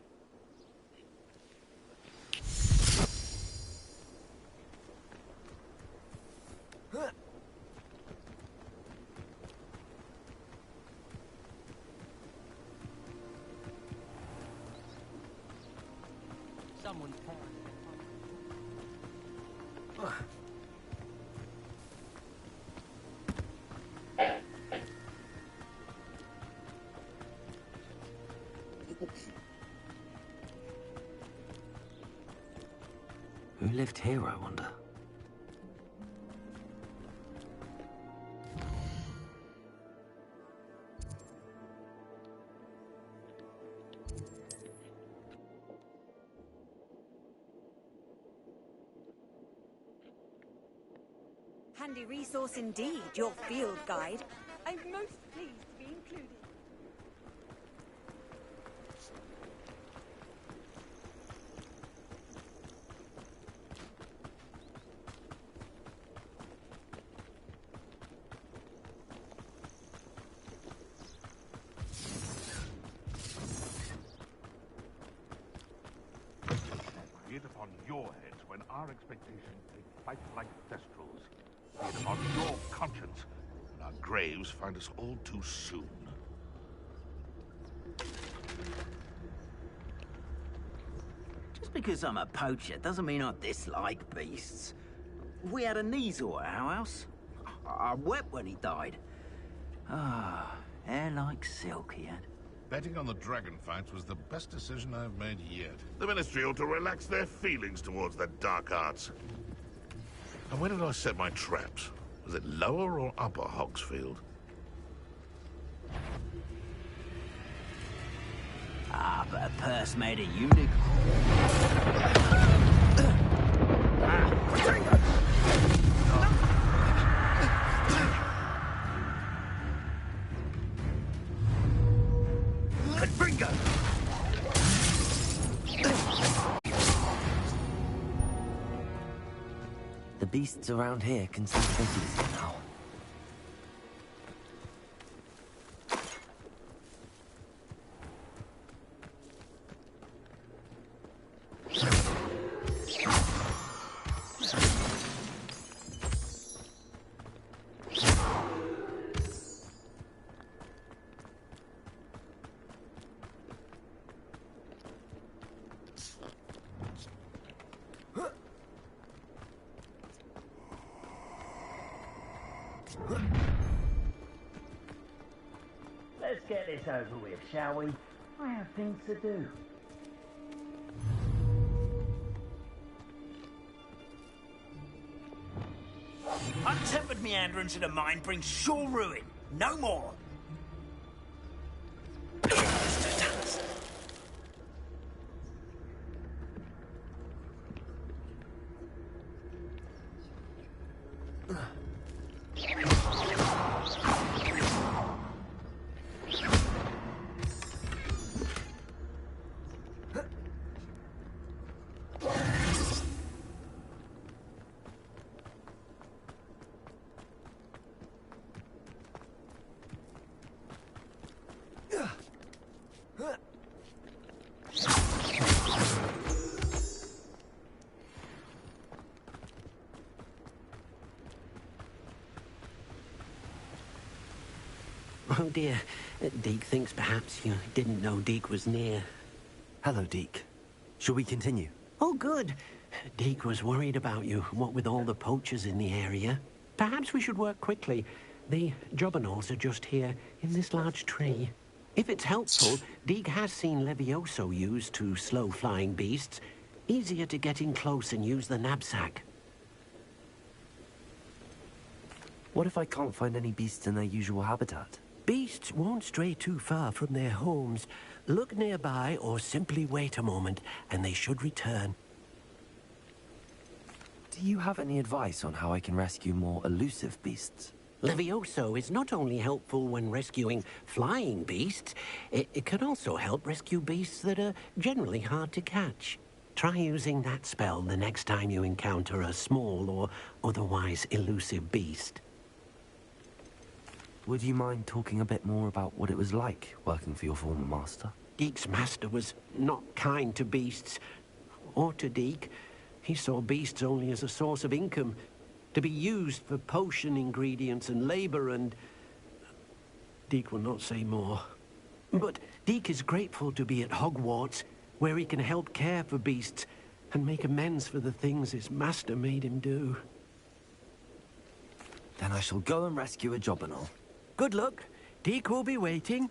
Someone's Who lived here, I wonder? Handy resource indeed, your field guide. I'm most pleased to be included. Be it upon your heads when our expectations take flight like thestrals. Be it upon your conscience when our graves find us all too soon. Just because I'm a poacher doesn't mean I dislike beasts. We had a Kneazor at our house. I wept when he died. Ah, hair like silk he had. Betting on the dragon fights was the best decision I've made yet. The Ministry ought to relax their feelings towards the dark arts. And where did I set my traps? Was it lower or upper Hogsfield? Ah, but a purse made a unicorn. The beasts around here can see faces now. Let's get this over with, shall we? I have things to do. Untempered meanderance in a mine brings sure ruin. No more. Oh dear, Deke thinks perhaps you didn't know Deke was near. Hello, Deke. Shall we continue? Oh, good. Deke was worried about you, what with all the poachers in the area. Perhaps we should work quickly. The jobberknolls are just here, in this large tree. If it's helpful, Deke has seen Levioso used to slow flying beasts. Easier to get in close and use the knapsack. What if I can't find any beasts in their usual habitat? Beasts won't stray too far from their homes. Look nearby or simply wait a moment, and they should return. Do you have any advice on how I can rescue more elusive beasts? Levioso is not only helpful when rescuing flying beasts, it can also help rescue beasts that are generally hard to catch. Try using that spell the next time you encounter a small or otherwise elusive beast. Would you mind talking a bit more about what it was like working for your former master? Deek's master was not kind to beasts, or to Deek. He saw beasts only as a source of income, to be used for potion ingredients and labor, and Deek will not say more. But Deek is grateful to be at Hogwarts, where he can help care for beasts and make amends for the things his master made him do. Then I shall go and rescue a Jobberknoll. Good luck. Deek will be waiting.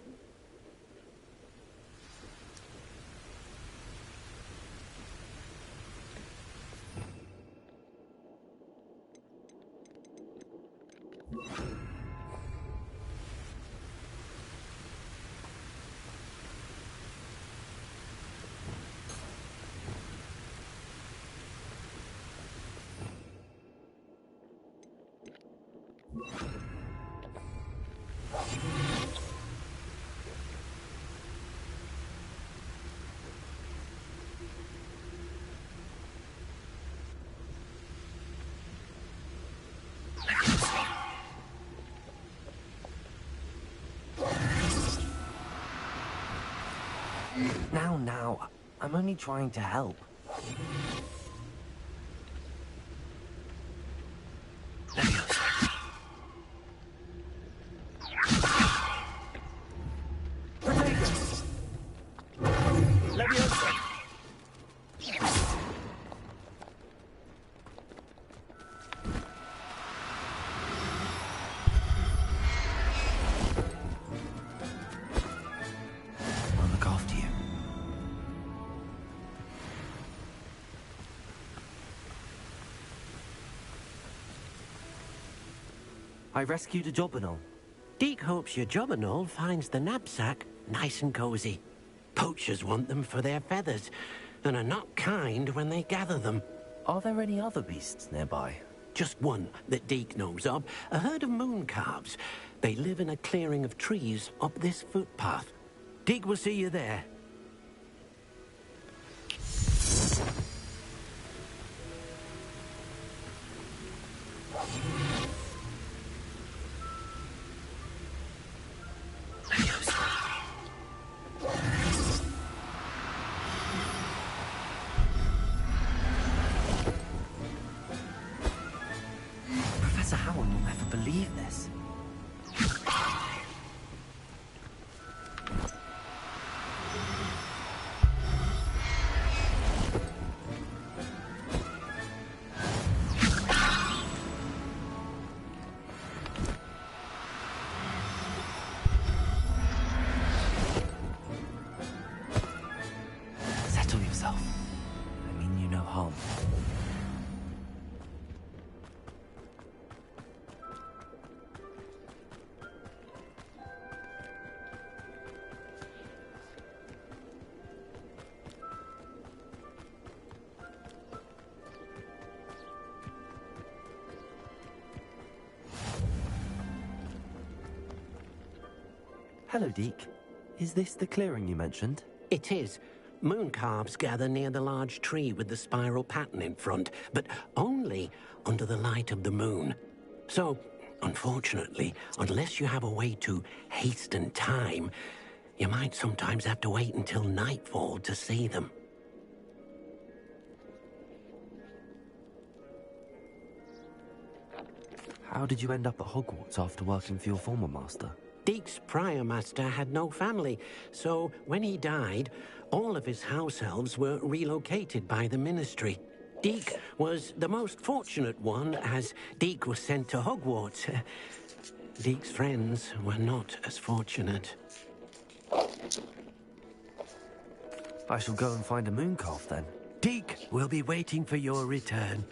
Now, I'm only trying to help. I rescued a Jobberknoll. Deek hopes your Jobberknoll finds the knapsack nice and cozy. Poachers want them for their feathers, and are not kind when they gather them. Are there any other beasts nearby? Just one that Deek knows of, a herd of moon calves. They live in a clearing of trees up this footpath. Deek will see you there. Professor Howard will never believe this. Settle yourself. I mean you no harm. Hello, Deek. Is this the clearing you mentioned? It is. Moon calves gather near the large tree with the spiral pattern in front, but only under the light of the moon. So, unfortunately, unless you have a way to hasten time, you might sometimes have to wait until nightfall to see them. How did you end up at Hogwarts after working for your former master? Deek's prior master had no family, so when he died, all of his house elves were relocated by the ministry. Deek was the most fortunate one, as Deek was sent to Hogwarts. Deek's friends were not as fortunate. I shall go and find a moon calf then. Deek will be waiting for your return.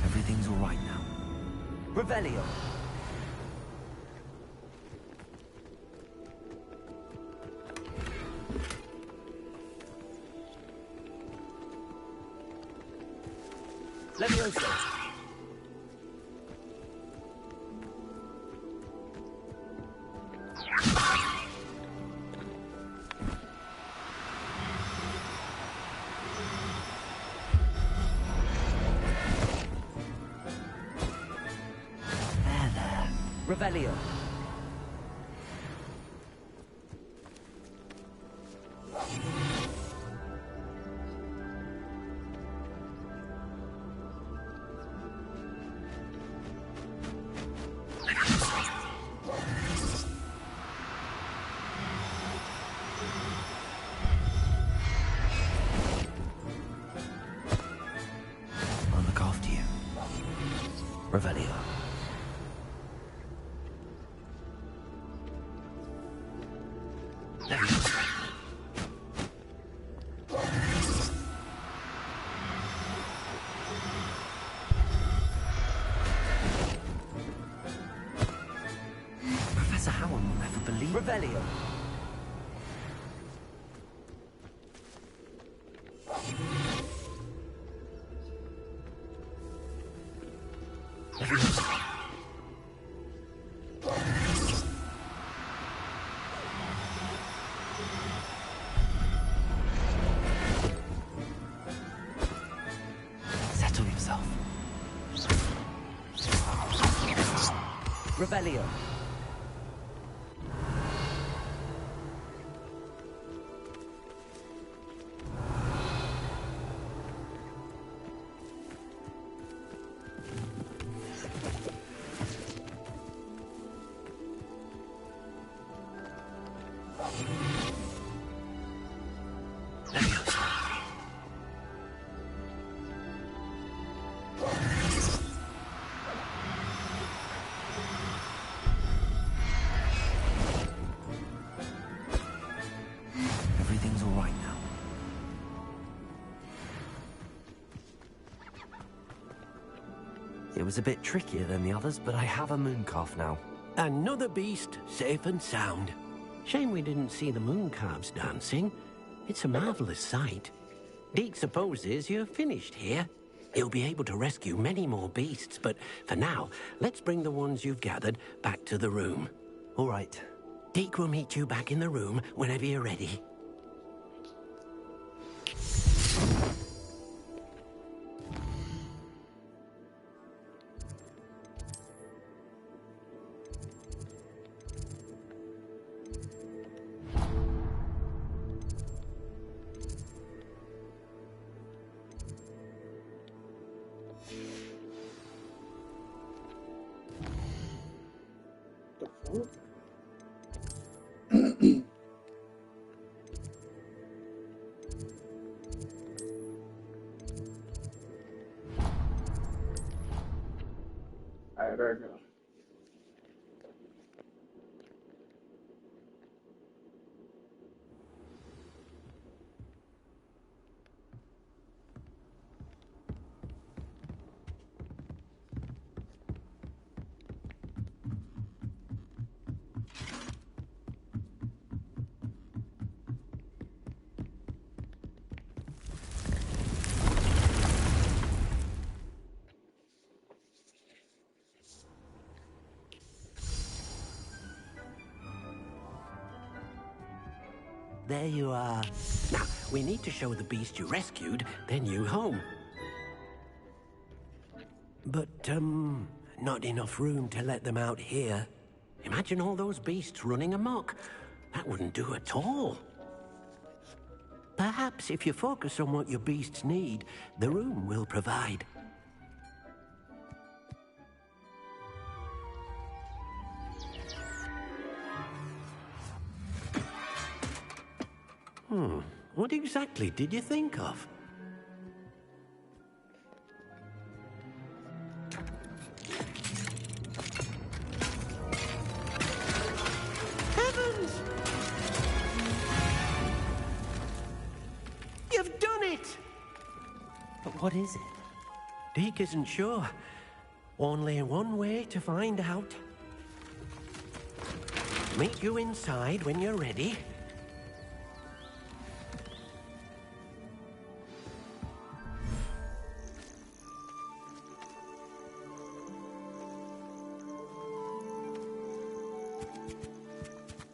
Everything's all right now. Revelio. Levioso. There. Revelio. I'll look after you. Revelio. Professor Howard will never believe. Revelio. Settle yourself. Revelio. Everything's all right now. It was a bit trickier than the others, but I have a mooncalf now. Another beast, safe and sound. Shame we didn't see the mooncalves dancing. It's a marvelous sight. Deke supposes you're finished here. He'll be able to rescue many more beasts, but for now, let's bring the ones you've gathered back to the room. All right. Deke will meet you back in the room whenever you're ready. Alright, there we go. There you are. Now, we need to show the beast you rescued their new home. But, not enough room to let them out here. Imagine all those beasts running amok. That wouldn't do at all. Perhaps if you focus on what your beasts need, the room will provide. What exactly did you think of? What is it? Deke isn't sure. Only one way to find out. Meet you inside when you're ready.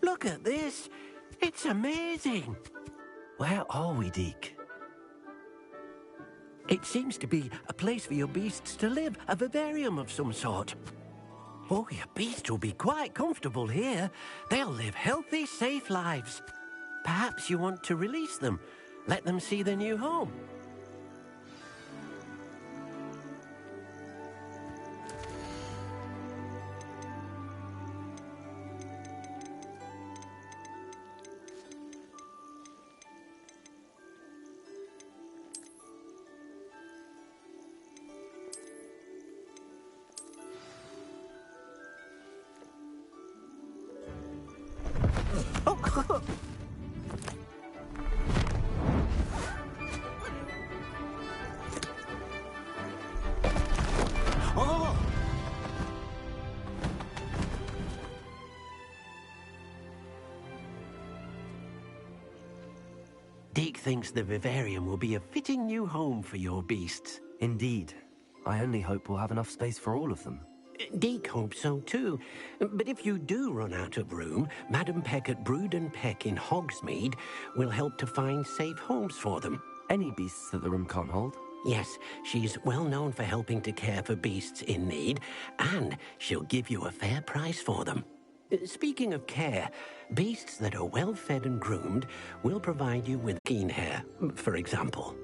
Look at this. It's amazing. Where are we, Deke? It seems to be a place for your beasts to live, a vivarium of some sort. Oh, your beasts will be quite comfortable here. They'll live healthy, safe lives. Perhaps you want to release them, let them see their new home. Deke thinks the vivarium will be a fitting new home for your beasts. Indeed. I only hope we'll have enough space for all of them. Deke hopes so too. But if you do run out of room, Madam Peck at Brood and Peck in Hogsmeade will help to find safe homes for them. Any beasts that the room can't hold? Yes, she's well known for helping to care for beasts in need, and she'll give you a fair price for them. Speaking of care, beasts that are well fed and groomed will provide you with keen hair, for example.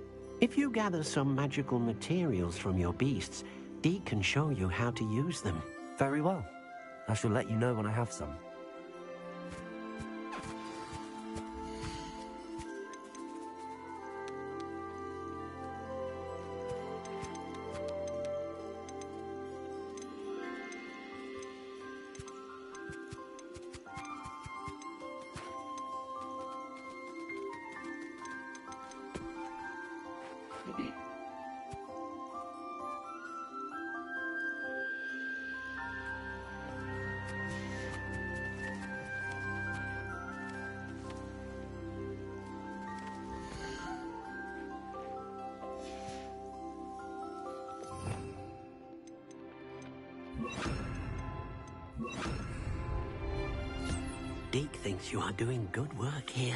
If you gather some magical materials from your beasts, Deke can show you how to use them. Very well. I shall let you know when I have some. Deke thinks you are doing good work here.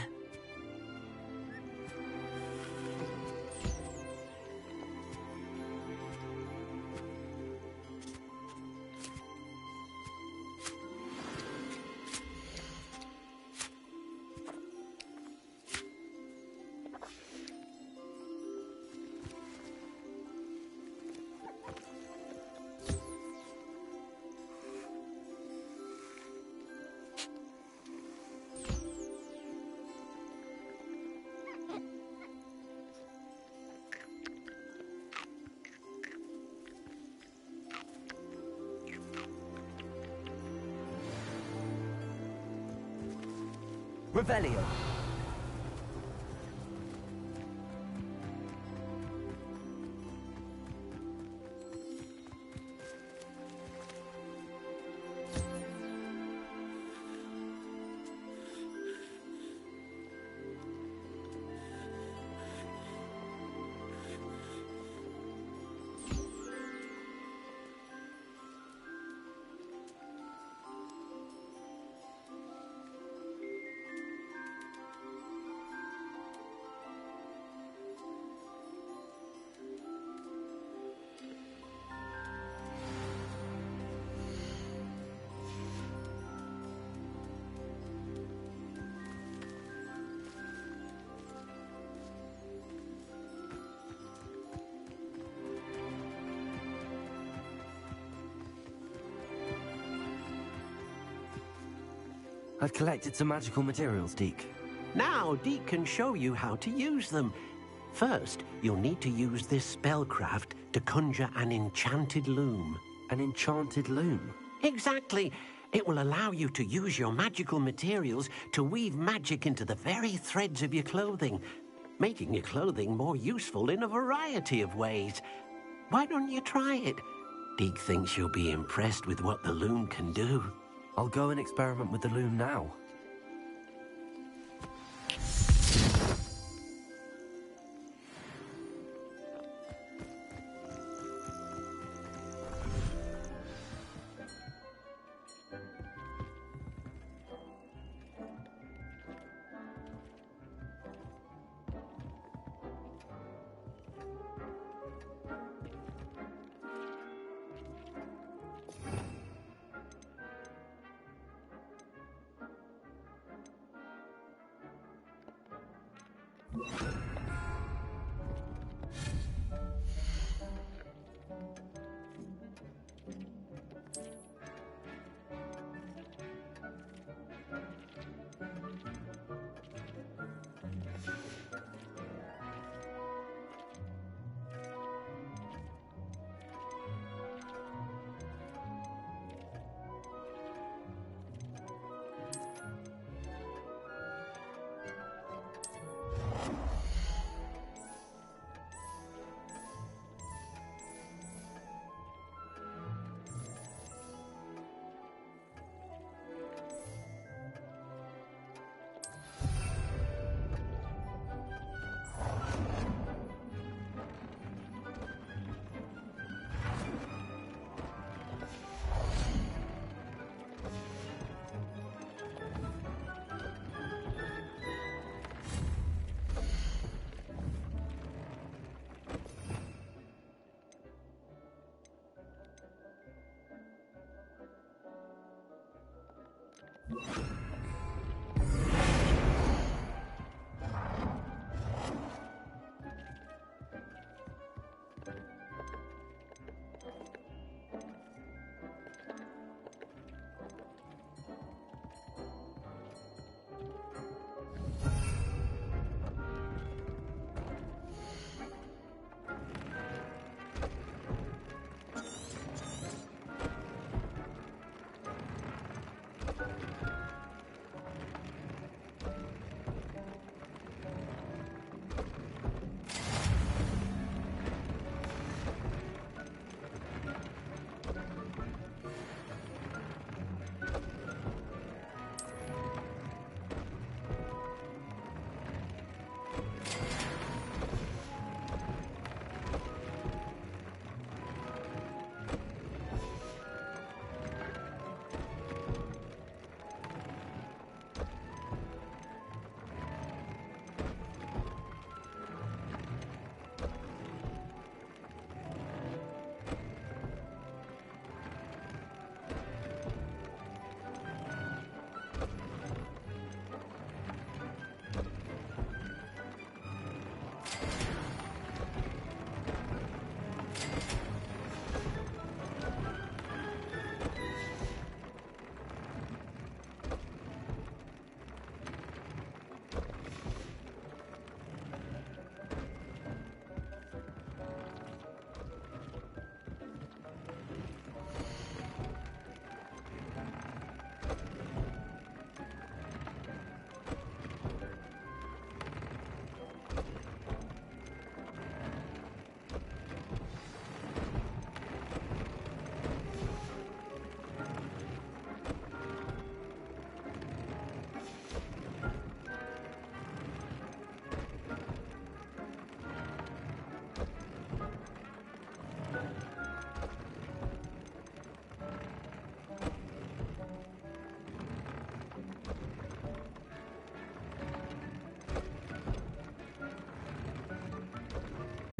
Revelio. I've collected some magical materials, Deke. Now Deke can show you how to use them. First, you'll need to use this spellcraft to conjure an enchanted loom. An enchanted loom? Exactly. It will allow you to use your magical materials to weave magic into the very threads of your clothing. making your clothing more useful in a variety of ways. Why don't you try it? Deke thinks you'll be impressed with what the loom can do. I'll go and experiment with the loom now.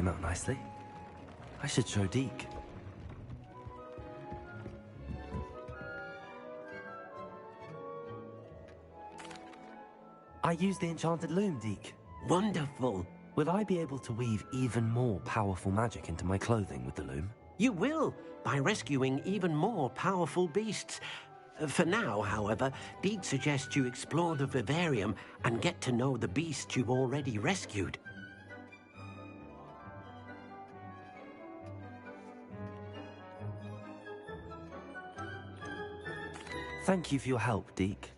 Came out nicely. I should show Deke. I used the enchanted loom, Deke. Wonderful. Will I be able to weave even more powerful magic into my clothing with the loom? You will, by rescuing even more powerful beasts. For now, however, Deke suggests you explore the vivarium and get to know the beasts you've already rescued. Thank you for your help, Deke.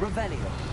Revelio.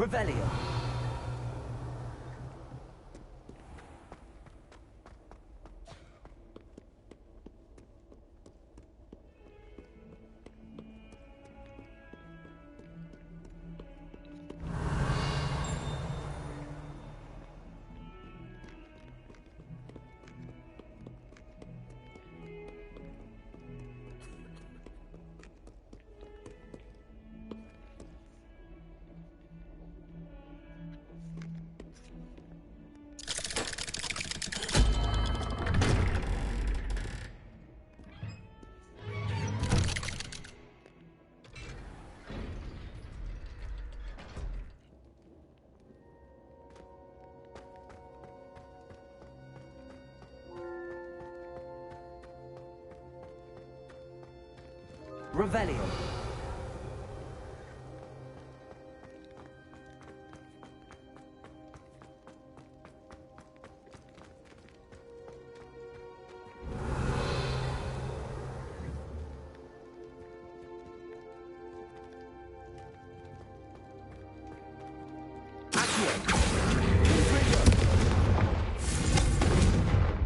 Revelio. Revelio.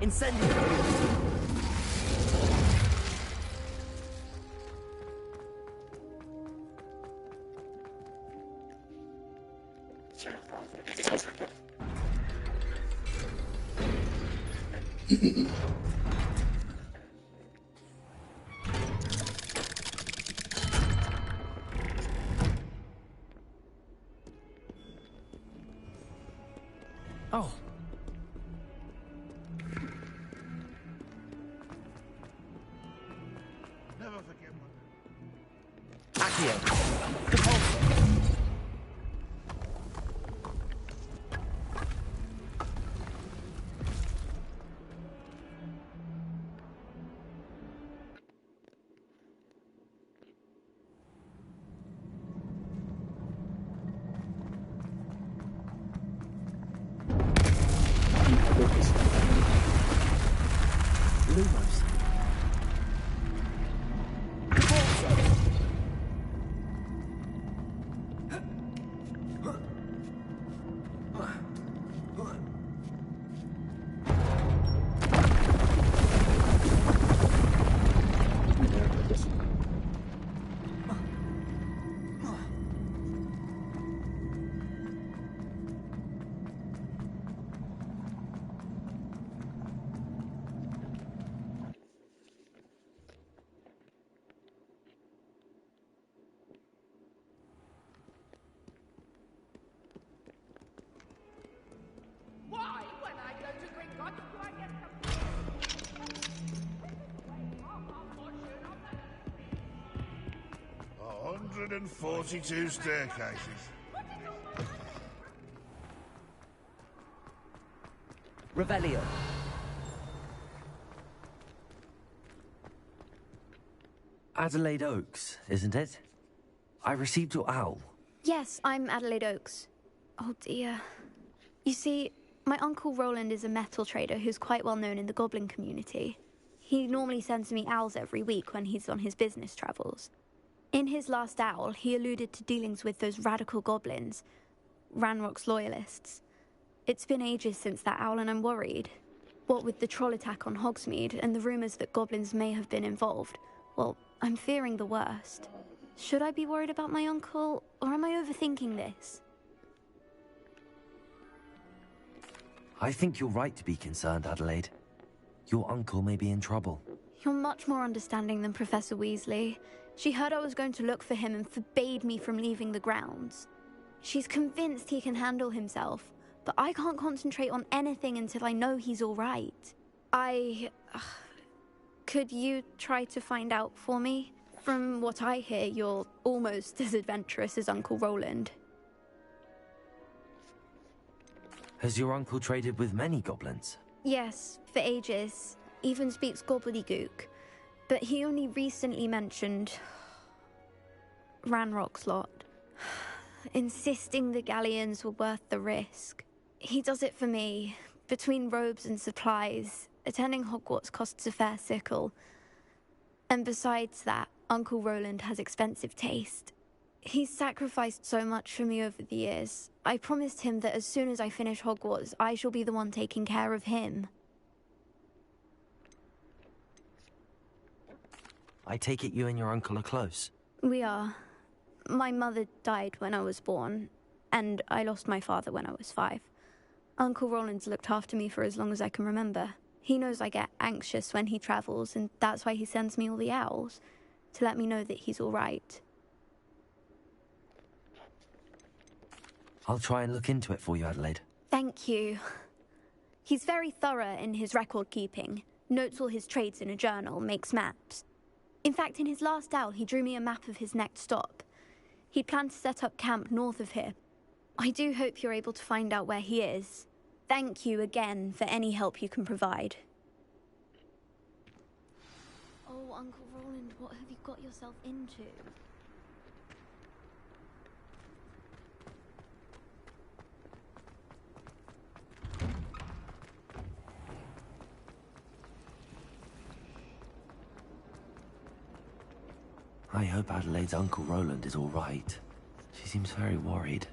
Incendio. Oh. Never forget one. Accio. Lumos. Why, when I go to Gringotts, do I get some... 142 staircases. Revelio. Adelaide Oaks, isn't it? I received your owl. Yes, I'm Adelaide Oaks. Oh dear. You see, my Uncle Roland is a metal trader who's quite well known in the goblin community. He normally sends me owls every week when he's on his business travels. In his last owl, he alluded to dealings with those radical goblins, Ranrock's loyalists. It's been ages since that owl and I'm worried. What with the troll attack on Hogsmeade and the rumours that goblins may have been involved, well, I'm fearing the worst. Should I be worried about my uncle, or am I overthinking this? I think you're right to be concerned, Adelaide. Your uncle may be in trouble. You're much more understanding than Professor Weasley. She heard I was going to look for him and forbade me from leaving the grounds. She's convinced he can handle himself, but I can't concentrate on anything until I know he's all right. Could you try to find out for me? From what I hear, you're almost as adventurous as Uncle Roland. Has your uncle traded with many goblins? Yes, for ages. Even speaks gobbledygook. But he only recently mentioned Ranrock's lot, insisting the galleons were worth the risk. He does it for me. Between robes and supplies, attending Hogwarts costs a fair sickle. And besides that, Uncle Roland has expensive taste. He's sacrificed so much for me over the years. I promised him that as soon as I finish Hogwarts, I shall be the one taking care of him. I take it you and your uncle are close. We are. My mother died when I was born, and I lost my father when I was 5. Uncle Roland's looked after me for as long as I can remember. He knows I get anxious when he travels, and that's why he sends me all the owls, to let me know that he's all right. I'll try and look into it for you, Adelaide. Thank you. He's very thorough in his record keeping, notes all his trades in a journal, makes maps. In fact, in his last owl, he drew me a map of his next stop. He'd planned to set up camp north of here. I do hope you're able to find out where he is. Thank you again for any help you can provide. Oh, Uncle Roland, what have you got yourself into? I hope Adelaide's Uncle Roland is all right. She seems very worried.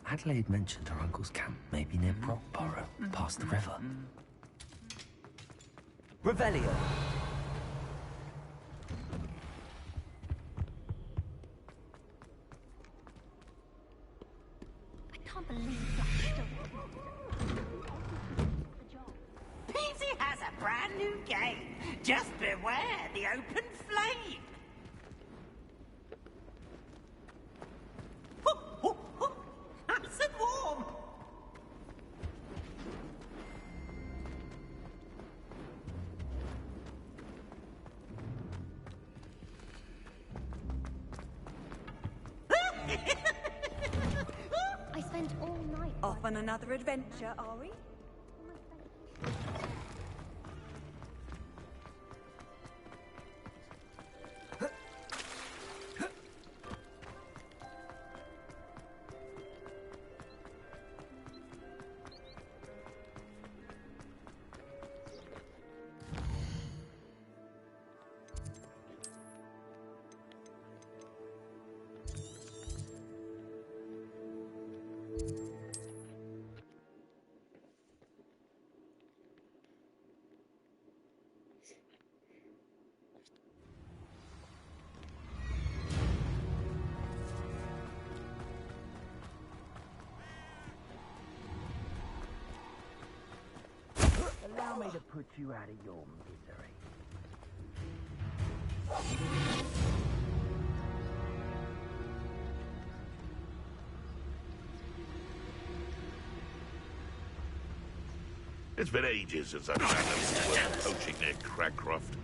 Adelaide mentioned her uncle's camp may be near Brockborough, past the river. Revelio. I can't believe that. Peasy has a brand new game. Just beware the open flame. Nice and warm. I spent all night. Off on another adventure, are we? Allow me to put you out of your misery. It's been ages since I've found anything worth poaching near Cragcroft.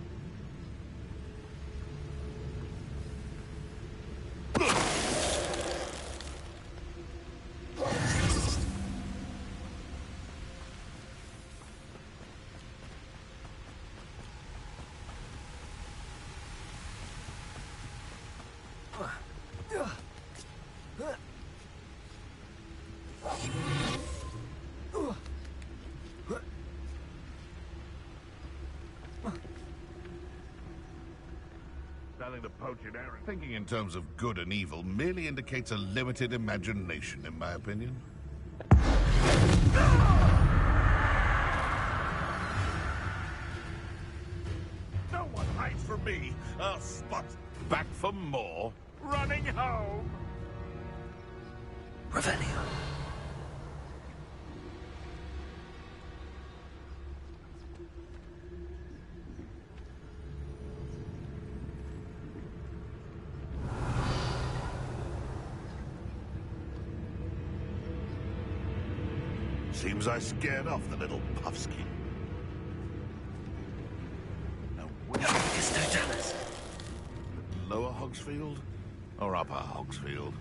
Nothing to poach in Aaron. Thinking in terms of good and evil merely indicates a limited imagination, in my opinion. No one hides from me. Spot back for more. Running home. Revelio. Seems I scared off the little puffskin. Now, where is no Dallas? Lower Hogsfield or Upper Hogsfield?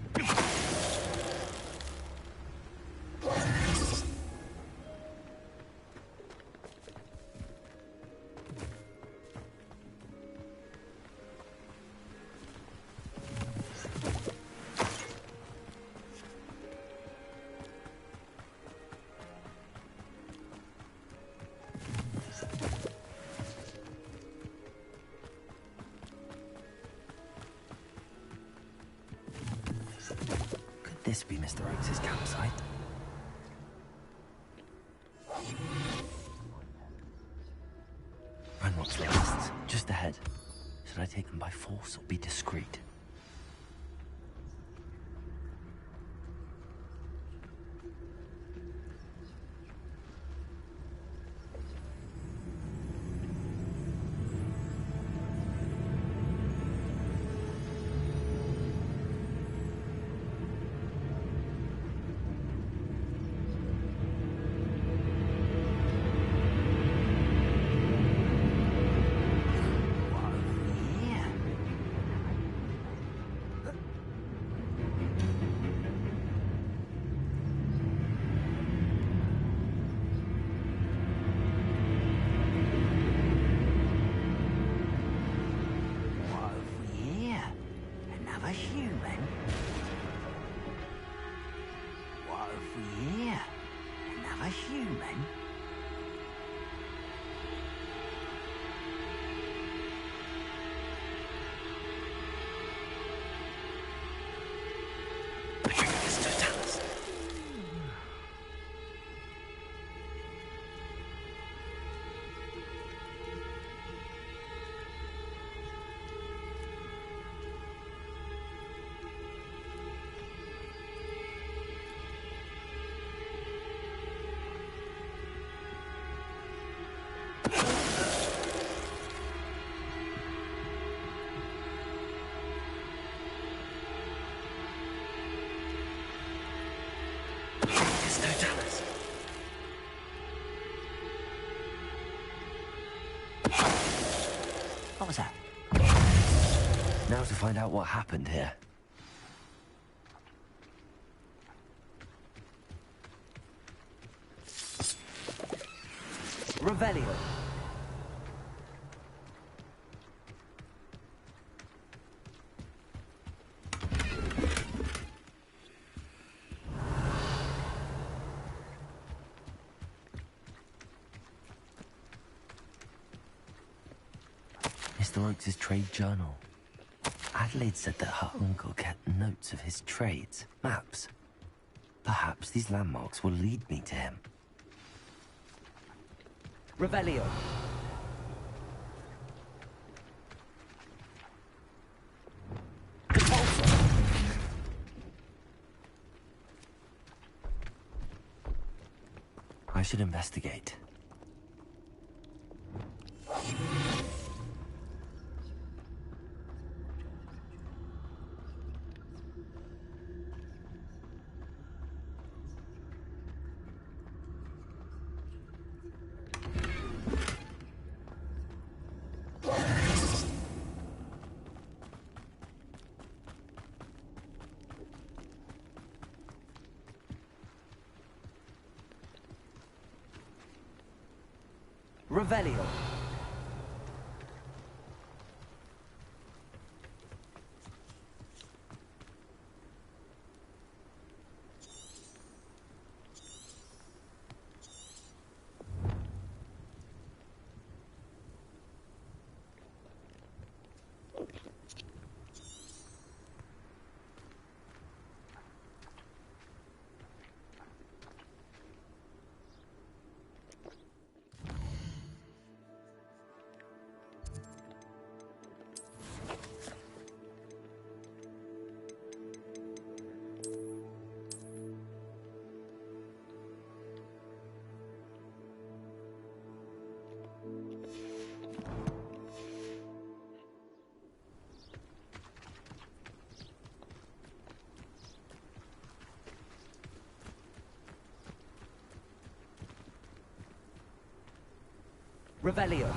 This be Mr. Oakes' campsite. Ranrock's locusts, just ahead. Should I take them by force or be discreet? human? What have we here? Another human? What was that? Now to find out what happened here. Revelio. Mr. Oakes' trade journal. Adelaide said that her uncle kept notes of his trades, maps. Perhaps these landmarks will lead me to him. Revelio. I should investigate. Revelio. Revelio.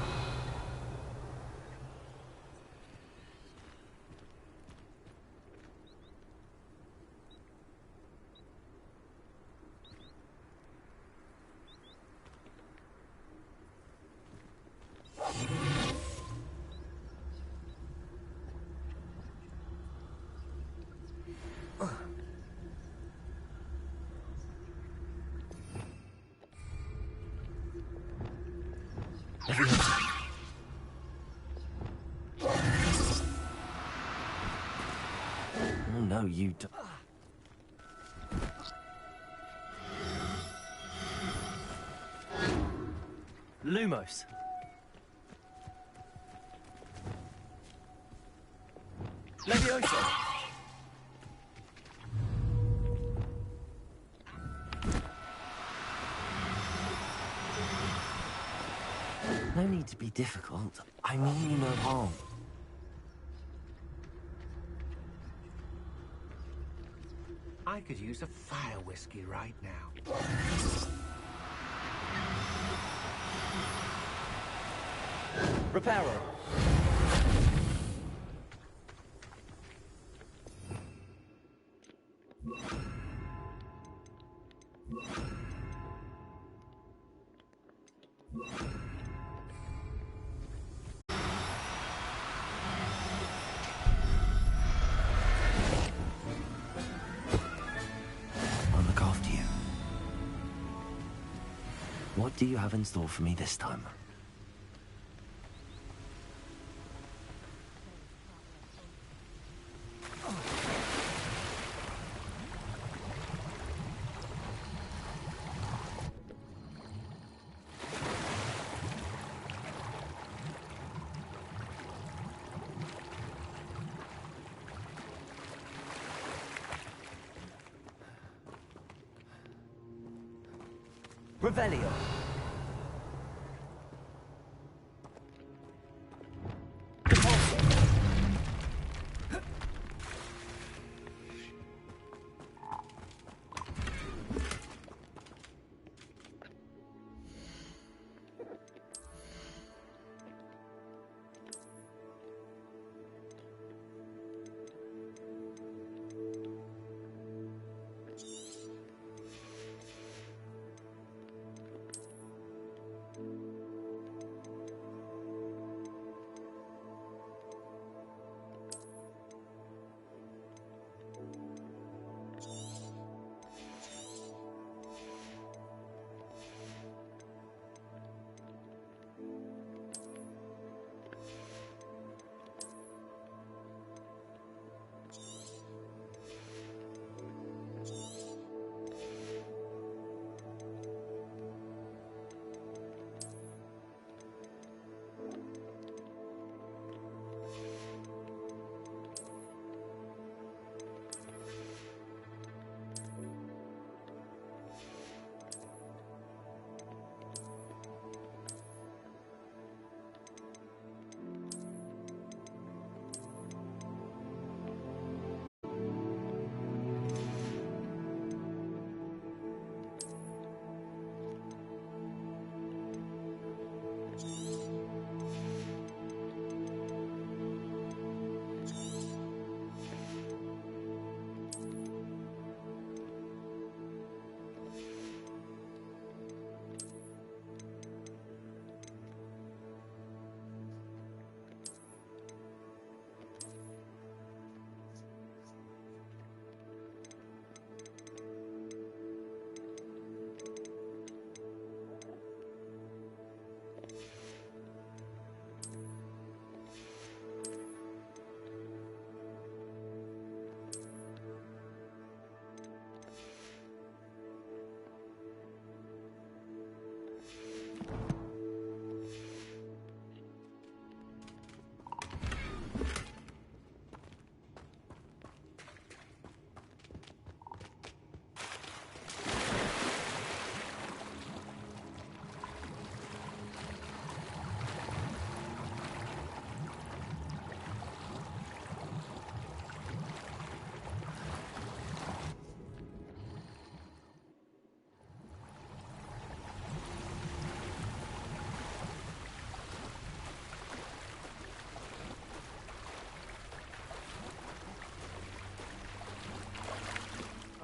Oh no, you don't. Lumos. Levioso. No need to be difficult. I mean you no harm. I could use a fire whiskey right now. Reparo. What do you have in store for me this time? Revelio.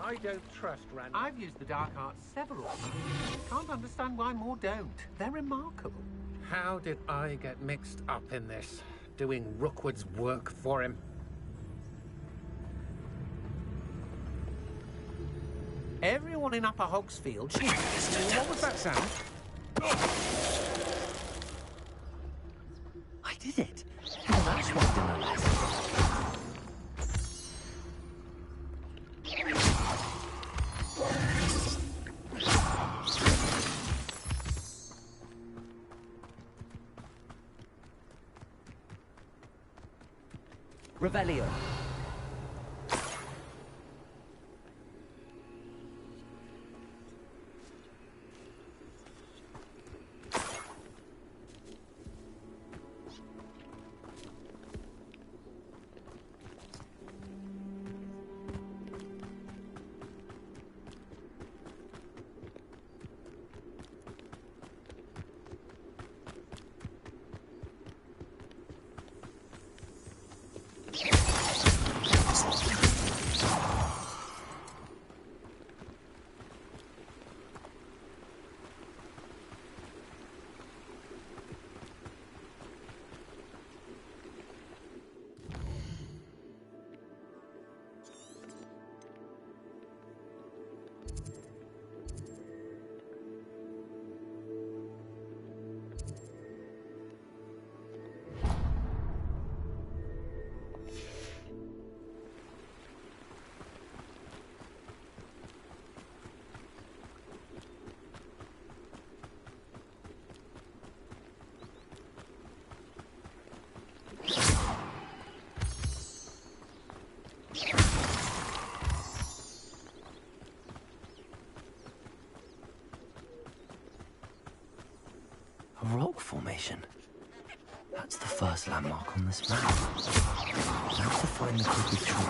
I don't trust Rand. I've used the dark arts several times. Can't understand why more don't. They're remarkable. How did I get mixed up in this? Doing Rookwood's work for him? Everyone in Upper Hogsfield... What was that sound? I did it. The match was no less. Revelio. rock formation. That's the first landmark on this map. Now to find the crooked tree.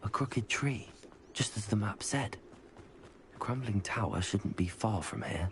A crooked tree, just as the map said. The crumbling tower shouldn't be far from here.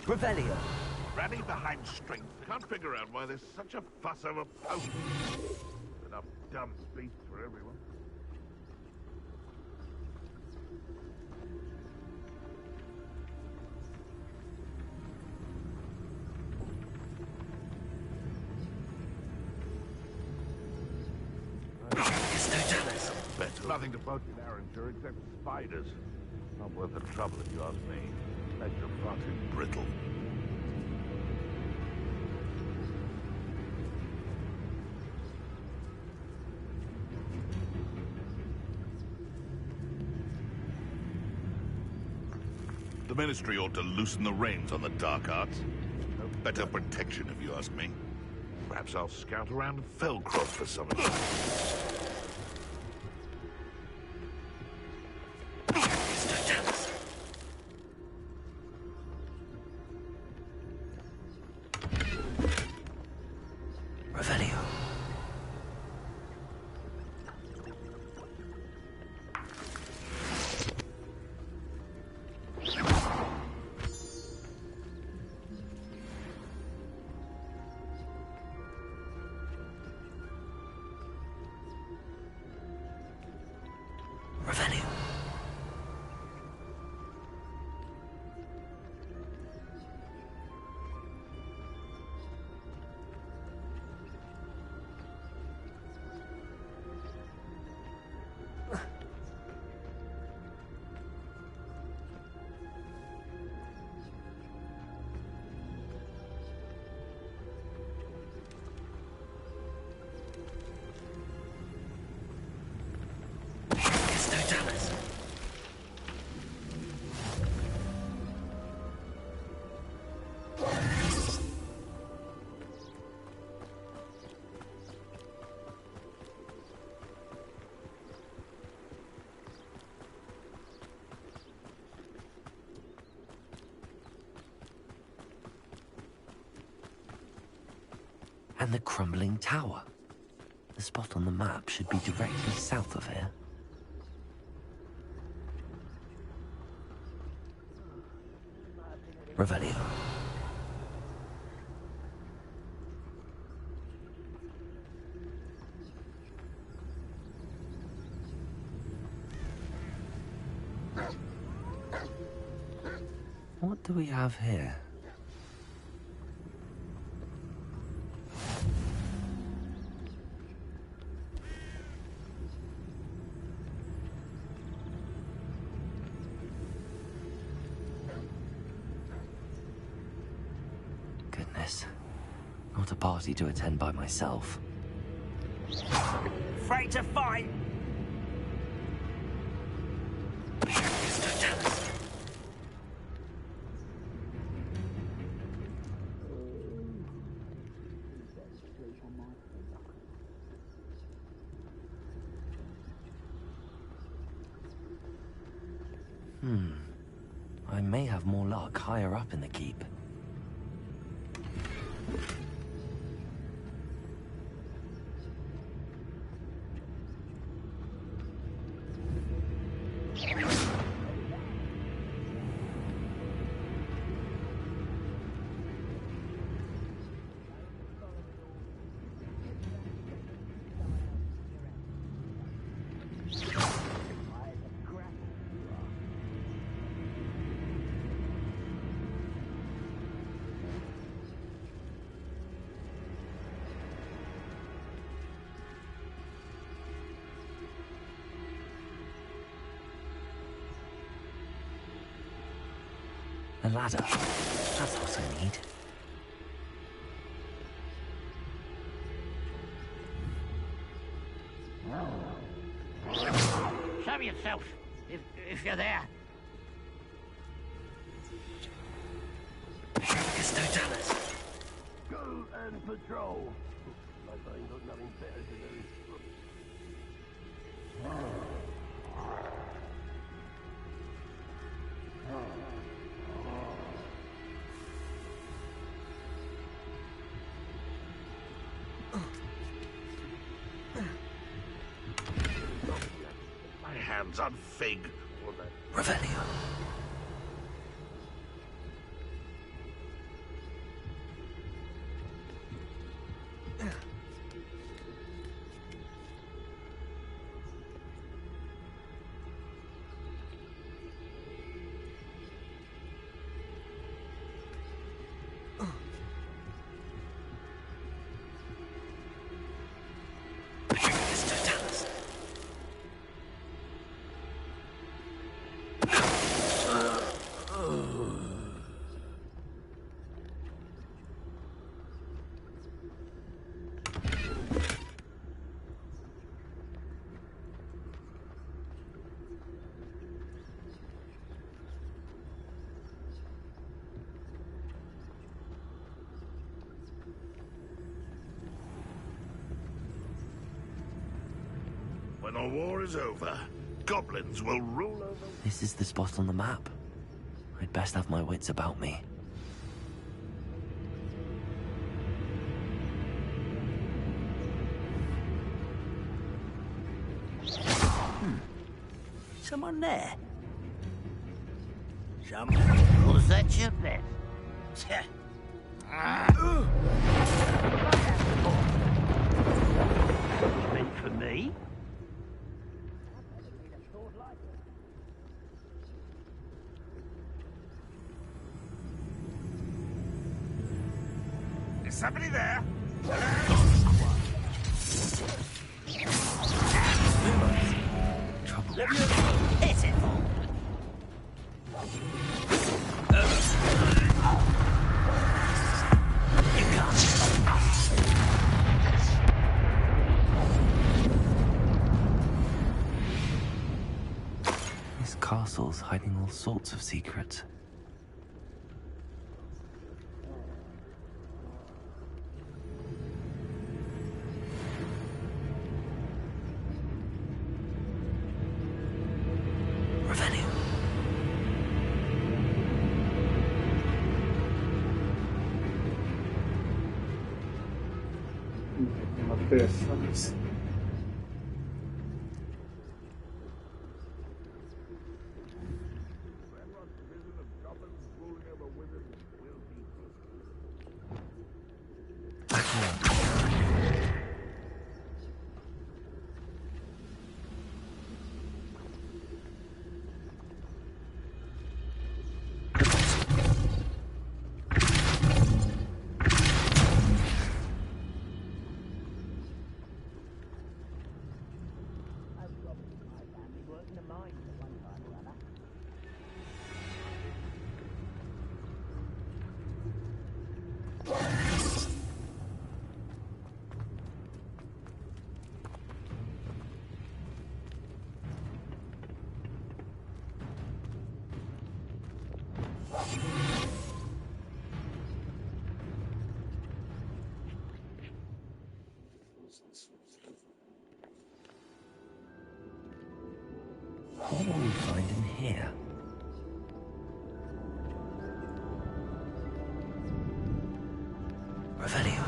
Revelio. Rally behind strength. Can't figure out why there's such a fuss over potions. Enough dumb beasts for everyone. Better. Nothing to poach in Arranger except spiders. Not worth the trouble if you ask me. Makes them far too brittle. The Ministry ought to loosen the reins on the dark arts. Better protection, if you ask me. Perhaps I'll scout around Felcroft for something. And the crumbling tower. The spot on the map should be directly south of here. Revelio. What do we have here? Goodness. Not a party to attend by myself. Afraid to fight? I may have more luck higher up in the keep. ladder. That's what I need. Show yourself, if you're there. Totalis. Go and patrol. I find got nothing better to do. My hands on Fig. Revelio. When the war is over, goblins will rule over... This is the spot on the map. I'd best have my wits about me. Someone there? Who's that chip then? Meant for me? Is somebody there? Trouble. Hit it! You can't. This castle's hiding all sorts of secrets. Interessantes. What will we find in here? Revelio.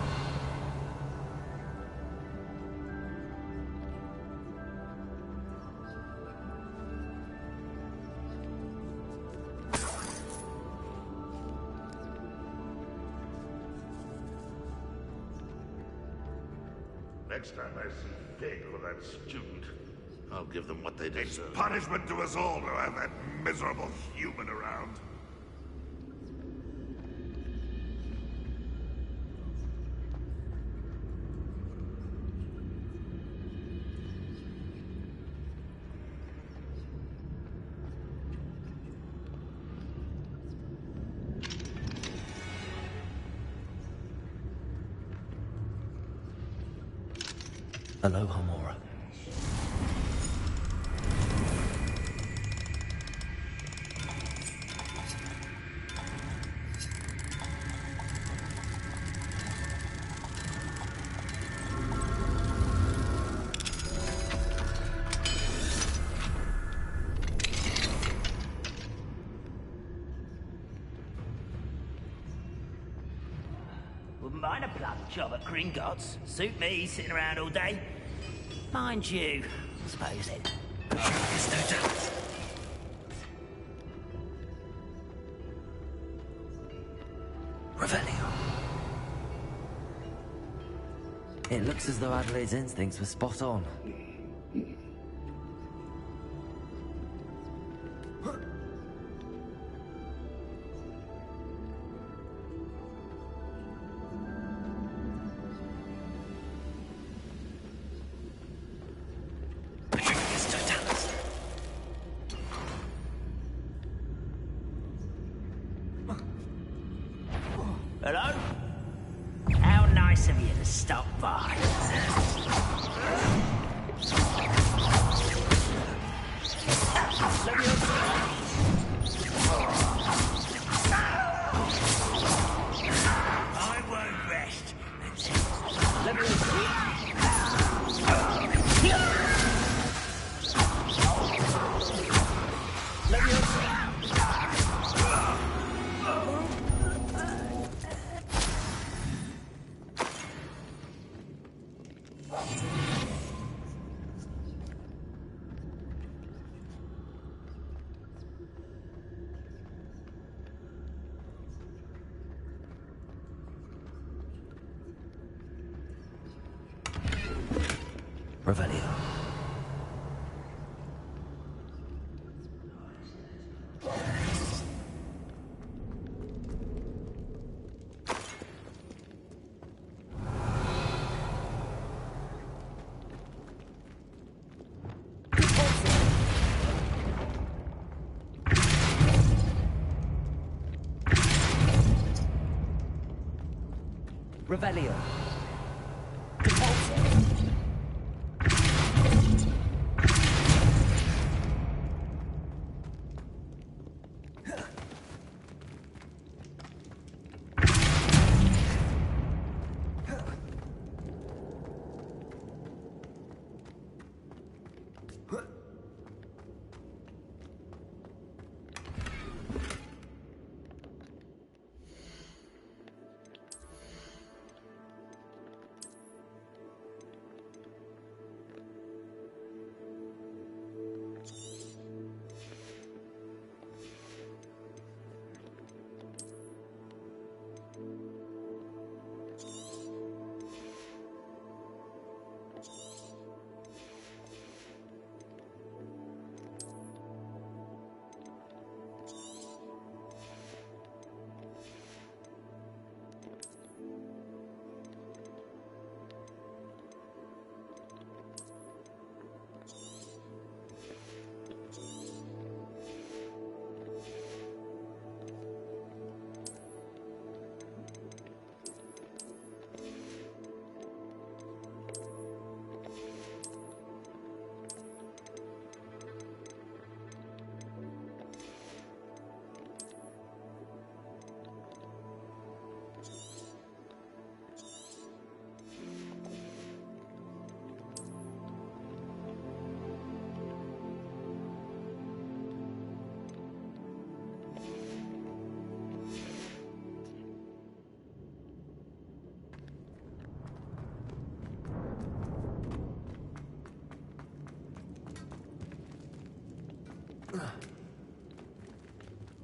Next time I see Fig or that student, I'll give them what they deserve. It's punishment to us all to have that miserable human around. Aloha, Mora. Wouldn't mind a plum job at Gringotts. Suit me, sitting around all day. Mind you, I suppose it. There's no doubt. Revelio. It looks as though Adelaide's instincts were spot on. Hello? How nice of you to stop by. I won't rest. Revelio. Revelio.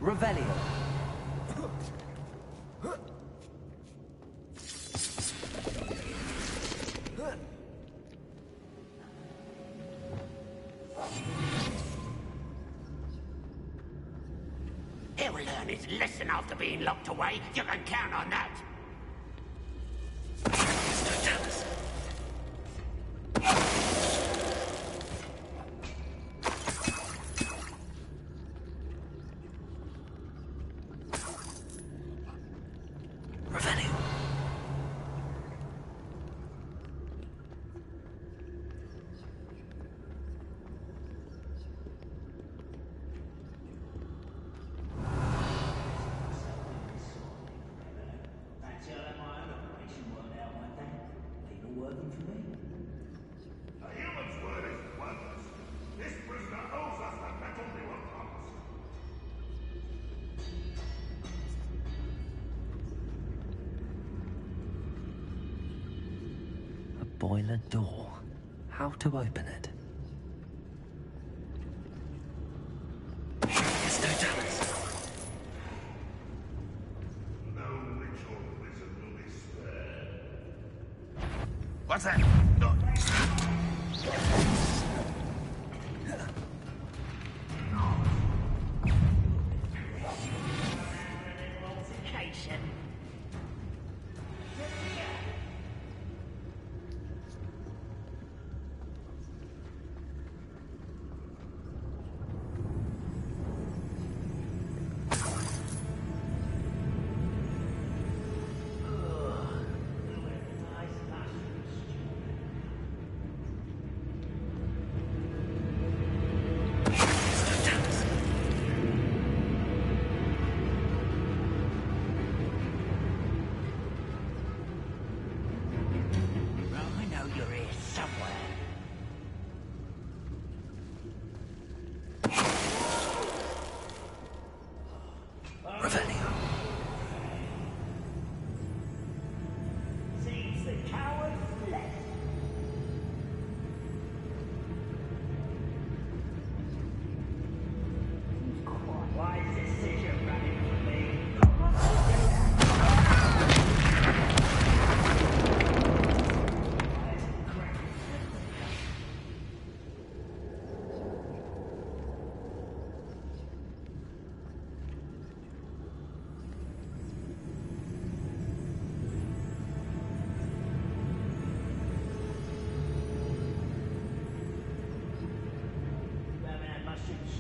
Revelio. He'll learn his lesson after being locked away. You can count on that. boiler door. How to open it? What's that? No.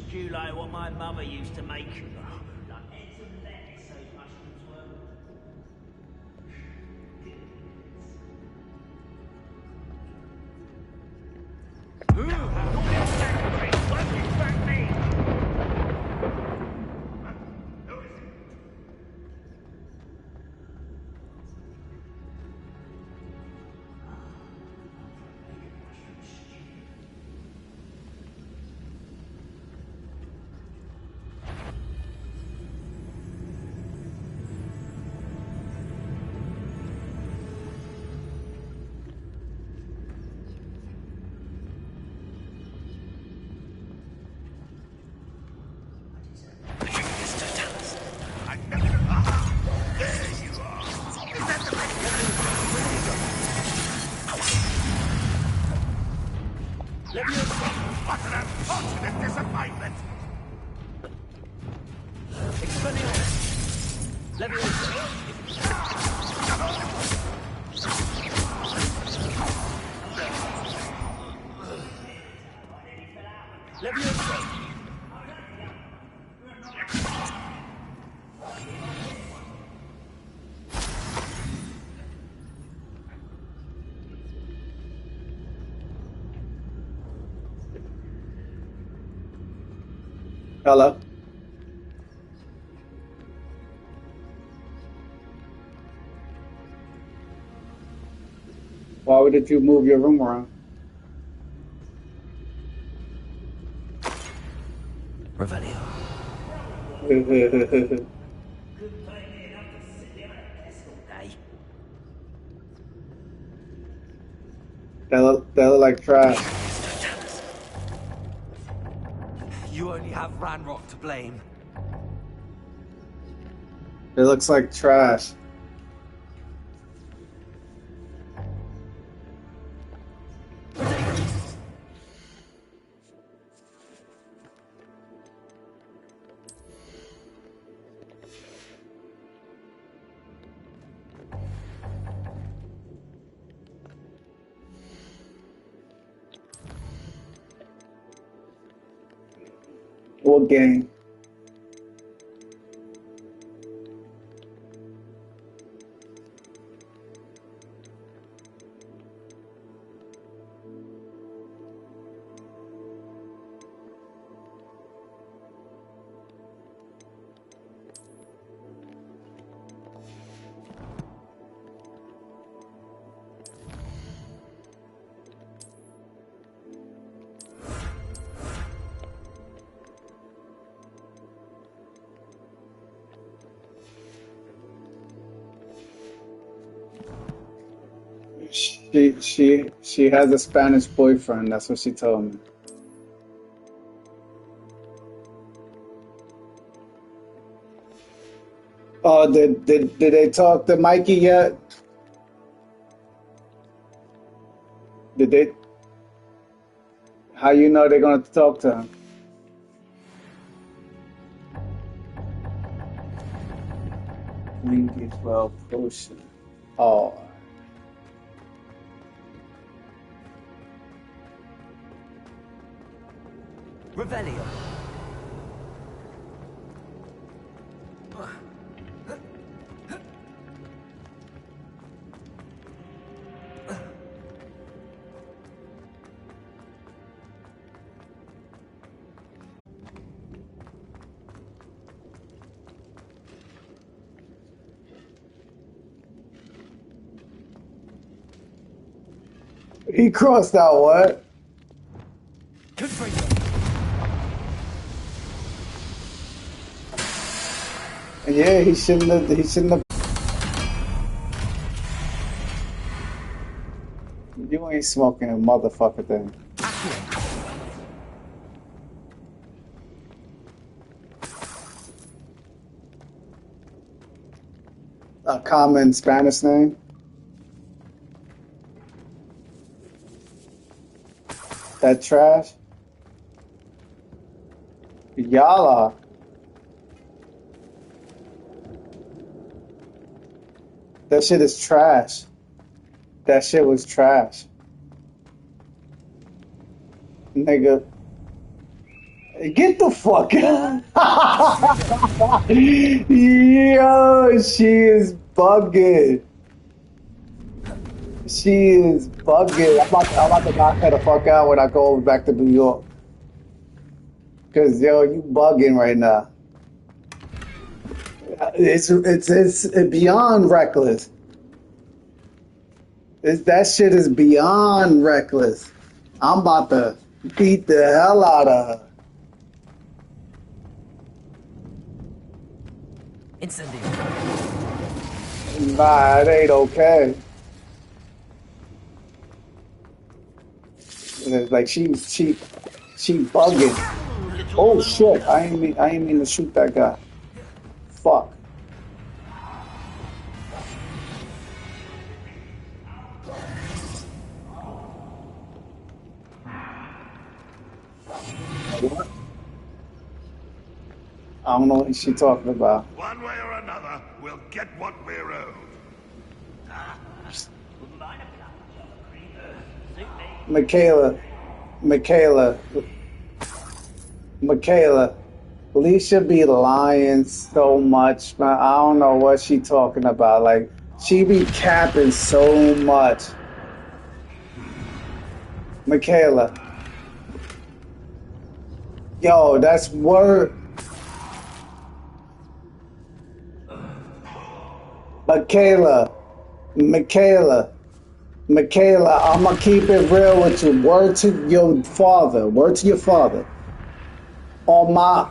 Stew like what my mother used to make. Like eggs and lettuce, those mushrooms were. What an unfortunate disappointment! Hello. Why did you move your room around? Revelio. They look like trash. You only have Ranrock to blame. It looks like trash. What game? She has a Spanish boyfriend. That's what she told me. Oh, did they talk to Mikey yet? Did they? How you know they're gonna talk to him? Green 12 potion. Oh. Revelio. He crossed out what? Yeah, he shouldn't have. He shouldn't have. You ain't smoking a motherfucker thing. A common Spanish name. That trash. Yala. That shit is trash. That shit was trash. Nigga. Get the fuck out. Yo, she is bugging. She is bugging. I'm about to knock her the fuck out when I go back to New York. Cause yo, you bugging right now. It's beyond reckless. That shit is beyond reckless. I'm about to beat the hell out of her. Incendio. Nah, it ain't okay. It's like she bugging. Oh shit! I ain't mean to shoot that guy. Fuck. What? I don't know what she talking about. One way or another, we'll get what we're owed. Michaela. Alicia be lying so much, man. I don't know what she talking about. Like, she be capping so much. Michaela. Yo, that's word. Michaela, I'ma keep it real with you. Word to your father. On my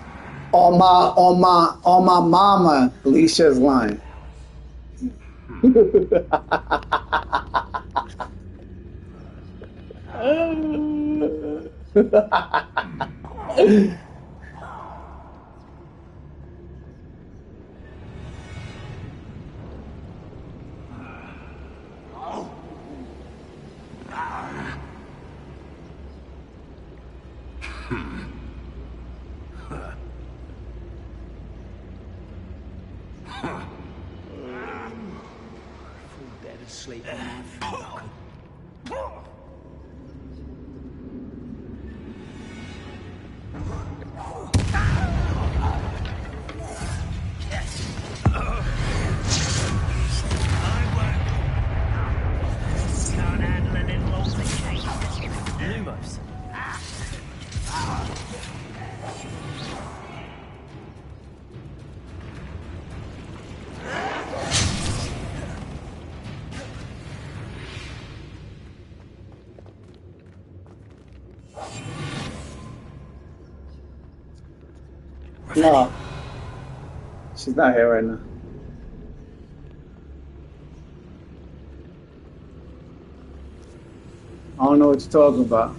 mama, Alicia's lying. Dead asleep. Lumos. No. She's not here right now. don't know what you're talking about.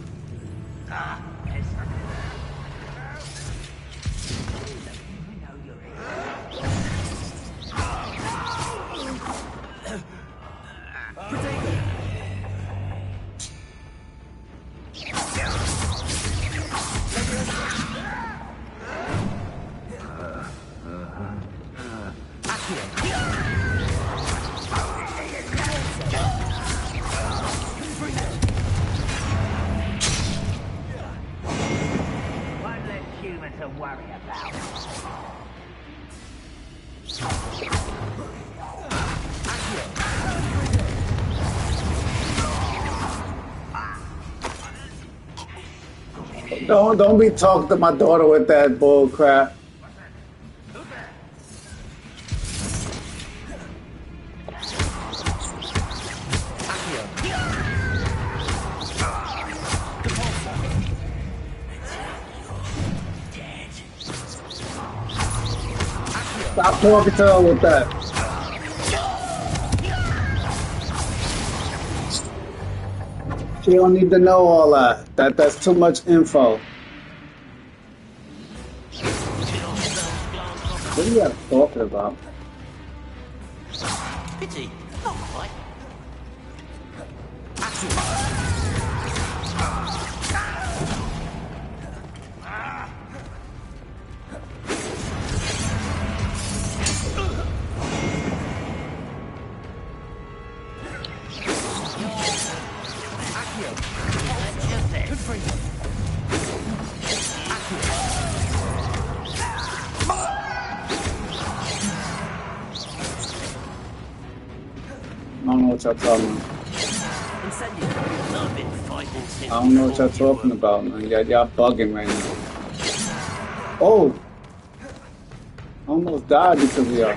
Don't be talking to my daughter with that bull crap. Stop talking to her with that. She don't need to know all that. That's too much info. What are you guys talking about? Pity. Not quite. I don't know what y'all talking about. I don't know what y'all talking about, man. Y'all bugging right now. Oh! I almost died because of y'all.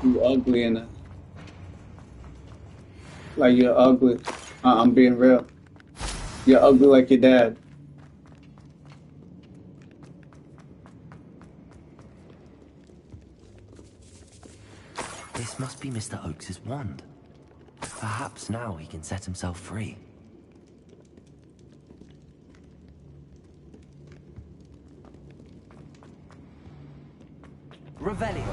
You ugly in it. Like you're ugly. I'm being real. You're ugly like your dad. This must be Mr. Oakes's wand. Perhaps now he can set himself free. Revelio.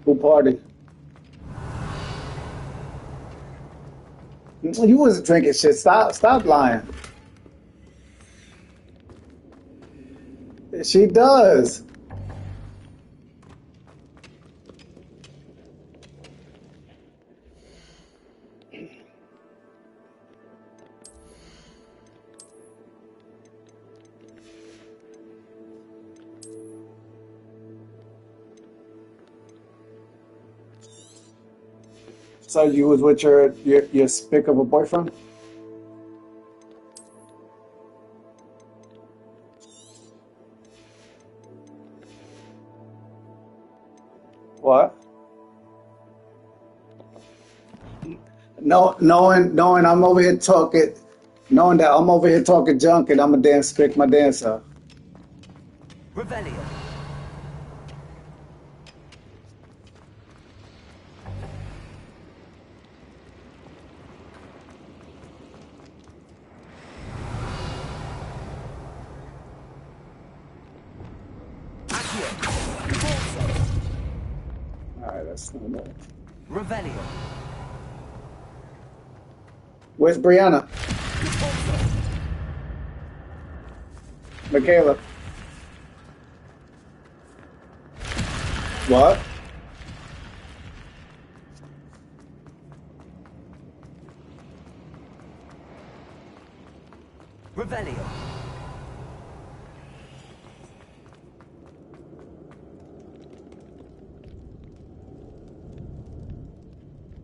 Who party? You wasn't drinking shit. Stop lying. She does. So you was with your spick of a boyfriend? What? No, knowing I'm over here talking, knowing that I'm over here talking junk and I'm a damn spick my dancer. Revelio. Alright, that's not bad. Revelio. Where's Brianna? Michaela. What? Revelio.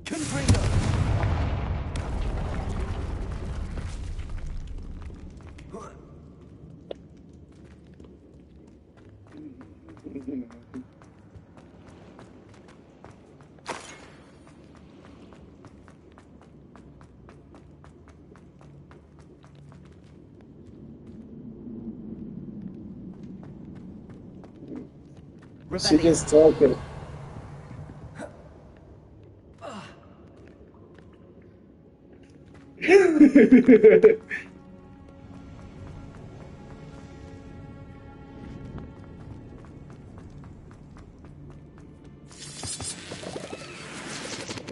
Confringo. She just talking.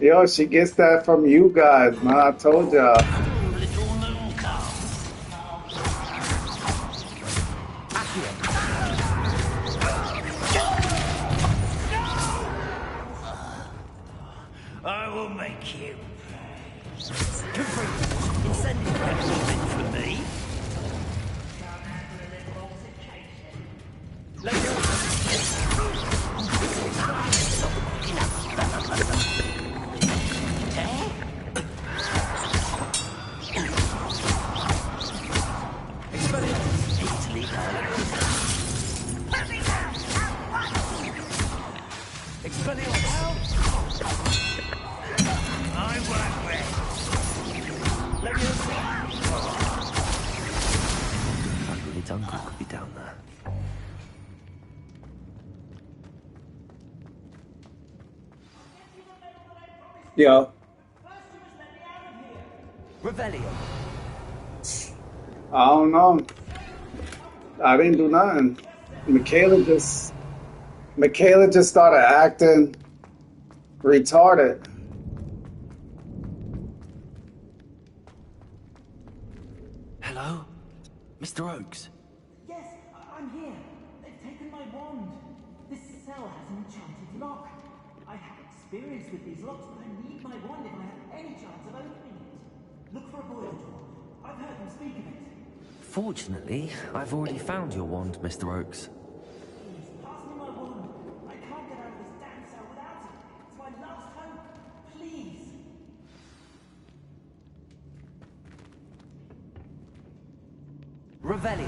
Yo, she gets that from you guys, man. I told y'all. I will make you. Incendiary meant for me. Hagrid's uncle could be down there. Yo. Revelio. I don't know. I didn't do nothing. Michaela just started acting retarded. Hello? Mr. Oakes? Yes, I'm here. They've taken my wand. This cell has an enchanted lock. I have experience with these locks, but I need my wand if I have any chance of opening it. Look for a boiler door. I've heard them speak of it. Fortunately, I've already found your wand, Mr. Oakes. Please, pass me my wand. I can't get out of this damn cell without it. It's my last hope. Please. Revelio.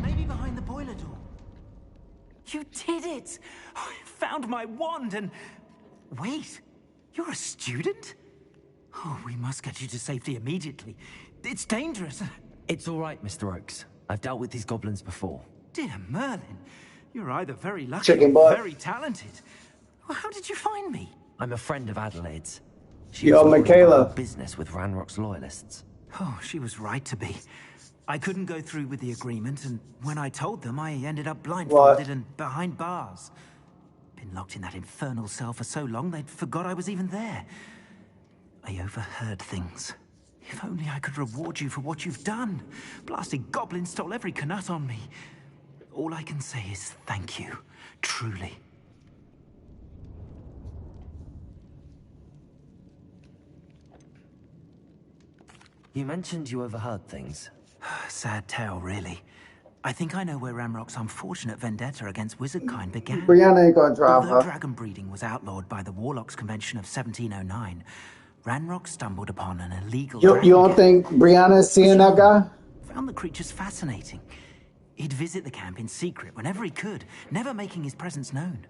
Maybe behind the boiler door. You did it! I found my wand and... Wait, you're a student? Oh, we must get you to safety immediately. It's dangerous. It's all right, Mr. Oakes. I've dealt with these goblins before. Dear Merlin, you're either very lucky Chicken or butt. very talented. Well, how did you find me? I'm a friend of Adelaide's. She Yo, was worried Michaela. about her business with Ranrock's loyalists. Oh, she was right to be. I couldn't go through with the agreement, and when I told them, I ended up blindfolded and behind bars. Been locked in that infernal cell for so long, they'd forgot I was even there. I overheard things. If only I could reward you for what you've done. Blasted goblin stole every Knut on me. All I can say is thank you, truly. You mentioned you overheard things. Sad tale, really. I think I know where Ranrock's unfortunate vendetta against wizardkind began. Brianna ain't gonna drive Although her. dragon breeding was outlawed by the Warlocks Convention of 1709, Ranrock stumbled upon an illegal You dragon don't camp. think Brianna's seeing that guy? Found the creatures fascinating. He'd visit the camp in secret whenever he could, never making his presence known.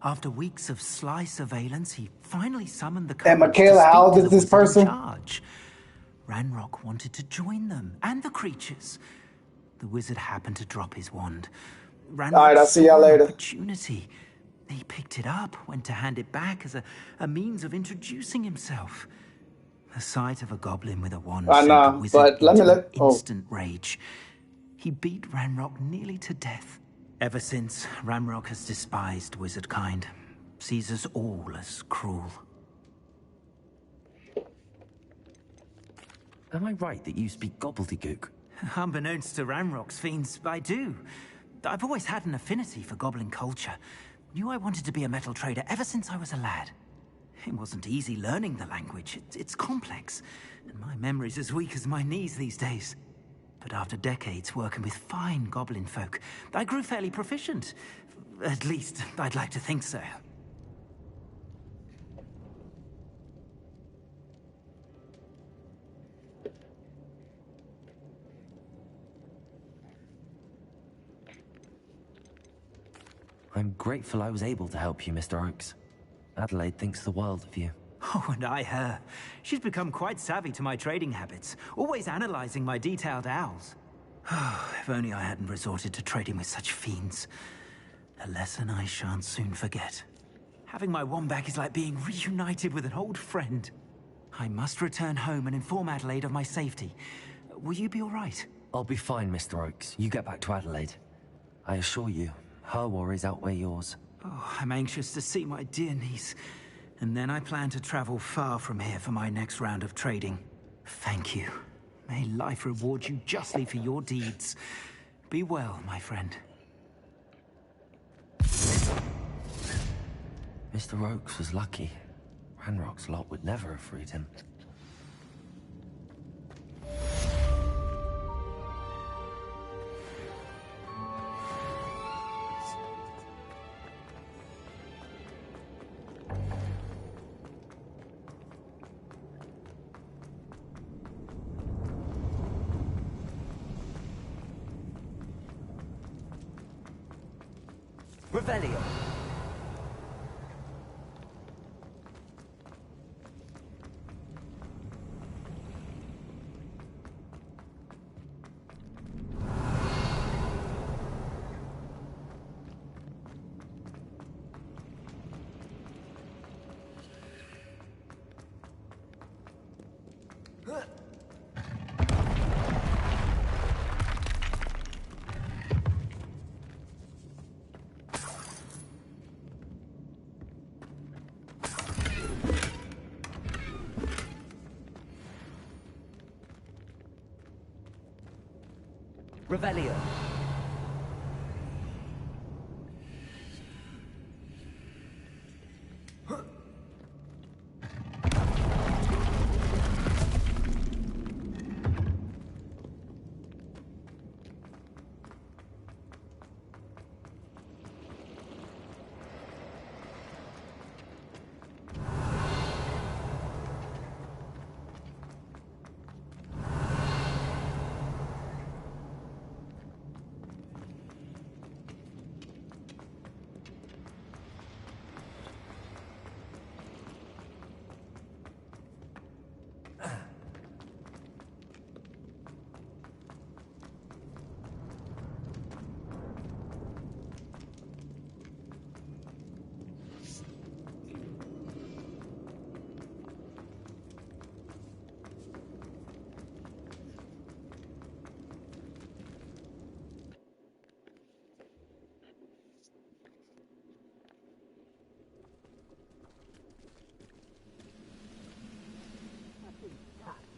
After weeks of sly surveillance, he finally summoned the courage And Michaela, to speak how old to is the this wizard in person? charge. Ranrock wanted to join them and the creatures. The wizard happened to drop his wand. All right, I'll see y'all later. Opportunity. He picked it up, went to hand it back as a means of introducing himself. The sight of a goblin with a wand sent the wizard into instant rage. He beat Ranrock nearly to death. Ever since, Ranrock has despised wizard kind, sees us all as cruel. Am I right that you speak gobbledygook? Unbeknownst to Ranrock's fiends, I do. I've always had an affinity for goblin culture. Knew I wanted to be a metal trader ever since I was a lad. It wasn't easy learning the language. It's complex, and my memory's as weak as my knees these days. But after decades working with fine goblin folk, I grew fairly proficient. At least, I'd like to think so. I'm grateful I was able to help you, Mr. Oakes. Adelaide thinks the world of you. Oh, and I her. She's become quite savvy to my trading habits, always analyzing my detailed owls. If only I hadn't resorted to trading with such fiends. A lesson I shan't soon forget. Having my wand back is like being reunited with an old friend. I must return home and inform Adelaide of my safety. Will you be all right? I'll be fine, Mr. Oakes. You get back to Adelaide. I assure you, her worries outweigh yours. Oh, I'm anxious to see my dear niece. And then I plan to travel far from here for my next round of trading. Thank you. May life reward you justly for your deeds. Be well, my friend. Mr. Oakes was lucky. Ranrock's lot would never have freed him. Revelio. Revelio.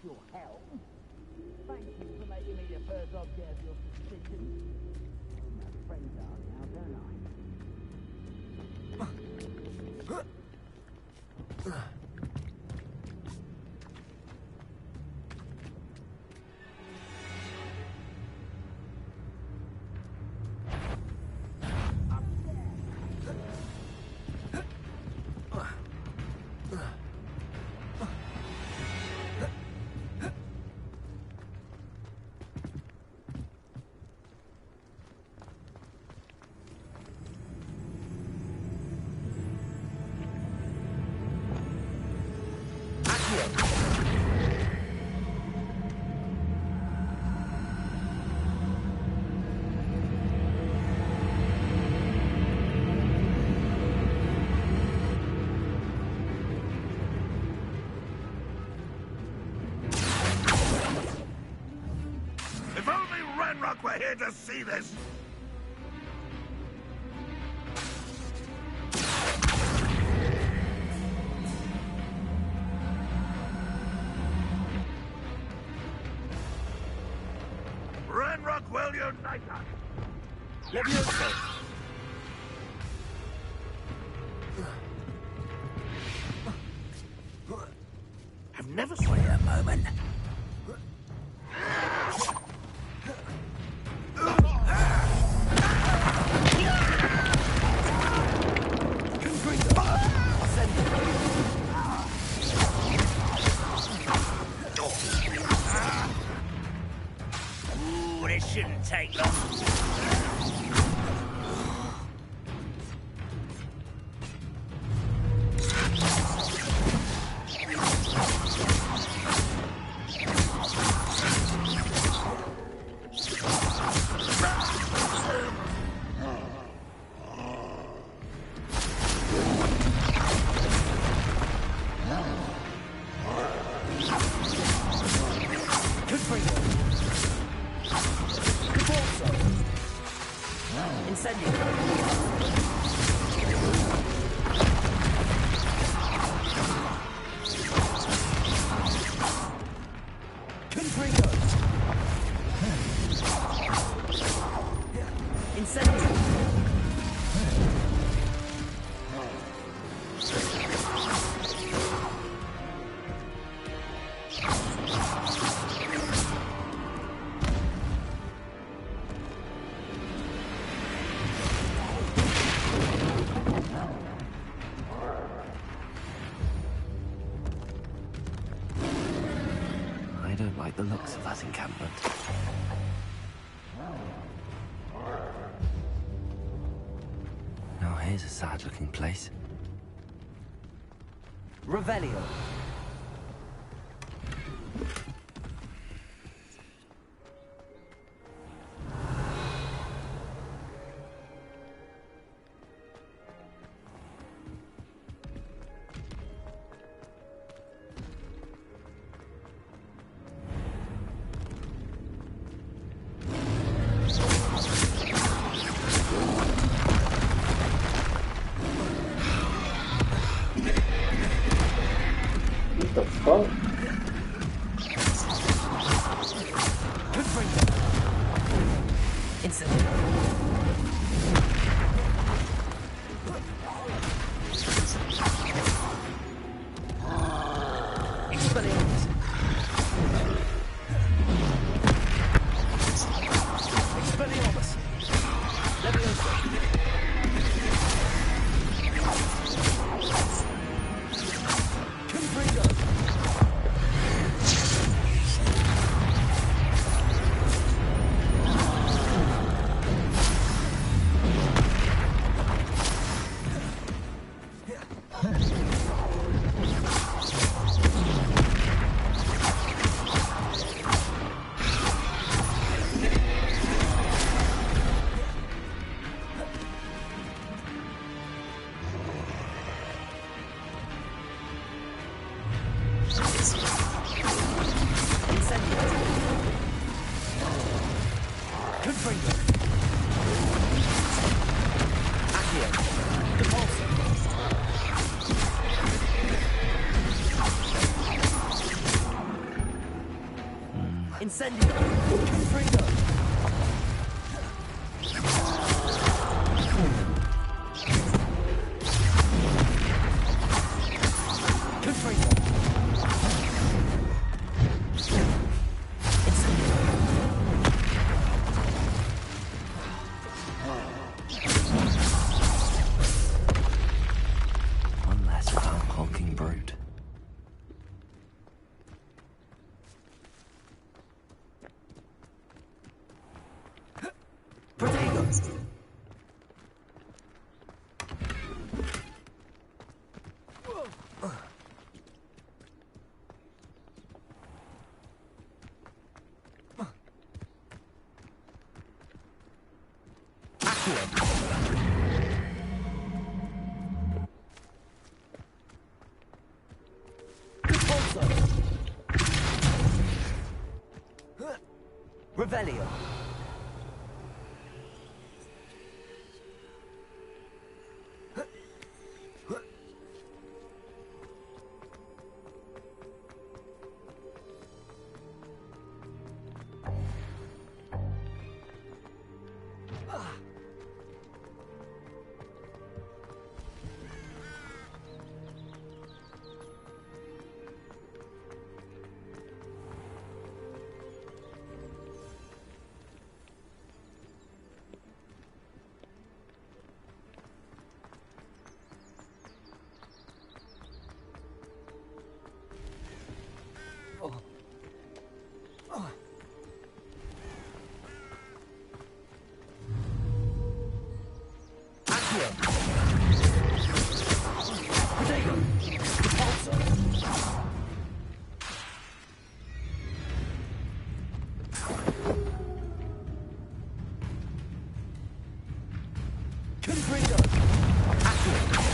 Your help. Thank you for making me the first object of your suspicion. My friends are now, don't I? see this! Ranrock will unite us! Levioso! I've never seen a moment. Ooh, this shouldn't take long. I don't like the looks of that encampment. Now here's a sad-looking place. Revelio. What the fuck? Incendio! Confringo! One less foul hulking brute. Revelio. Potato. Repulsor. Confringo. Accio.